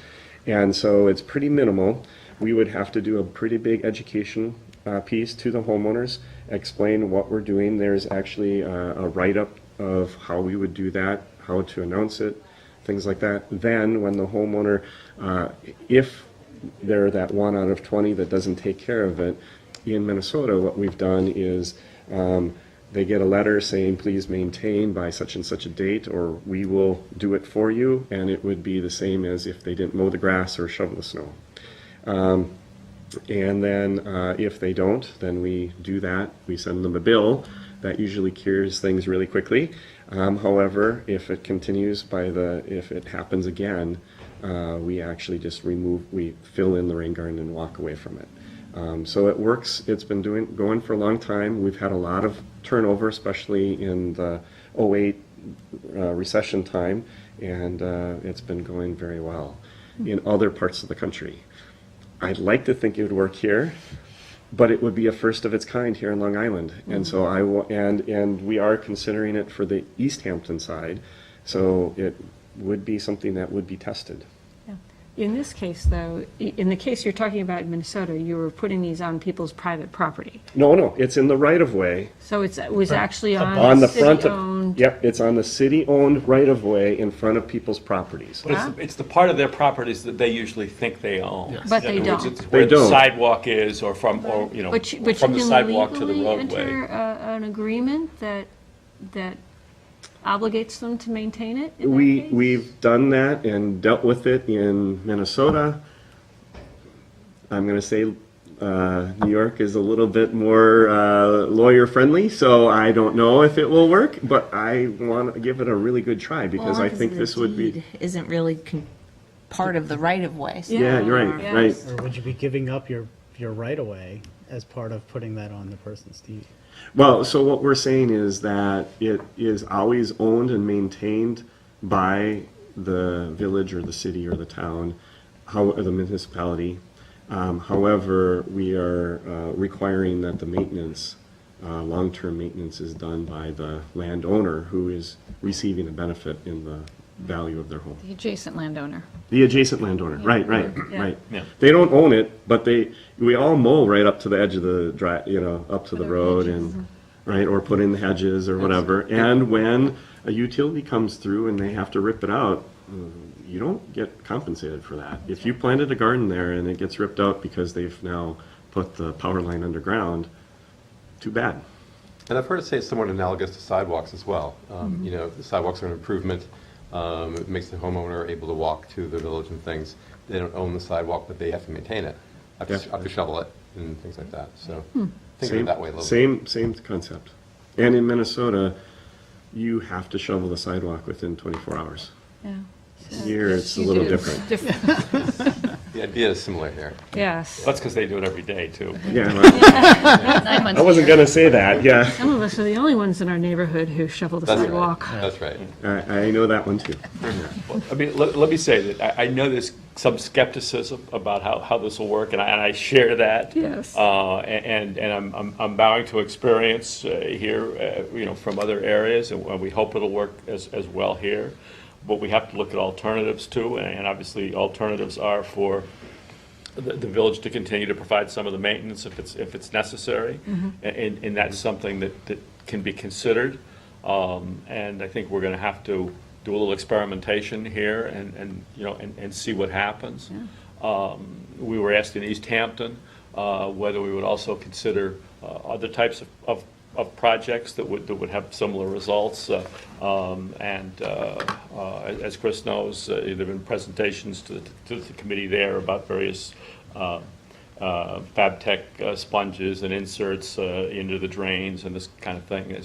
And so it's pretty minimal. We would have to do a pretty big education piece to the homeowners, explain what we're doing. There's actually a write-up of how we would do that, how to announce it, things like that. Then when the homeowner, if they're that 1 out of 20 that doesn't take care of it, in Minnesota, what we've done is they get a letter saying, please maintain by such and such a date, or we will do it for you, and it would be the same as if they didn't mow the grass or shovel the snow. And then if they don't, then we do that. We send them a bill. That usually cures things really quickly. However, if it continues if it happens again, we actually just we fill in the rain garden and walk away from it. So it works. It's been going for a long time. We've had a lot of turnover, especially in the '08 recession time, and it's been going very well in other parts of the country. I'd like to think it would work here, but it would be a first of its kind here in Long Island. And so and we are considering it for the East Hampton side, so it would be something that would be tested. In this case, though, in the case you're talking about in Minnesota, you were putting these on people's private property. No, it's in the right-of-way. So it was actually On the front city-owned. Yep, it's on the city-owned right-of-way in front of people's properties. But it's the part of their properties that they usually think they own. But they In other words, don't. it's where They the don't. sidewalk is, or from, But you from the can sidewalk to the legally roadway. enter an agreement that obligates them to maintain it in that case? We've done that and dealt with it in Minnesota. I'm going to say New York is a little bit more lawyer-friendly, so I don't know if it will work, but I want to give it a really good try because I think this would be... Isn't really part of the right-of-way. So Yeah, you're right, Yes. right. Or would you be giving up your right-of-way as part of putting that on the person's deed? Well, so what we're saying is that it is always owned and maintained by the village or the city or the town, or the municipality. However, we are requiring that the maintenance, long-term maintenance, is done by the landowner who is receiving a benefit in the value of their home. The adjacent landowner. The adjacent landowner, right. Yeah. They don't own it, but we all mow right up to the edge of the up to the road and, right, or put in the hedges or whatever. And when a utility comes through and they have to rip it out, you don't get compensated for that. If you planted a garden there and it gets ripped out because they've now put the power line underground, too bad. And I've heard it say it's somewhat analogous to sidewalks as well. The sidewalks are an improvement. It makes the homeowner able to walk to the village and things. They don't own the sidewalk, but they have to maintain it, have to shovel it and things like that. So think of it that way a little bit. Same concept. And in Minnesota, you have to shovel the sidewalk within 24 hours. Yeah. Here, it's a little different. The idea is similar here. Yes. That's because they do it every day, too. Yeah, well, 9 months I wasn't going to say that, yeah. Some of us are the only ones in our neighborhood who shovel the That's right. sidewalk. That's right. I know that one too. Well, I mean, let me say that I know there's some skepticism about how this will work, and I share that. Yes. And I'm bowing to experience here, from other areas, and we hope it'll work as well here. But we have to look at alternatives too, and obviously alternatives are for the village to continue to provide some of the maintenance if it's necessary, and that's something that can be considered. And I think we're going to have to do a little experimentation here and see what happens. Yeah. We were asked in East Hampton whether we would also consider other types of projects that would have similar results. As Chris knows, there have been presentations to the committee there about various FabTech sponges and inserts into the drains and this kind of thing.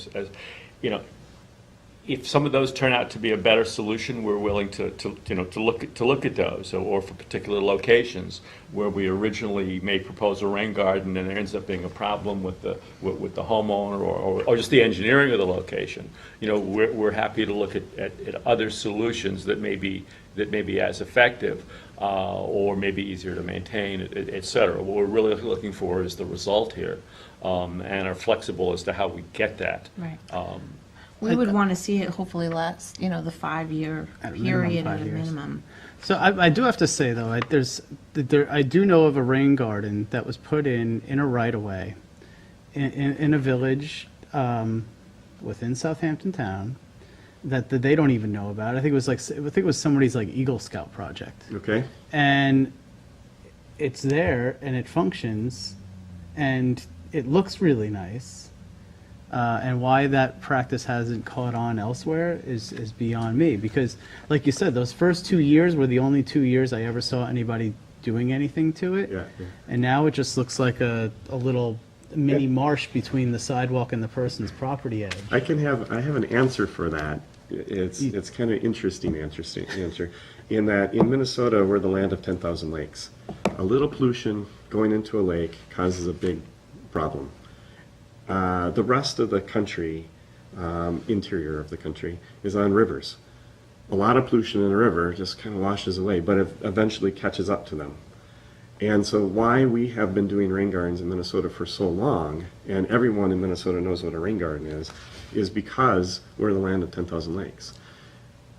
If some of those turn out to be a better solution, we're willing to look at those, or for particular locations where we originally may propose a rain garden and there ends up being a problem with the homeowner or just the engineering of the location. We're happy to look at other solutions that may be as effective or maybe easier to maintain, et cetera. What we're really looking for is the result here, and are flexible as to how we get that. Right. We would want to see it hopefully last, the 5-year period at a minimum. So I do have to say, though, I do know of a rain garden that was put in a right-of-way in a village within Southampton town that they don't even know about. I think it was somebody's Eagle Scout project. Okay. And it's there and it functions, and it looks really nice. And why that practice hasn't caught on elsewhere is beyond me, because like you said, those first 2 years were the only 2 years I ever saw anybody doing anything to it. Yeah, yeah. And now it just looks like a little mini marsh between the sidewalk and the person's property edge. I have an answer for that. It's kind of interesting answer, in that in Minnesota, we're the land of 10,000 lakes. A little pollution going into a lake causes a big problem. The rest of the country, interior of the country, is on rivers. A lot of pollution in a river just kind of washes away, but it eventually catches up to them. And so why we have been doing rain gardens in Minnesota for so long, and everyone in Minnesota knows what a rain garden is because we're the land of 10,000 lakes.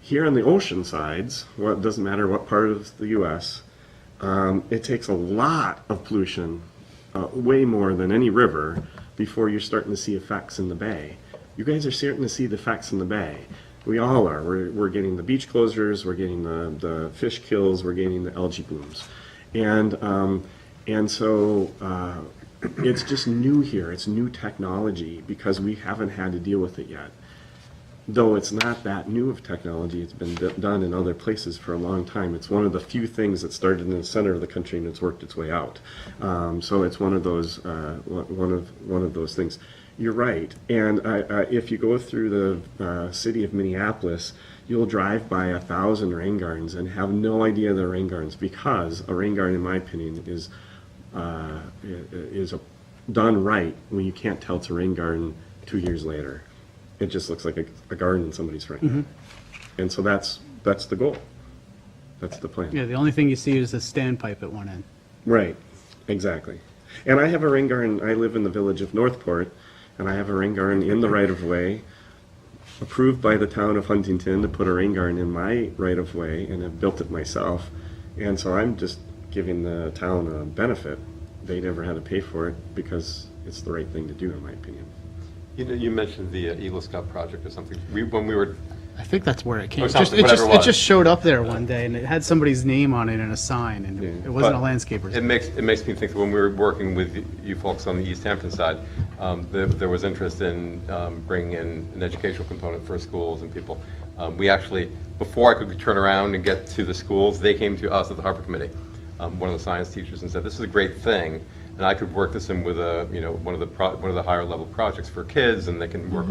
Here on the ocean sides, well, it doesn't matter what part of the U.S., it takes a lot of pollution, way more than any river, before you're starting to see effects in the bay. You guys are starting to see the effects in the bay. We all are. We're getting the beach closures, we're getting the fish kills, we're getting the algae blooms. And so it's just new here. It's new technology because we haven't had to deal with it yet. Though it's not that new of technology, it's been done in other places for a long time. It's one of the few things that started in the center of the country and it's worked its way out. So it's one of those things. You're right. And if you go through the city of Minneapolis, you'll drive by 1,000 rain gardens and have no idea they're rain gardens, because a rain garden, in my opinion, is done right when you can't tell it's a rain garden 2 years later. It just looks like a garden in somebody's front yard. And so that's the goal. That's the plan. Yeah, the only thing you see is a standpipe at one end. Right, exactly. And I have a rain garden. I live in the village of Northport, and I have a rain garden in the right-of-way, approved by the town of Huntington to put a rain garden in my right-of-way, and have built it myself. And so I'm just giving the town a benefit. They never had to pay for it because it's the right thing to do, in my opinion. You mentioned the Eagle Scout project or something. When we were, I think that's where it came. Or It something, whatever it it was. just showed up there one day, and it had somebody's name on it and a sign, and it wasn't a But landscaper's. It makes me think that when we were working with you folks on the East Hampton side, there was interest in bringing in an educational component for schools and people. We actually, before I could turn around and get to the schools, they came to us at the Harbor Committee, one of the science teachers, and said, "This is a great thing, and I could work this in with one of the higher level projects for kids, and they can work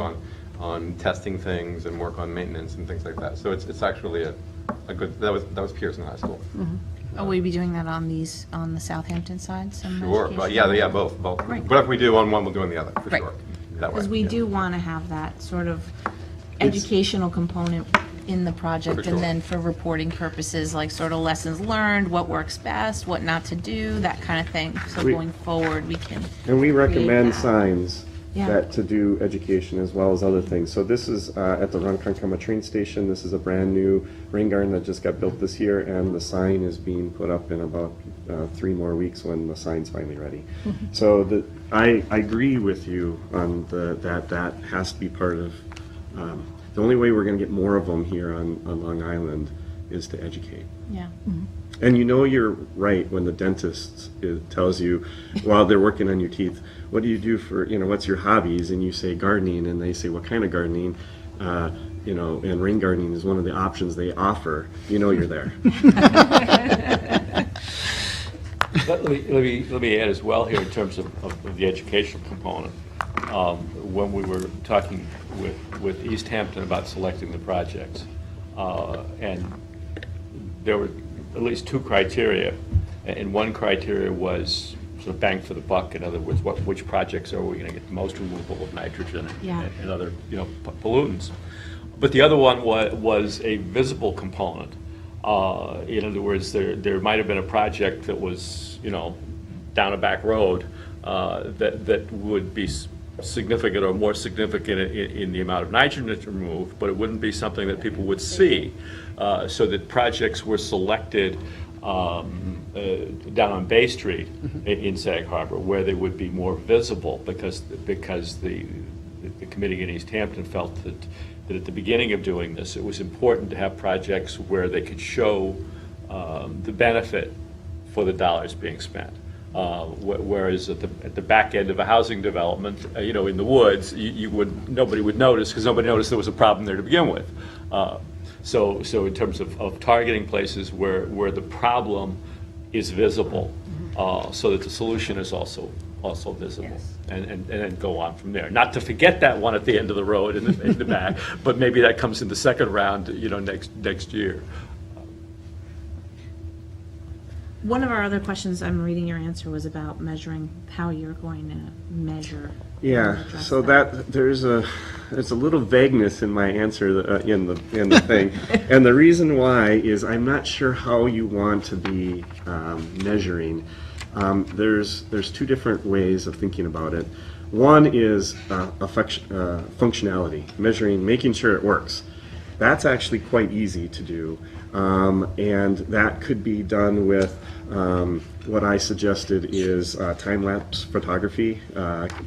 on testing things and work on maintenance and things like that." So it's actually a good. That was Pearson High School. Will we be doing that on the Southampton side? Sure, but yeah, both. Right. Whatever we do on one, we'll do on the other, for Right. sure. That way, Because we yeah. do want to have that sort of educational component in the project, For sure. and then for reporting purposes, like sort of lessons learned, what works best, what not to do, that kind of thing. So We- going forward, we can. And we recommend that. signs Yeah. that to do education as well as other things. So this is at the Ronkonkoma train station. This is a brand new rain garden that just got built this year, and the sign is being put up in about 3 more weeks when the sign's finally ready. So I agree with you on that has to be part of. The only way we're going to get more of them here on Long Island is to educate. Yeah. And you know you're right when the dentist tells you while they're working on your teeth, what do you do for, what's your hobbies? And you say gardening, and they say, what kind of gardening? And rain gardening is one of the options they offer. You know you're there. Let me add as well here in terms of the educational component. When we were talking with East Hampton about selecting the projects, and there were at least 2 criteria, and one criteria was sort of bang for the buck. In other words, which projects are we going to get the most removal of nitrogen and other pollutants. But the other one was a visible component. In other words, there might have been a project that was down a back road that would be significant or more significant in the amount of nitrogen that's removed, but it wouldn't be something that people would see. So that projects were selected down on Bay Street in Sag Harbor, where they would be more visible, because the committee in East Hampton felt that at the beginning of doing this, it was important to have projects where they could show the benefit for the dollars being spent. Whereas at the back end of a housing development, in the woods, nobody would notice because nobody noticed there was a problem there to begin with. So in terms of targeting places where the problem is visible, so that the solution is also visible, Yes. and then go on from there. Not to forget that one at the end of the road in the back, but maybe that comes in the second round, next year. One of our other questions, I'm reading your answer, was about measuring, how you're going to measure. Yeah, address so there's a little vagueness in my answer in the thing, and the reason why is I'm not sure how you want to be measuring. There's two different ways of thinking about it. One is functionality, measuring, making sure it works. That's actually quite easy to do, and that could be done with what I suggested is time-lapse photography,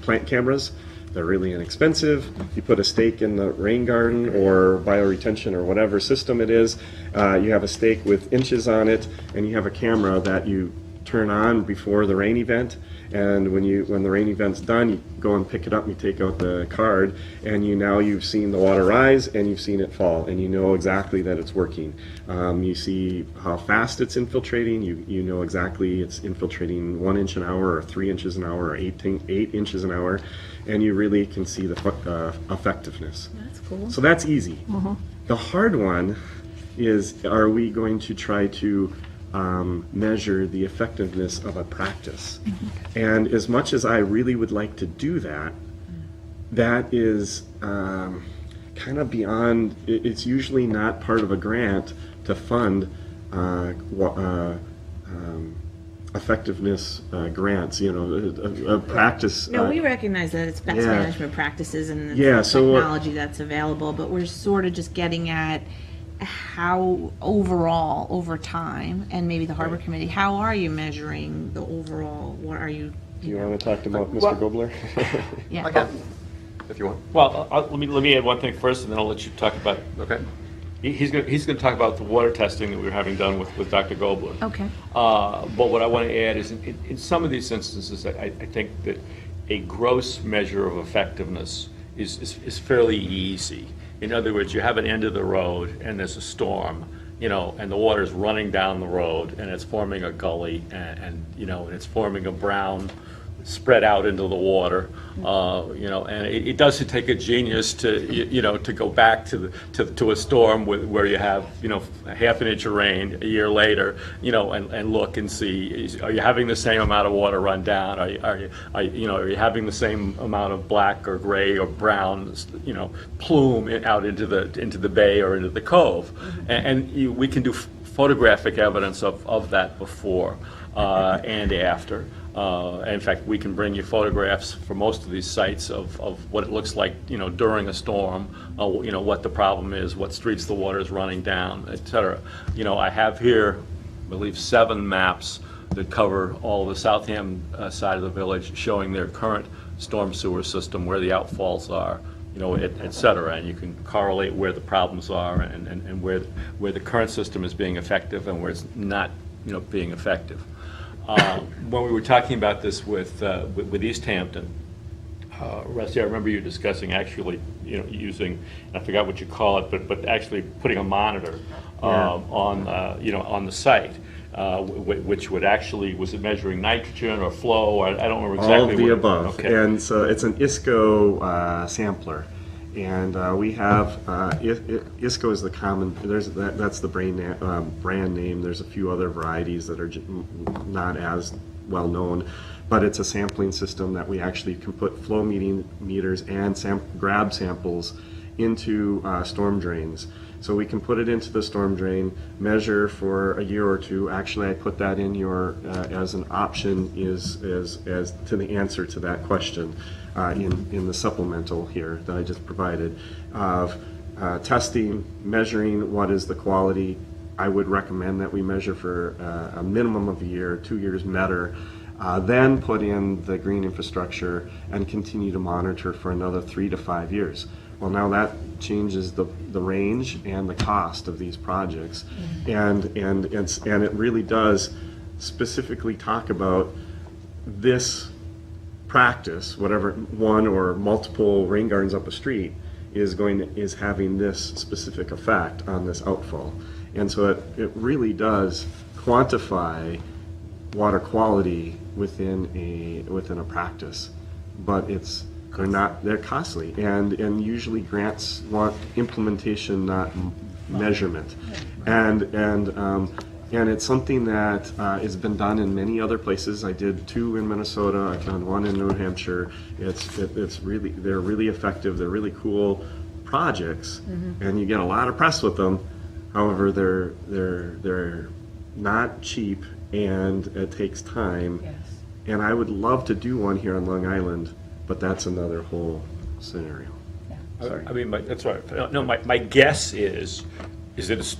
plant cameras. They're really inexpensive. You put a stake in the rain garden or bioretention or whatever system it is. You have a stake with inches on it, and you have a camera that you turn on before the rain event. And when the rain event's done, you go and pick it up and you take out the card, and you've seen the water rise and you've seen it fall, and you know exactly that it's working. You see how fast it's infiltrating. You know exactly it's infiltrating 1 inch an hour or 3 inches an hour or 8 inches an hour, and you really can see the effectiveness. That's cool. So that's easy. The hard one is, are we going to try to measure the effectiveness of a practice? And as much as I really would like to do that, that is kind of beyond, it's usually not part of a grant to fund effectiveness grants, a practice. No, we recognize that it's best Yeah. management practices and Yeah, the so technology that's available, but we're sort of just getting at how overall, over time, and maybe the Harbor Committee, how are you measuring the overall, what are you? Do you want to talk about Mr. Gobler? Yeah. Okay, if you want. Well, let me add one thing first, and then I'll let you talk about. Okay. He's going to talk about the water testing that we were having done with Dr. Gobler. Okay. But what I want to add is, in some of these instances, I think that a gross measure of effectiveness is fairly easy. In other words, you have an end of the road and there's a storm, and the water's running down the road and it's forming a gully and it's forming a brown spread out into the water, and it doesn't take a genius to go back to a storm where you have a half an inch of rain a year later, and look and see, are you having the same amount of water run down? Are you having the same amount of black or gray or brown plume out into the bay or into the cove? And we can do photographic evidence of that before and after. In fact, we can bring you photographs for most of these sites of what it looks like, during a storm, what the problem is, what streets the water is running down, et cetera. I have here, I believe, 7 maps that cover all of the Southampton side of the village, showing their current storm sewer system, where the outfalls are, et cetera. And you can correlate where the problems are and where the current system is being effective and where it's not, being effective. When we were talking about this with East Hampton, Rusty, I remember you discussing actually, using, I forgot what you call it, but actually putting a monitor on the site, which would actually, was it measuring nitrogen or flow? Or I don't remember exactly. All of the above. Okay. And so it's an ISCO sampler. And we have, ISCO is the common, that's the brand name. There's a few other varieties that are not as well known, but it's a sampling system that we actually can put flow meters and grab samples into storm drains. So we can put it into the storm drain, measure for a year or two. Actually, I put that in your, as an option as to the answer to that question. In the supplemental here that I just provided of testing, measuring what is the quality. I would recommend that we measure for a minimum of a year, 2 years better, then put in the green infrastructure and continue to monitor for another 3 to 5 years. Well, now that changes the range and the cost of these projects, and it really does specifically talk about this practice, whatever, one or multiple rain gardens up a street, is having this specific effect on this outfall. And so it really does quantify water quality within a practice, but they're costly, and usually grants want implementation, not measurement. And it's something that has been done in many other places. I did 2 in Minnesota. I've done 1 in New Hampshire. They're really effective. They're really cool projects, and you get a lot of press with them. However, they're not cheap, and it takes time. Yes. And I would love to do one here on Long Island, but that's another whole scenario. Sorry. I mean, that's right. No, my guess is that it's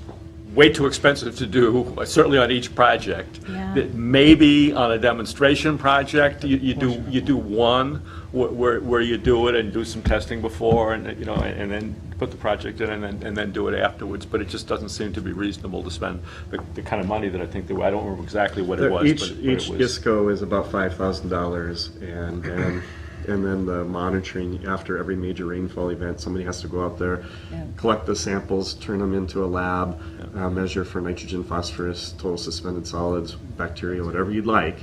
way too expensive to do, certainly on each project. Yeah. That maybe on a demonstration project, you do one where you do it and do some testing before, and and then put the project in, and then do it afterwards. But it just doesn't seem to be reasonable to spend the kind of money that I think that I don't remember exactly what it was. Each but it was. ISCO is about $5,000, and then the monitoring after every major rainfall event, somebody has to go out there, collect the samples, turn them into a lab, measure for nitrogen, phosphorus, total suspended solids, bacteria, whatever you'd like.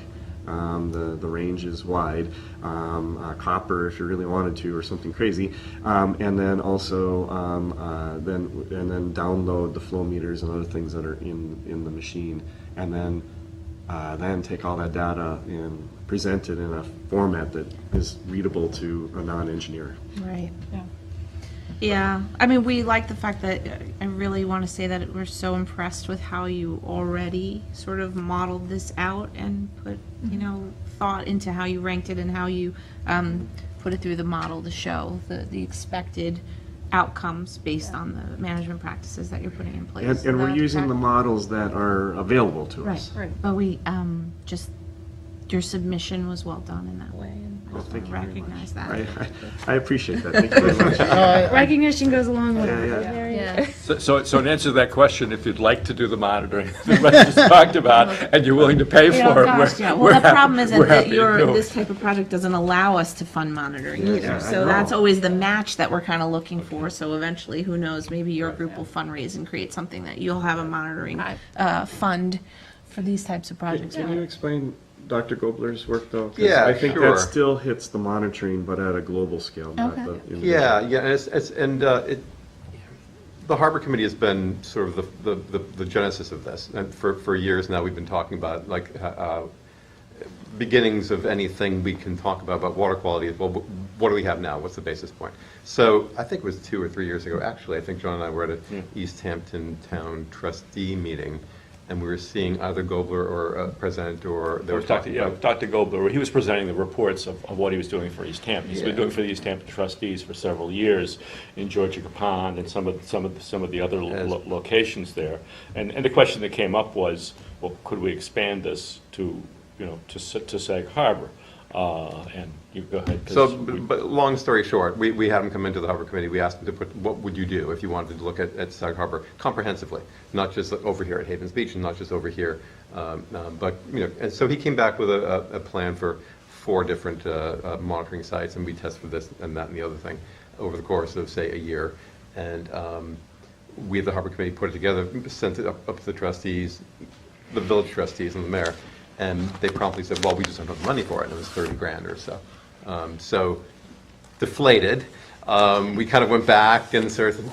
The range is wide. Copper, if you really wanted to, or something crazy, and then also then download the flow meters and other things that are in the machine, and then take all that data and present it in a format that is readable to a non-engineer. Right. Yeah. Yeah, I mean, we like the fact that I really want to say that we're so impressed with how you already sort of modeled this out and put, thought into how you ranked it and how you put it through the model to show the expected outcomes based on the management practices that you're putting in place. And we're That- using the models that are available to us. Right, but we just, your submission was well done in that way, and I Well, just thank want you to very much. recognize that. I appreciate that. Thank you very much. Recognition goes a long way. Yeah. Very- So in answer to that question, if you'd like to do the monitoring that Russ just talked about, and you're willing to pay Oh, for it, gosh, yeah. we're Well, the happy- problem is we're that happy to do it. this type of project doesn't allow us to fund monitoring either. Yeah, I So know. that's always the match that we're kind of looking for. So eventually, who knows, maybe your group will fundraise and create something that you'll have a monitoring fund for these types of projects. Can you explain Dr. Gobler's work, though? 'Cause Yeah, I think sure. that still hits the monitoring, but at a global scale, not Okay. the individual. Yeah, and the Harbor Committee has been sort of the genesis of this, and for years now we've been talking about beginnings of anything we can talk about water quality. Well, what do we have now? What's the basis point? So I think it was 2 or 3 years ago, actually. I think John and I were at an East Hampton Town trustee meeting, and we were seeing either Gobler or President, or they were talking about. Dr. Gobler, he was presenting the reports of what he was doing for East Hampton. He's been doing for the East Hampton trustees for several years in Georgia Pond and some of the other locations there. And the question that came up was, well, could we expand this to Sag Harbor? And you go ahead. 'cause So, but long story short, we had him come into the Harbor Committee. We asked him to put, what would you do if you wanted to look at Sag Harbor comprehensively, not just over here at Havens Beach and not just over here, but, and so he came back with a plan for 4 different monitoring sites, and we tested this and that and the other thing over the course of, say, a year. And we, the Harbor Committee, put it together, sent it up to the trustees, the village trustees and the mayor. And they promptly said, well, we just don't have the money for it, and it was 30 grand or so. So deflated, we kind of went back and sort of,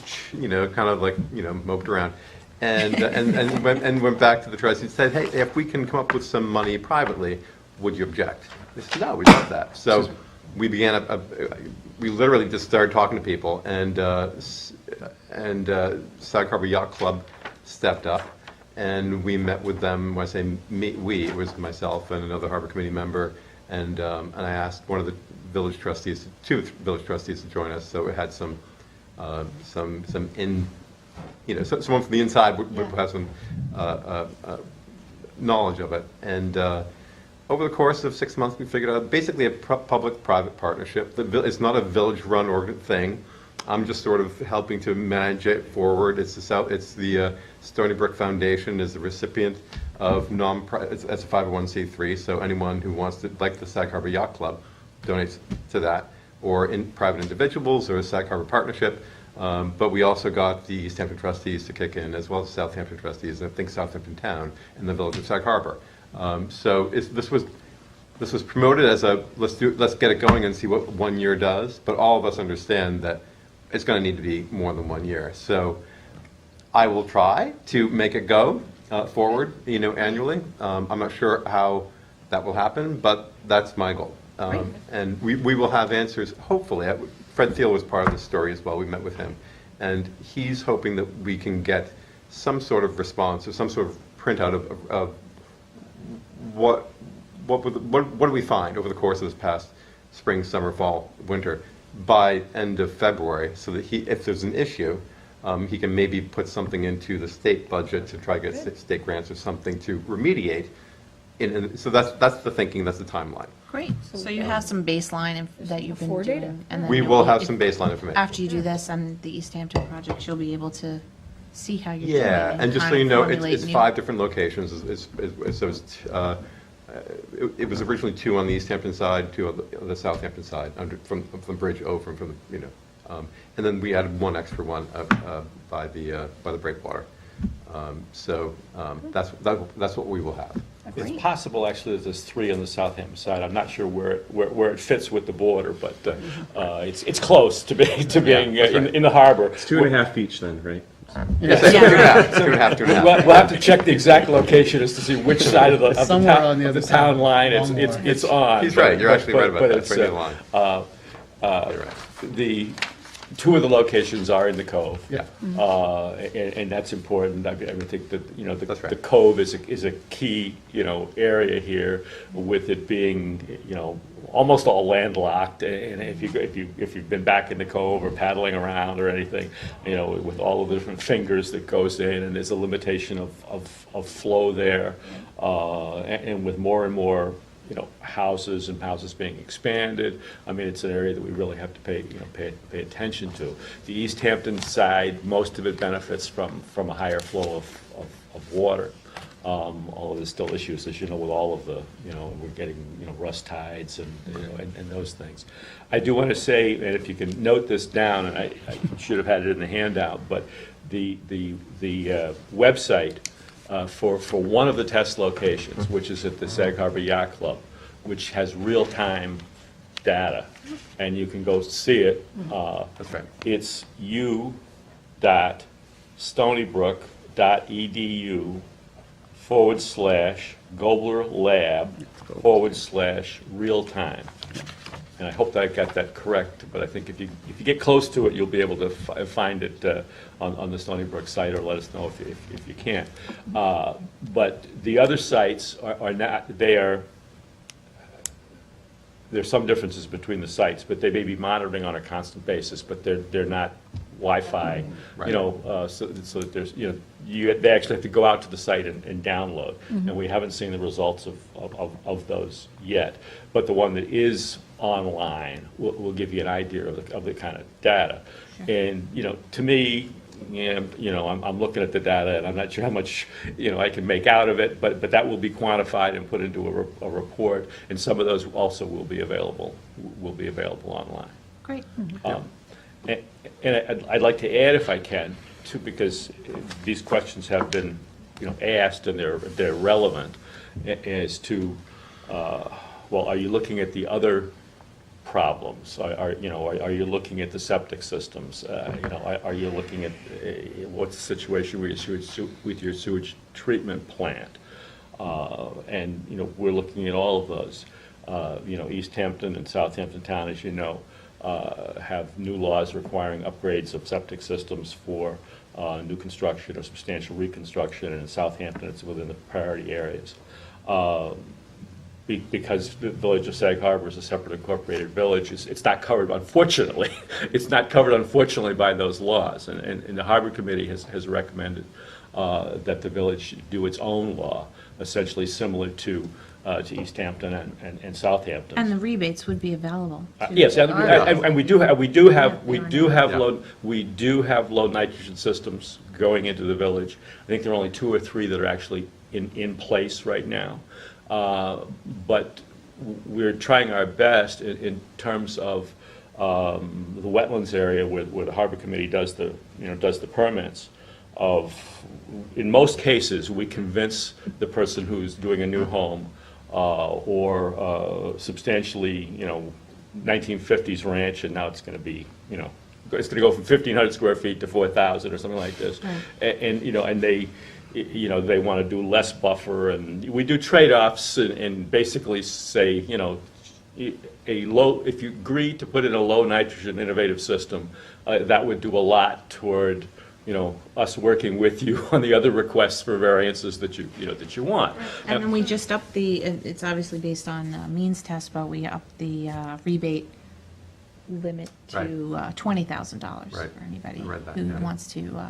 moped around, and went back to the trustees and said, hey, if we can come up with some money privately, would you object? They said, no, we love that. So we began we literally just started talking to people, and Sag Harbor Yacht Club stepped up. And we met with them. When I say we, it was myself and another Harbor Committee member, and I asked one of the village trustees, 2 village trustees, to join us. So it had someone from the inside would have some knowledge of it. And over the course of 6 months, we figured out basically a public-private partnership. It's not a village-run thing. I'm just sort of helping to manage it forward. It's the Stony Brook Foundation is the recipient of it's a 501c3, so anyone who wants to, like the Sag Harbor Yacht Club, donates to that, or in private individuals or a Sag Harbor partnership. But we also got the East Hampton trustees to kick in, as well as Southampton trustees, and I think Southampton Town and the Village of Sag Harbor. So this was promoted as a let's get it going and see what 1 year does. But all of us understand that it's going to need to be more than 1 year. So I will try to make it go forward, annually. I'm not sure how that will happen, but that's my goal. And we will have answers, hopefully. Fred Thiel was part of the story as well. We met with him. And he's hoping that we can get some sort of response or some sort of printout of what do we find over the course of this past spring, summer, fall, winter by end of February, so that if there's an issue, he can maybe put something into the state budget to try to get state grants or something to remediate. So that's the thinking, that's the timeline. Great. So you have some baseline that you've been doing. And then We you'll will be- have some baseline information. After you do this on the East Hampton project, you'll be able to see how you're doing. Yeah, and just so kind you of know, formulate it's new- 5 different locations. It was originally 2 on the East Hampton side, 2 on the Southampton side, from the bridge over, and then we added 1 extra one by the breakwater. That's what we will have. It's possible, actually, that there's 3 on the Southampton side. I'm not sure where it fits with the border, but it's close to being in the harbor. It's 2.5 each then, right? Yes, 2.5, 2.5. We'll have to check the exact location as to see which side of the Somewhere on the other side. town line Long it's on. He's right, you're actually right about that, it's it's, right near the line. You're right. The 2 of the locations are in the Cove. Yeah. And that's important. I think that, That's right. the Cove is a key, area here, with it being, almost all landlocked. And if you've been back in the Cove or paddling around or anything, with all of the different fingers that goes in, and there's a limitation of flow there, and with more and more houses being expanded. I mean, it's an area that we really have to pay attention to. The East Hampton side, most of it benefits from a higher flow of water. Although there's still issues, as you know, with all of the, we're getting, rust tides and those things. I do want to say, and if you can note this down, and I should have had it in the handout, but the website for one of the test locations, which is at the Sag Harbor Yacht Club, which has real-time data, and you can go see it. That's right. It's u.stonybrook.edu/Gobler Lab/real-time. And I hope that I got that correct, but I think if you get close to it, you'll be able to find it on the Stony Brook site, or let us know if you can't. But the other sites are not, there's some differences between the sites, but they may be monitoring on a constant basis, but they're not Wi-Fi, Right. so that there's, they actually have to go out to the site and download. And we haven't seen the results of those yet. But the one that is online will give you an idea of the kind of data. And, to me, I'm looking at the data, and I'm not sure how much, I can make out of it, but that will be quantified and put into a report, and some of those also will be available online. Great. And I'd like to add, if I can, too, because these questions have been, asked, and they're relevant, as to, are you looking at the other problems? Are you looking at the septic systems? Are you looking at what's the situation with your sewage treatment plant? And we're looking at all of those. East Hampton and Southampton Town, as you know, have new laws requiring upgrades of septic systems for new construction or substantial reconstruction, and in Southampton, it's within the priority areas. Because the village of Sag Harbor is a separate incorporated village, it's not covered, unfortunately. It's not covered, unfortunately, by those laws. And the Harbor Committee has recommended that the village do its own law, essentially similar to East Hampton and Southampton. And the rebates would be available. Yes, and we do have low nitrogen systems going into the village. I think there are only 2 or 3 that are actually in place right now. But we're trying our best in terms of the wetlands area where the Harbor Committee does the permits. In most cases, we convince the person who's doing a new home or substantially, 1950s ranch, and now it's going to be, it's going to go from 1,500 square feet to 4,000 or something like this. Right. And they, they want to do less buffer, and we do trade-offs and basically say, if you agree to put in a low nitrogen innovative system, that would do a lot toward us working with you on the other requests for variances that you want. And then we just upped it's obviously based on means test, but we upped the rebate limit to $20,000 for anybody who wants to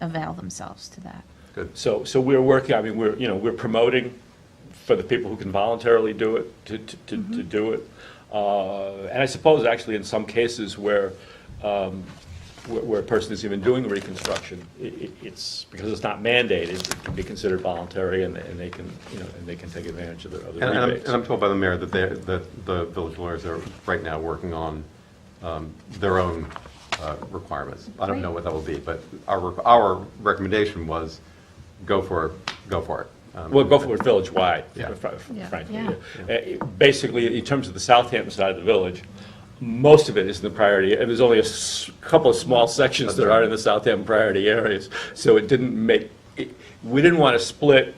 avail themselves to that. Good. So we're working. I mean, we're promoting for the people who can voluntarily do it to do it. And I suppose actually in some cases where a person is even doing the reconstruction, it's because it's not mandated, it can be considered voluntary, and they can take advantage of the rebates. And I'm told by the mayor that the village lawyers are right now working on their own requirements. I don't know what that will be, but our recommendation was go for it. Well, go for it village-wide, Yeah. frankly. Yeah. Basically, in terms of the Southampton side of the village, most of it is in the priority, and there's only a couple of small sections that are in the Southampton priority areas, so it didn't make, we didn't want to split.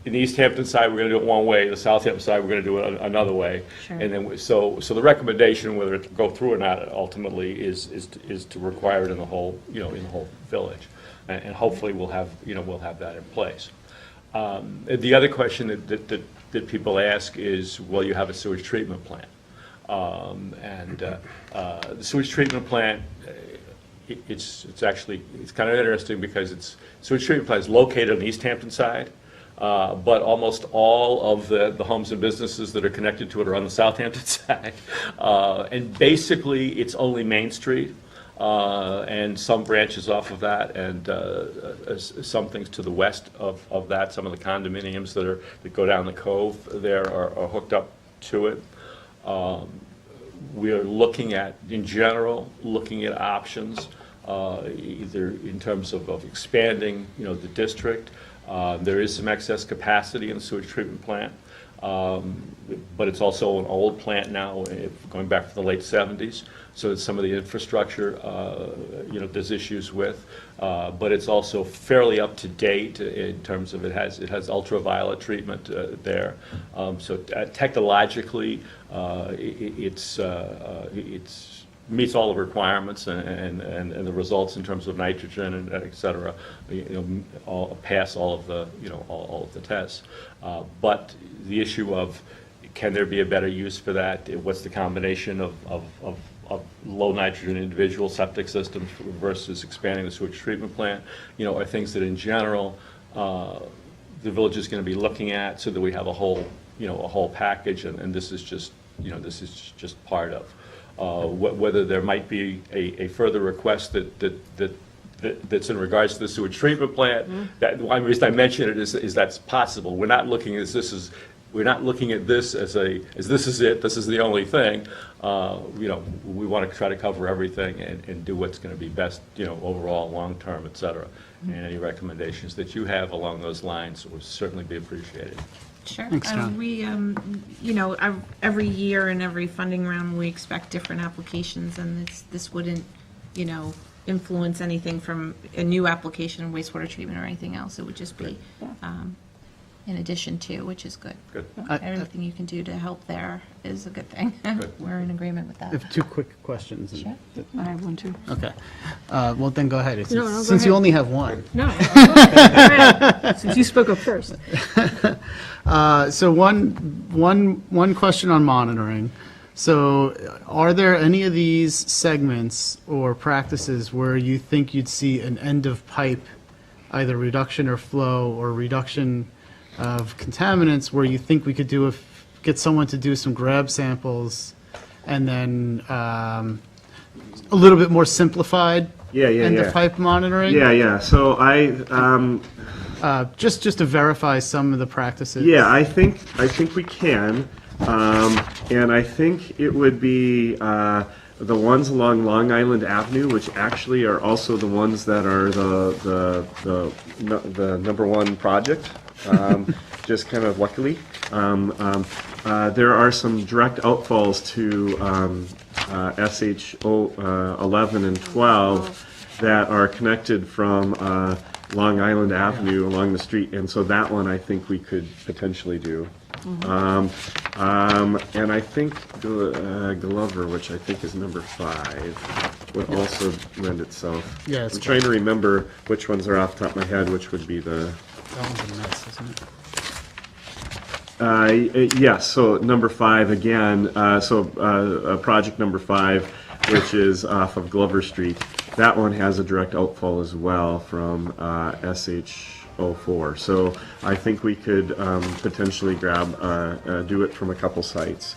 In the East Hampton side, we're going to do it one way, the Southampton side, we're going to do it another way. Sure. And then, so the recommendation, whether it to go through or not, ultimately, is to require it in the whole, in the whole village. And hopefully we'll have that in place. The other question that people ask is, well, you have a sewage treatment plant. The sewage treatment plant, it's kind of interesting because sewage treatment plant is located on the East Hampton side, but almost all of the homes and businesses that are connected to it are on the Southampton side. And basically, it's only Main Street. And some branches off of that, and some things to the west of that. Some of the condominiums that go down the cove there are hooked up to it. We are looking at, in general, options, either in terms of expanding, the district. There is some excess capacity in the sewage treatment plant. But it's also an old plant now, going back to the late 70s. So that some of the infrastructure, there's issues with. But it's also fairly up to date in terms of it has ultraviolet treatment there. So technologically, it's meets all the requirements and the results in terms of nitrogen and et cetera, pass all of the tests. But the issue of, can there be a better use for that? What's the combination of low nitrogen individual septic systems versus expanding the sewage treatment plant, are things that in general the village is going to be looking at, so that we have a whole package, and this is just part of. Whether there might be a further request that's in regards to the sewage treatment plant. That one reason I mention it is that's possible. We're not looking at this as this is it. This is the only thing. We want to try to cover everything and do what's going to be best, overall, long term, et cetera. And any recommendations that you have along those lines will certainly be appreciated. Sure. Thanks, John. We, every year and every funding round, we expect different applications, and this wouldn't, influence anything from a new application, wastewater treatment, or anything else. It would just be in addition to, which is good. Good. Everything you can do to help there is a good thing. We're in agreement with that. I have two quick questions. Sure. I have one too. Okay. Well, then go ahead. No, go Since ahead. you only have one. No, since you spoke up first. So one question on monitoring. So are there any of these segments or practices where you think you'd see an end of pipe, either reduction or flow or reduction of contaminants, where you think we could get someone to do some grab samples and then a little bit more simplified end of pipe monitoring? Yeah. So Just to verify some of the practices. Yeah, I think we can, and I think it would be the ones along Long Island Avenue, which actually are also the ones that are the number one project. Just kind of luckily, there are some direct outfalls to SHO 11 and 12 that are connected from Long Island Avenue along the street, and so that one I think we could potentially do. And I think Glover, which I think is number 5, would also lend itself. Yeah, I'm trying to remember which ones are off the top of my head, which would be the... That one's a mess, isn't it? Yes, so number 5 again, project number 5, which is off of Glover Street, that one has a direct outfall as well from SH04. So I think we could potentially do it from a couple sites.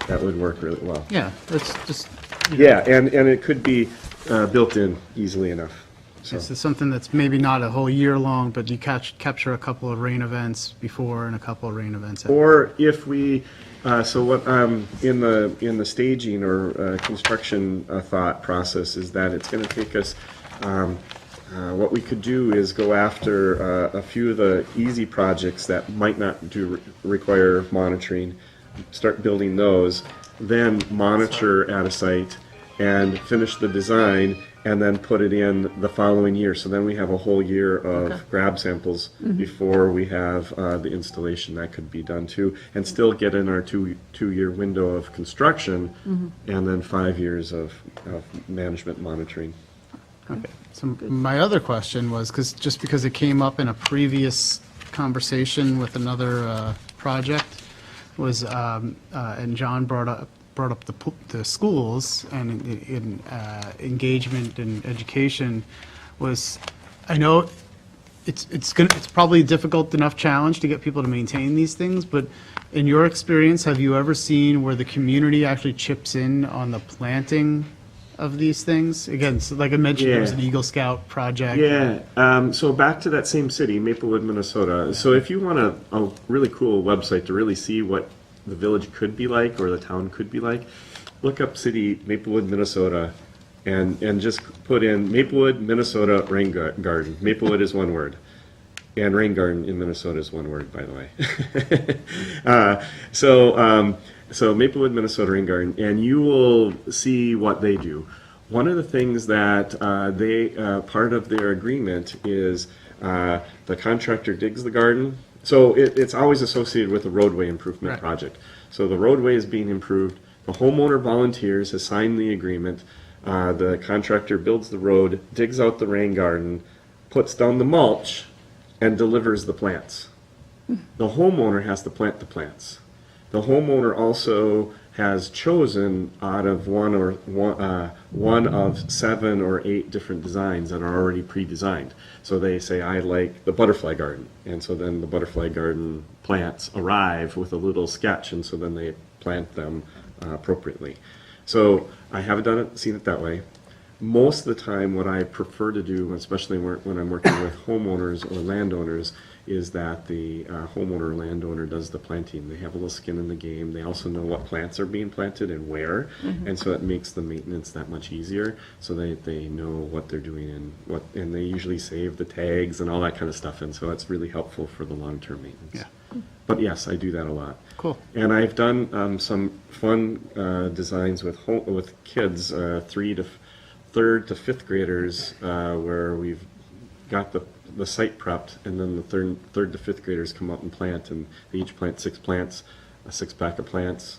That would work really well. Yeah, that's just... Yeah, and it could be built in easily enough. So. This is something that's maybe not a whole year long, but you capture a couple of rain events before and a couple of rain events after. Or if we, so what in the staging or construction thought process is that it's going to take us. What we could do is go after a few of the easy projects that might not require monitoring, start building those, then monitor at a site and finish the design, and then put it in the following year. So then we have a whole year of grab samples before we have the installation. That could be done too, and still get in our two-year window of construction, and then 5 years of management monitoring. Okay. So my other question was, because it came up in a previous conversation with another project, was and John brought up the schools and in engagement and education, was, I know it's probably a difficult enough challenge to get people to maintain these things, but in your experience, have you ever seen where the community actually chips in on the planting of these things? Again, so like I mentioned, there was an Eagle Scout project. Yeah, so back to that same city, Maplewood, Minnesota. So if you want a really cool website to really see what the village could be like or the town could be like, look up city Maplewood, Minnesota, and just put in Maplewood, Minnesota rain garden. Maplewood is one word, and rain garden in Minnesota is one word, by the way. So Maplewood, Minnesota rain garden, and you will see what they do. One of the things that part of their agreement is the contractor digs the garden. So it's always associated with a roadway improvement project. So the roadway is being improved. The homeowner volunteers, has signed the agreement. The contractor builds the road, digs out the rain garden, puts down the mulch, and delivers the plants. The homeowner has to plant the plants. The homeowner also has chosen out of one of 7 or 8 different designs that are already pre-designed. So they say, I like the butterfly garden. And so then the butterfly garden plants arrive with a little sketch, and so then they plant them appropriately. So I haven't seen it that way. Most of the time, what I prefer to do, especially when I'm working with homeowners or landowners, is that the homeowner or landowner does the planting. They have a little skin in the game. They also know what plants are being planted and where, and so it makes the maintenance that much easier. So they know what they're doing and they usually save the tags and all that kind of stuff. And so it's really helpful for the long-term maintenance. Yeah. But yes, I do that a lot. Cool. And I've done some fun designs with kids, 3rd to 5th graders, where we've got the site prepped, and then the third to 5th graders come up and plant, and they each plant 6 plants, a 6-pack of plants,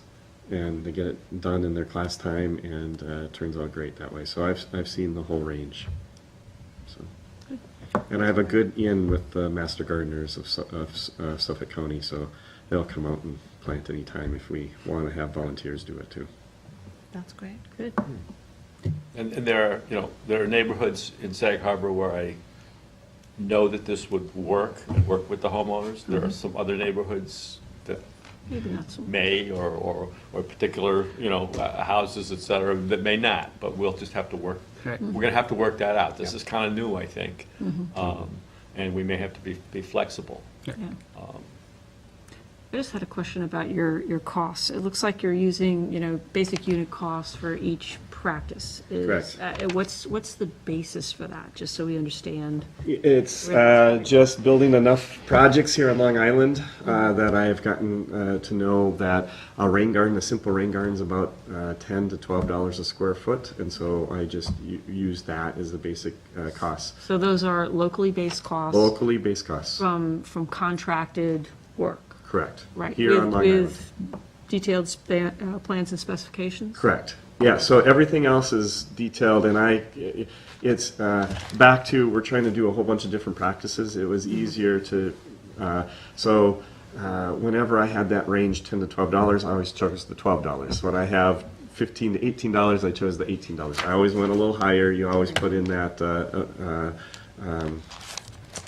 and they get it done in their class time, and it turns out great that way. So I've seen the whole range. So, and I have a good in with the master gardeners of Suffolk County, so they'll come out and plant anytime if we want to have volunteers do it too. That's great. Good. And there are neighborhoods in Sag Harbor where I know that this would work and work with the homeowners. There are some other neighborhoods that Maybe not so. may or particular, houses, et cetera, that may not, but we'll just have to work. Right. We're going to have to work that out. This is kind of new, I think. and we may have to be flexible. Yeah. I just had a question about your costs. It looks like you're using, basic unit costs for each practice. Correct. What's the basis for that, just so we understand? It's just building enough projects here on Long Island that I have gotten to know that a rain garden, a simple rain garden, is about $10 to $12 a square foot, and so I just use that as the basic costs. So those are locally based costs? Locally based costs. From contracted work? Correct. Right. Here on Long Island. With detailed plans and specifications? Correct. Yeah, so everything else is detailed, and it's back to, we're trying to do a whole bunch of different practices. It was easier to, whenever I had that range, $10 to $12, I always chose the $12. When I have $15 to $18, I chose the $18. I always went a little higher. You always put in that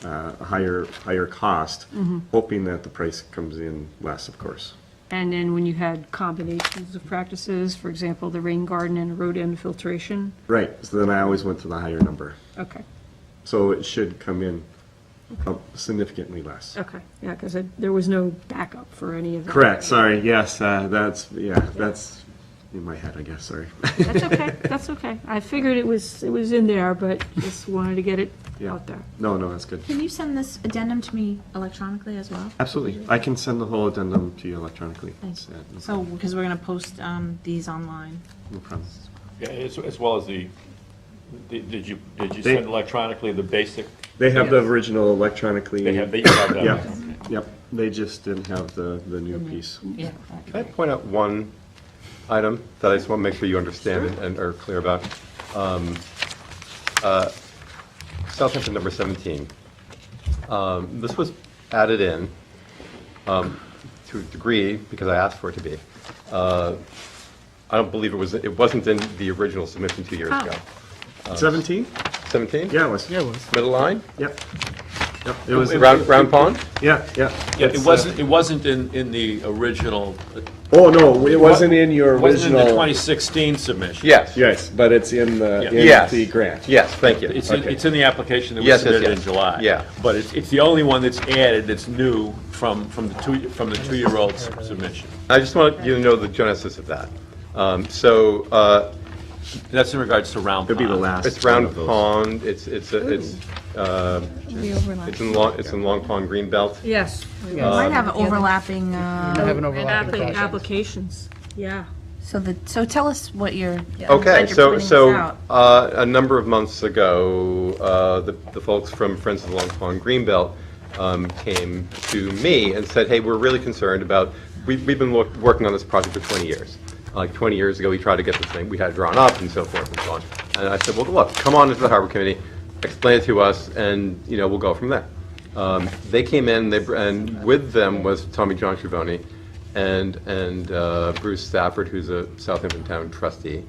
higher cost, hoping that the price comes in less, of course. And then when you had combinations of practices, for example, the rain garden and rodent filtration? Right, so then I always went to the higher number. Okay, So it should come in significantly less. okay, yeah, because there was no backup for any of that. Correct, sorry, yes, that's in my head, I guess, sorry. That's okay, that's okay. I figured it was in there, but just wanted to get it Yeah. out there. No, that's good. Can you send this addendum to me electronically as well? Absolutely. I can send the whole addendum to you electronically. Thanks. No So, because we're going to post these online. problem. Yeah, as well as did you They- send electronically the basic? They have the original electronically. They have that? Yep, yep. They just didn't have the new piece. Yeah. Can I point out one item that I just want to make sure you understand and are clear about? Southampton number 17. This was added in to a degree because I asked for it to be. I don't believe it wasn't in the original submission 2 years ago. 17? 17? Yeah, it was. Middle line? Yep. Yep. It was Round pond? Yeah. Yeah, it wasn't in the original. Oh, no, it wasn't in your It wasn't in the original. 2016 submission. Yes. Yes, but it's in the Yes. grant. Yes, thank you. It's Okay. it's in the application that was Yes, yes, submitted in yes. July. Yeah. But it's the only one that's added that's new from the 2-year-old submission. I just want you to know the genesis of that. That's in regards to round It'll be the pond. last. It's one Round of those. Pond, it's in Long Pond Greenbelt. Yes. It might have overlapping, Applications, yeah. so tell us what you're. Okay, glad you're pointing this out. a number of months ago, the folks from Friends of the Long Pond Greenbelt came to me and said, hey, we're really concerned about, we've been working on this project for 20 years. Like 20 years ago, we tried to get this thing, we had it drawn up and so forth and so on. And I said, well, look, come on into the Harbor Committee, explain it to us, and, we'll go from there. They came in, and with them was Tommy John Schiavone and Bruce Stafford, who's a Southampton Town trustee,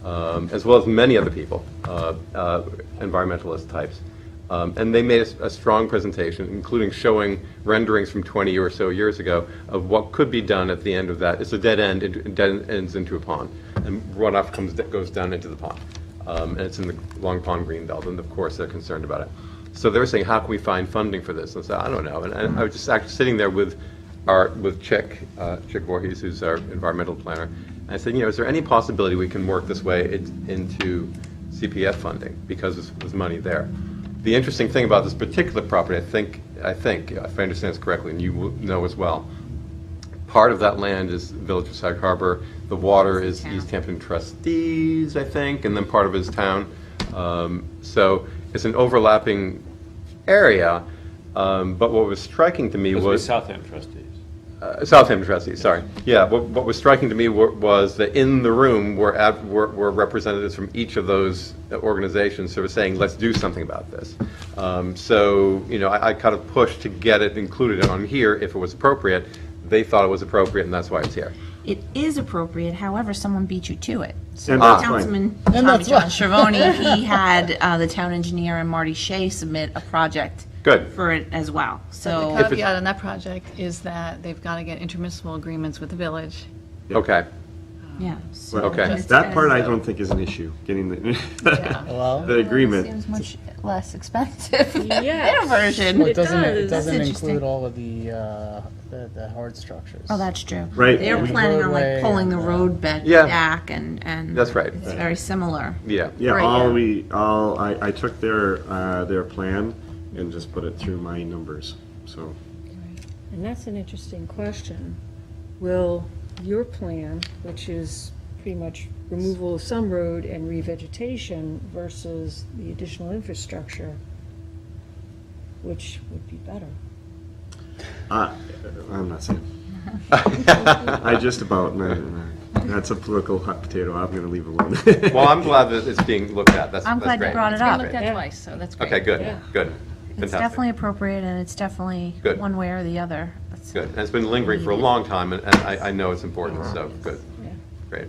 as well as many other people, environmentalist types. And they made a strong presentation, including showing renderings from 20 or so years ago of what could be done at the end of that. It's a dead end, it dead ends into a pond, and runoff goes down into the pond. And it's in the Long Pond Greenbelt, and of course they're concerned about it. So they were saying, how can we find funding for this? And I said, I don't know. And I was just actually sitting there with Chick Voorhees, who's our environmental planner. And I said, is there any possibility we can work this way into CPF funding, because there's money there? The interesting thing about this particular property, I think, if I understand this correctly, and you will know as well, part of that land is Village of Sag Harbor. The water is East Hampton trustees, I think, and then part of it is town. So it's an overlapping area. But what was striking to me was Southampton trustees. Southampton trustees, sorry. Yeah, what was striking to me was that in the room were representatives from each of those organizations sort of saying, let's do something about this. I kind of pushed to get it included on here if it was appropriate. They thought it was appropriate, and that's why it's here. It is appropriate, however, someone beat you to it. So And that's Councilman Tommy John Schiavone, he had the town engineer and Marty Shea submit a project Good. for it as well. So The caveat on that project is that they've got to get intermunicipal agreements with the village. Okay. Yeah. So Okay. it's- That part I it's- don't think is an issue, getting Well, the agreement. Seems much less expensive. Yes. version. well, It it does. doesn't That's include all of the hard structures. Oh, that's true. Right. They're We- planning on like Roadway pulling the and, road bed Yeah. back and. That's right. It's very similar. Yeah. Yeah, Right, I took their plan and just put it through my numbers, so. And that's an interesting question. Will your plan, which is pretty much removal of some road and revegetation versus the additional infrastructure, which would be better? I'm not saying. I just about, that's a political hot potato, I'm gonna leave alone. Well, I'm glad that it's being looked at. That's I'm that's glad you great. brought it It's been up. looked at Yeah. twice, so that's great. Okay, good, Yeah. good. It's Fantastic. definitely appropriate and it's definitely Good. one way or the other. That's- Good. And it's been lingering for a long time, and I know it's important, so good. Great.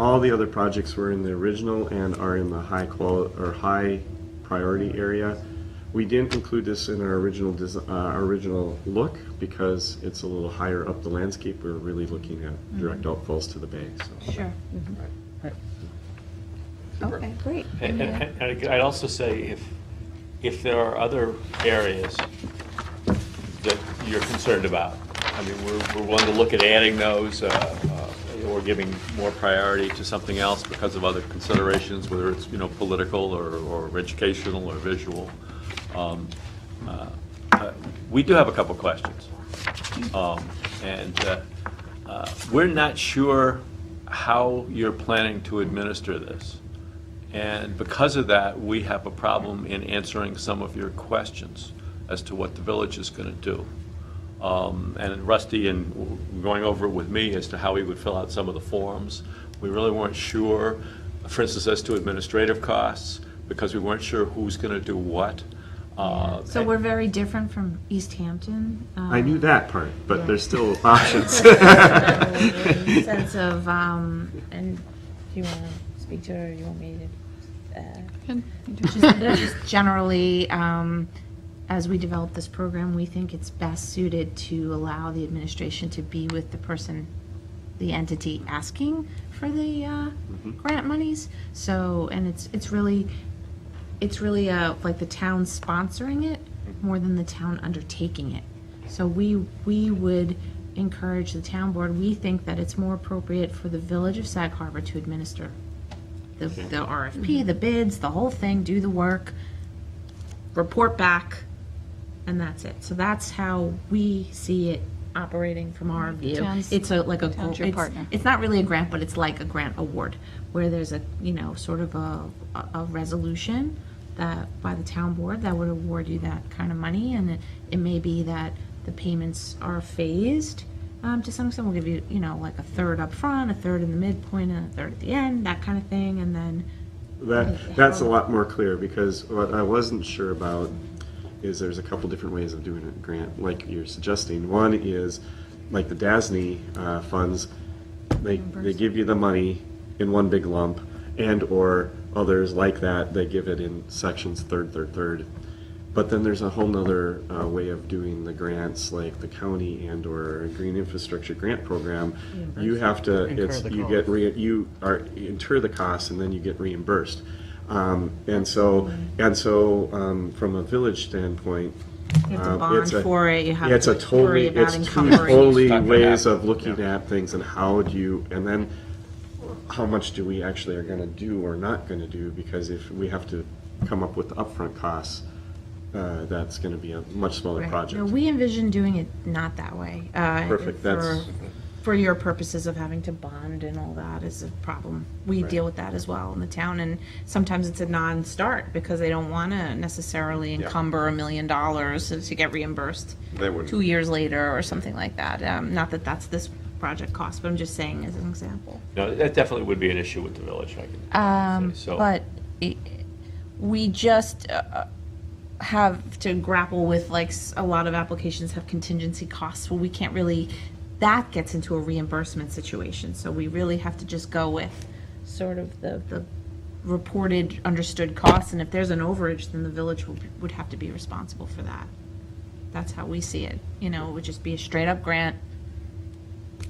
All the other projects were in the original and are in the high priority area. We didn't include this in our original look because it's a little higher up the landscape. We're really looking at direct outfalls to the bay, so. Sure. Super. Okay, great. And I'd also say if there are other areas that you're concerned about, I mean, we're willing to look at adding those or giving more priority to something else because of other considerations, whether it's, political or educational or visual. We do have a couple questions. We're not sure how you're planning to administer this. And because of that, we have a problem in answering some of your questions as to what the village is going to do. And Rusty and going over it with me as to how he would fill out some of the forms. We really weren't sure, for instance, as to administrative costs, because we weren't sure who's going to do what. So we're very different from East Hampton. I knew that part, but there's still options. In the sense of, and do you want to speak to it or you want me to? Just generally, as we develop this program, we think it's best suited to allow the administration to be with the person, the entity asking for the grant monies. So, and it's really like the town sponsoring it more than the town undertaking it. So we would encourage the town board, we think that it's more appropriate for the Village of Sag Harbor to administer the RFP, the bids, the whole thing, do the work, report back, and that's it. So that's how we see it operating from our view. Town's- It's like a, town's your it's, partner. it's not really a grant, but it's like a grant award, where there's a, sort of a resolution that by the town board that would award you that kind of money, and it may be that the payments are phased. To some extent, we'll give you, like a third up front, a third in the midpoint, and a third at the end, that kind of thing, and then. That's a lot more clear, because what I wasn't sure about is there's a couple different ways of doing a grant, like you're suggesting. One is, like the DASNY funds, they give you the money in one big lump, and/or others like that, they give it in sections, third. But then there's a whole nother way of doing the grants, like the county and/or a green infrastructure grant program. You have to, you incur the costs and then you get reimbursed. And so from a village standpoint, You have to bond for it, you have it's to a totally, worry about it's two encumbering. totally Stuff like ways that. of looking at things, and how do you, and then how much do we actually are gonna do or not gonna do, because if we have to come up with upfront costs, that's gonna be a much smaller Right. project. No, we envision doing it not that way. Perfect, that's- For your purposes of having to bond and all that is a problem. We deal with that as well in the town, and sometimes it's a non-start because they don't want to necessarily encumber $1 million to get reimbursed They wouldn't. 2 years later or something like that. Not that that's this project cost, but I'm just saying as an example. No, that definitely would be an issue with the village, I can say. So, But we just have to grapple with, like, a lot of applications have contingency costs. Well, we can't really, that gets into a reimbursement situation. So we really have to just go with sort of the reported, understood costs. And if there's an overage, then the village would have to be responsible for that. That's how we see it. It would just be a straight up grant,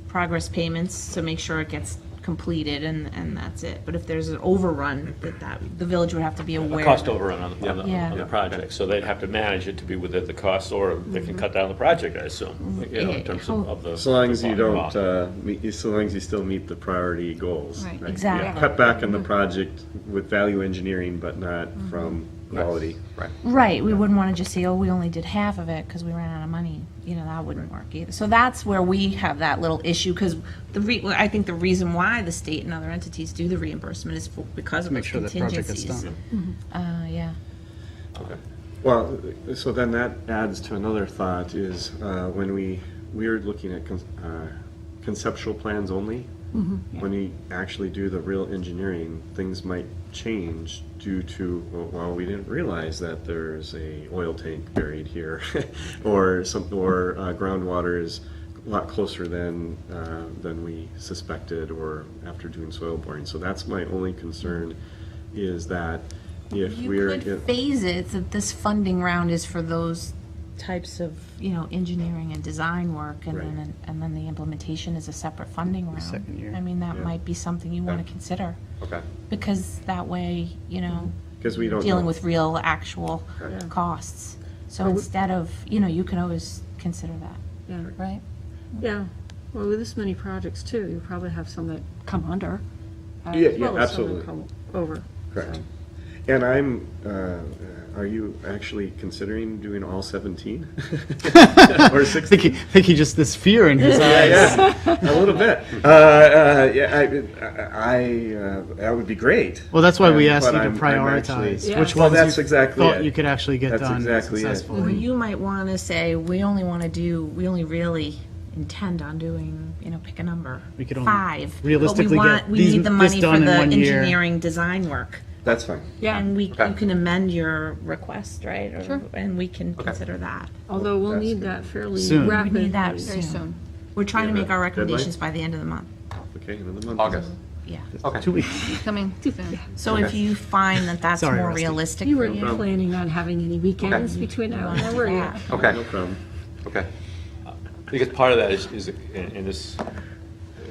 progress payments to make sure it gets completed and that's it. But if there's an overrun, that the village would have to be aware. A cost of it. overrun on Yeah. the project, so they'd have to manage it to be within the cost, or they can cut down the project, I assume, you know, in terms of the. So long as you don't, cost. so long as you still meet the priority goals. Right. Exactly. Cut back on the project with value engineering, but not from quality. Right. Right, we wouldn't want to just say, oh, we only did half of it because we ran out of money. You know, that wouldn't work either. So that's where we have that little issue, because I think the reason why the state and other entities do the reimbursement is because of make those sure that project gets contingencies. done. Yeah. Okay. Well, so then that adds to another thought is when we are looking at conceptual plans only. When we actually do the real engineering, things might change due to, well, we didn't realize that there's a oil tank buried here, or groundwater is a lot closer than we suspected, or after doing soil boring. So that's my only concern, is that if You we're could phase it, that this funding round is for those types of, engineering and design work, and Right. then the implementation is a separate funding round. second year. I mean, that Yeah. might be something you want to consider, Okay. because that way, because we don't dealing know. with real, actual costs. So instead of, you can always consider that, Yeah. right? Yeah, well, with this many projects too, you probably have some that come under. Yeah, as yeah, well as some that absolutely. come over. Correct. And I'm, are you actually considering doing all 17? Or 16? I think he just, this fear in his eyes. Yeah, a little bit. That would be great. Well, that's why we And- asked but you to I'm prioritize actually- which Well, ones that's you exactly thought it. you could actually get That's done exactly it. Or successfully. you might want to say, we only really intend on doing, pick a number. We could only 5. realistically get We these- need the this money for done in the 1 year. engineering design work. That's fine. Yeah, And you Okay. can amend your request, right? Or- Sure. And we can consider that. although we'll That's need good. that fairly Soon. We rapidly. need that Very soon. We're trying to Yeah, make our deadline? recommendations by the end of the month. Okay, another month. August. Yeah. Okay. 2 weeks. Coming soon. So if you find that that's Sorry, more Rusty. realistic You for weren't you. planning on having any weekends between now and then, were you? Yeah. Okay. No problem. Okay. Because part of that is, and this,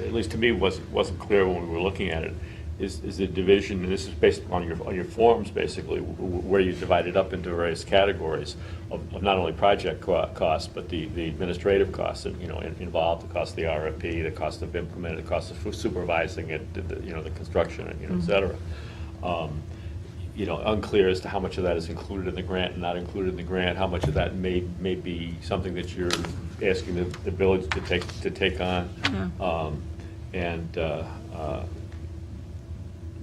at least to me, wasn't clear when we were looking at it, is the division, and this is based on your forms, basically, where you divide it up into various categories of not only project costs, but the administrative costs, involved, the cost of the RFP, the cost of implementing, the cost of supervising it, the construction, et cetera. Unclear as to how much of that is included in the grant and not included in the grant, how much of that may be something that you're asking the village to take on.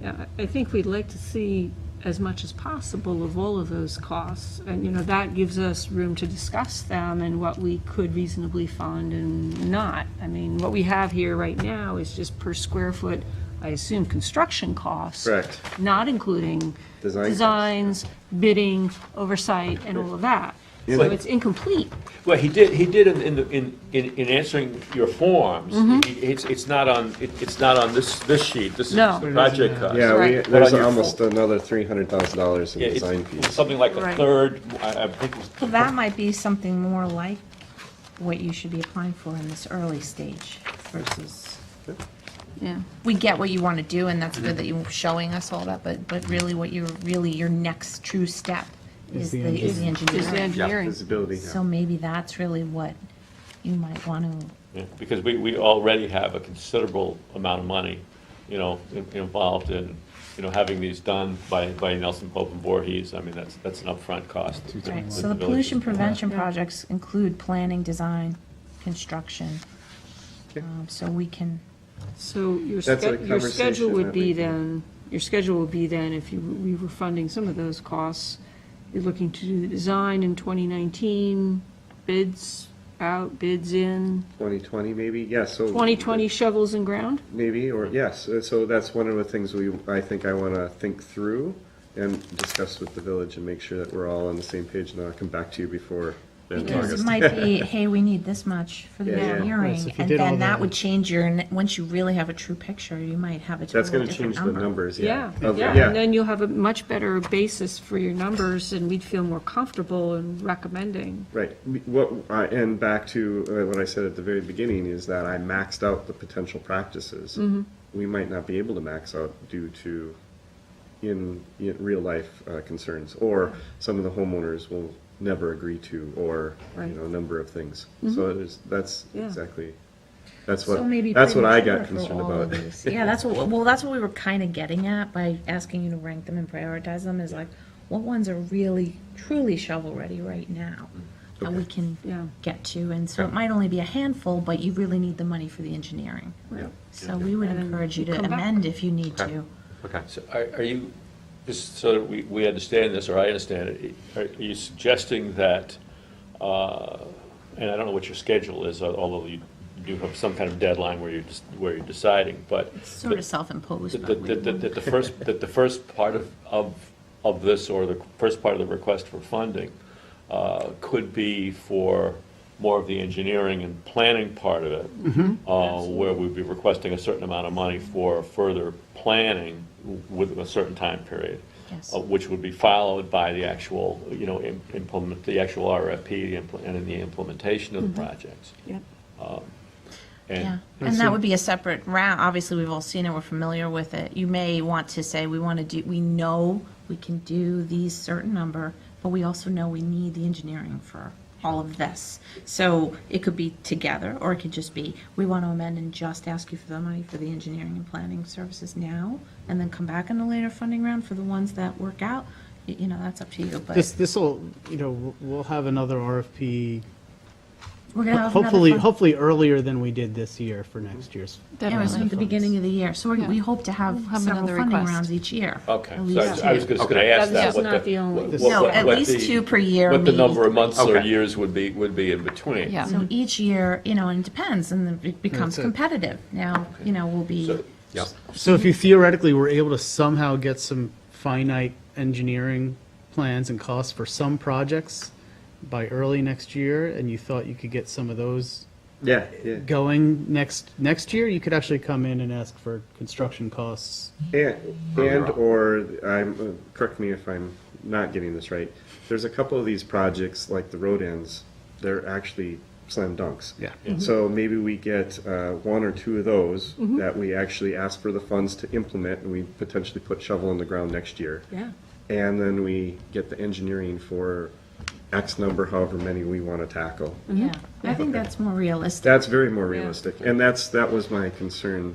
Yeah, I think we'd like to see as much as possible of all of those costs, and, that gives us room to discuss them and what we could reasonably fund and not. I mean, what we have here right now is just per square foot, I assume, construction costs. Correct. Not including Design costs. designs, bidding, oversight, and all of that. Yeah. So it's incomplete. Well, he did in answering your forms. It's not on this sheet. This is No. the project cost. Yeah, Right. But there's on your almost form- another $300,000 in Yeah, design it's fees. something like a Right. third. I think it was. So that might be something more like what you should be applying for in this early stage versus, Yeah. we get what you want to do, and that's good that you're showing us all that, but really what your next true step is the Is the engineering. engineering. Visibility. So maybe that's really what you might want to, Yeah, because we already have a considerable amount of money, involved in, having these done by Nelson Pope and Voorhees. I mean, that's an upfront cost. right, that so the village pollution is- prevention projects include planning, design, construction. So we can, So your That's a your schedule conversation would that be we then, if we were funding some of those costs, you're looking to do the design in 2019, bids out, bids in, 2020 maybe, yes, so. 2020 shovels in ground? Maybe, or yes, so that's one of the things I think I want to think through and discuss with the village and make sure that we're all on the same page, and I'll come back to you before then because it August. might be, hey, we need this much for the Yeah, yeah. Right, engineering, so if you and did all then that the- would change once you really have a true picture, you might have a That's totally going to different change number. the numbers, Yeah, yeah. Of- yeah, and then you'll have a much better basis for your numbers, and we'd feel more comfortable in recommending. Right, and back to what I said at the very beginning, is that I maxed out the potential practices. we might not be able to max out due to in real life concerns, or some of the homeowners will never agree to, or, Right. a number of things. So that's Yeah. exactly, that's So maybe what I premature got for concerned all of about. these. Yeah, that's what we were kind of getting at by asking you to rank them and prioritize them, is like, what ones are really, truly shovel-ready right now that we can Yeah. get to? And so it might only be a handful, but you really need the money for the engineering. So we would And then encourage you you to come back. amend if you need to. Okay. So are you, just so that we understand this, or I understand it, are you suggesting that, and I don't know what your schedule is, although you do have some kind of deadline where you're deciding, but. It's sort of self-imposed, That but we- the first part of this, or the first part of the request for funding, could be for more of the engineering and planning part of it, where we'd be requesting a certain amount of money for further planning with a certain time period. Yes. Which would be followed by the actual, the actual RFP and in the implementation of the projects. Yep. Yeah, and that would be a separate round. Obviously, we've all seen it, we're familiar with it. You may want to say, we know we can do these certain number, but we also know we need the engineering for all of this. So it could be together, or it could just be, we want to amend and just ask you for the money for the engineering and planning services now, and then come back in a later funding round for the ones that work out. That's up to you, but This'll, we'll have another RFP, we're gonna have another fund- hopefully earlier than we did this year for next year's. Yeah, it was at the beginning of the year, so we hope to have have several another funding request. rounds each year. Okay, At so least I was two. just going to ask that. That's what not the only- No, at what least the- 2 per year. What the maybe number of months or Okay. years would be in between. Yeah. So each year, and it depends, and then it becomes That's it. competitive. Now, we'll be, So- Yeah. So if you theoretically were able to somehow get some finite engineering plans and costs for some projects by early next year, and you thought you could get some of those Yeah. going next year, you could actually come in and ask for construction costs. Correct me if I'm not getting this right, there's a couple of these projects, like the road ends, they're actually slam dunks. Yeah. So maybe we get 1 or 2 of those that we actually ask for the funds to implement, and we potentially put shovel in the ground next year. Yeah. And then we get the engineering for X number, however many we want to tackle. yeah, I think that's more realistic. That's very more realistic, and that was my concern.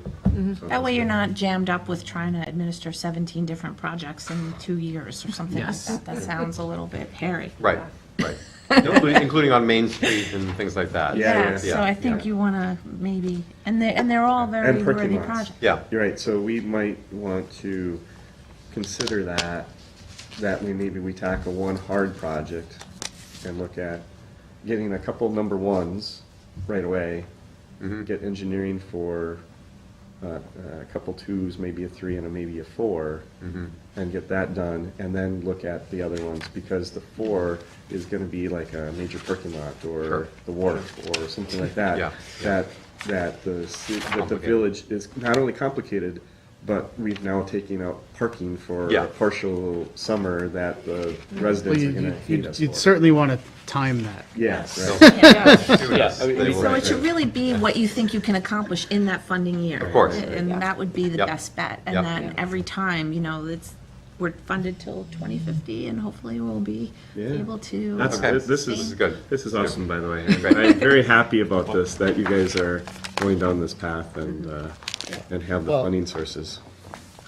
So That way you're not jammed up with trying to administer 17 different projects in 2 years or something like that. That sounds a little bit hairy. Right. Including on Main Street and things like that. Yeah, so I think you want to maybe, and they're all very And parking worthy lots. projects. Yeah. You're right, so we might want to consider that maybe we tackle one hard project and look at getting a couple number ones right away, get engineering for a couple 2s, maybe a 3 and maybe a 4, and get that done, and then look at the other ones, because the 4 is gonna be like a major parking lot, or Sure. the wharf, or something like that. Yeah. That the village is not only complicated, but we've now taken out parking for Yeah. a partial summer that the Well, residents are gonna hate us you'd for. certainly want to time that. Yes, right. So it should really be what you think you can accomplish in that funding year. Of course. And that would be the Yep. best bet. And Yep. then every time, we're funded till 2050, and hopefully we'll be Yeah. able to. That's, Okay. this is sustain. good. This is awesome, by the way. I'm very happy about this, that you guys are going down this path and have the Well- funding sources.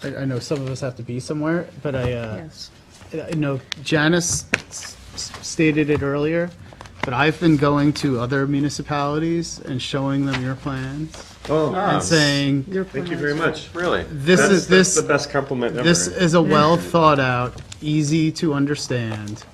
I know some of us have to be somewhere, but Yes. I know Janice stated it earlier, but I've been going to other municipalities and showing them your plans Oh, and saying, thank you very much. Really? this That's the best compliment ever. this is a well thought out, easy to understand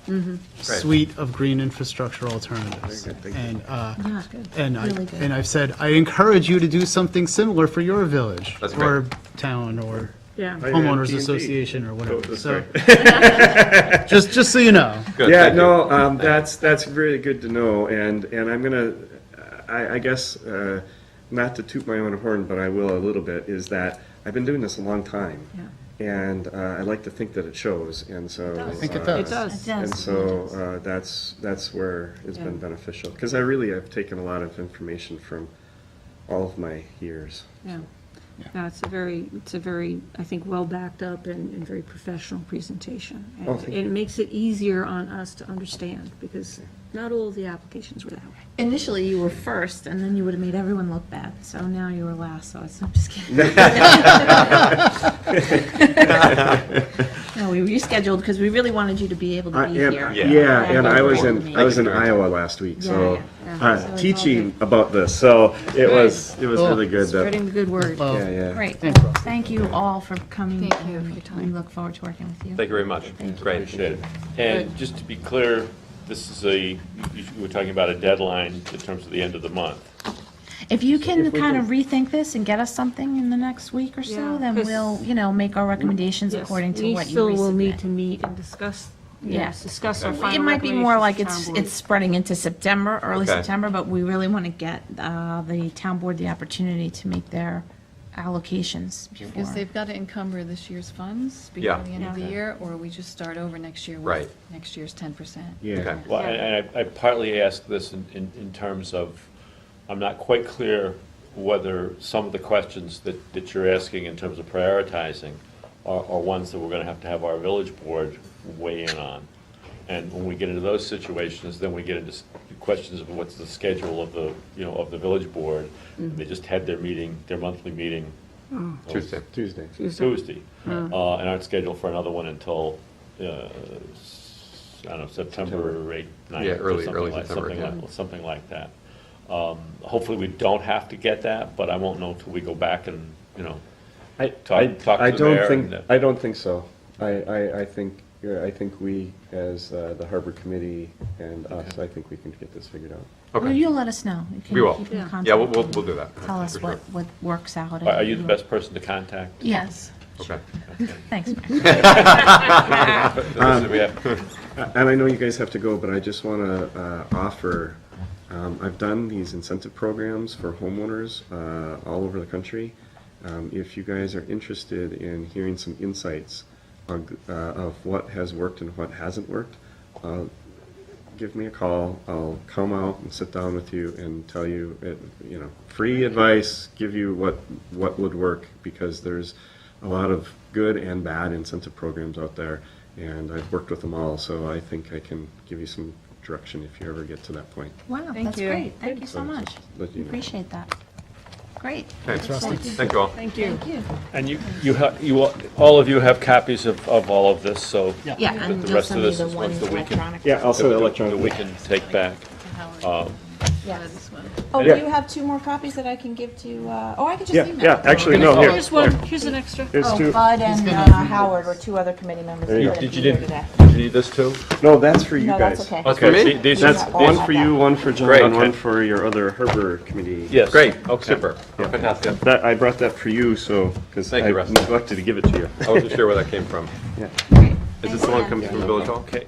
suite of green infrastructure alternatives. Very good, thank you. And Yeah, and Really good. and I've said I encourage you to do something similar for your village That's or town or Yeah. homeowners T&T. association or whatever. That's So right. just so you know. Good, Yeah, thank you. no, that's really good to know, and I'm gonna, I guess, not to toot my own horn, but I will a little bit, is that I've been doing this a long time. And I like to think that it shows, and so. I think it It does. does. It And does. so that's where it's been beneficial, because I really have taken a lot of information from all of my years. Yeah. No, it's a very, I think, well backed up and very professional presentation. And Oh, thank you. it makes it easier on us to understand, because not all of the applications were that way. Initially, you were first, and then you would have made everyone look bad. So now you were last, so I'm just kidding. No, we rescheduled because we really wanted you to be able to be here. Yeah, and I was in in Iowa last week, so Yeah. So it's all teaching about this, so it was really good. Spreading the good word. Yeah. Great. Thank you all for coming. Thank you for your time. We look forward to working with you. Thank you very much. Great. Appreciate it. And just to be clear, this is you were talking about a deadline in terms of the end of the month. If you can kind of rethink this and get us something in the next week or so, Yeah, then 'cause- we'll, make our recommendations Yes, according to we what you still will need resubmit. to meet and discuss, Yes. discuss our It final might be more like recommendations to town board. it's spreading into September, early Okay. September, but we really want to get the town board the opportunity to make their allocations Because before. they've got to encumber this year's funds Yeah. before the end of the Yeah. year, or we just start over next year Right. with next year's 10%. Yeah. Okay. Well, and I partly asked this in terms of, I'm not quite clear whether some of the questions that you're asking in terms of prioritizing are ones that we're going to have our village board weigh in on. And when we get into those situations, then we get into questions of what's the schedule of the village board. They just had their meeting, their monthly meeting. Tuesday. Tuesday, and aren't scheduled for another one until, I don't know, September 8th, 9th. Yeah, or early something like- September, something like that. Hopefully, we don't have to get that, but I won't know until we go back and, talk to the mayor. I don't think so. I think we, as the Harbor Committee and us, I think we can get this figured out. Well, Okay. you'll let us know. You can We will. keep in contact Yeah, we'll and do that. Tell us for sure. what works out. Are you the best person to contact? Yes. Okay. Thanks, Mary. We have- And I know you guys have to go, but I just want to offer, I've done these incentive programs for homeowners all over the country. If you guys are interested in hearing some insights of what has worked and what hasn't worked, give me a call. I'll come out and sit down with you and tell you, free advice, give you what would work, because there's a lot of good and bad incentive programs out there, and I've worked with them all, so I think I can give you some direction if you ever get to that point. Wow, Thank that's you. great. Thank you so So much. just let you know. Appreciate that. Great. Thanks, Thank you all. Thank you. Thank you. And all of you have copies of all of this, so. Yeah, and the you'll rest send of me this the is one ones that we can. electronic. Yeah, I'll send it That electronically. we can take back. Yeah. This one. Oh, Yeah. do you have 2 more copies that I can give to, I could just Yeah, email. yeah, actually, no, here. Here's one, here's an extra. Here's Oh, two. Bud and Howard were 2 other committee members. There you that go. couldn't Did be you here today. need this too? No, that's for you No, guys. that's okay. That's for me? These That's all one have for that. you, one for John, Great. and one Okay. for your other Harbor Committee. Yes. Great. Super. Fantastic. That, I brought that for you, so, because Thank I you, Russ. neglected to give it to you. I wasn't sure where that came from. Yeah. Great. Is this the one that comes from Village Hall? Okay.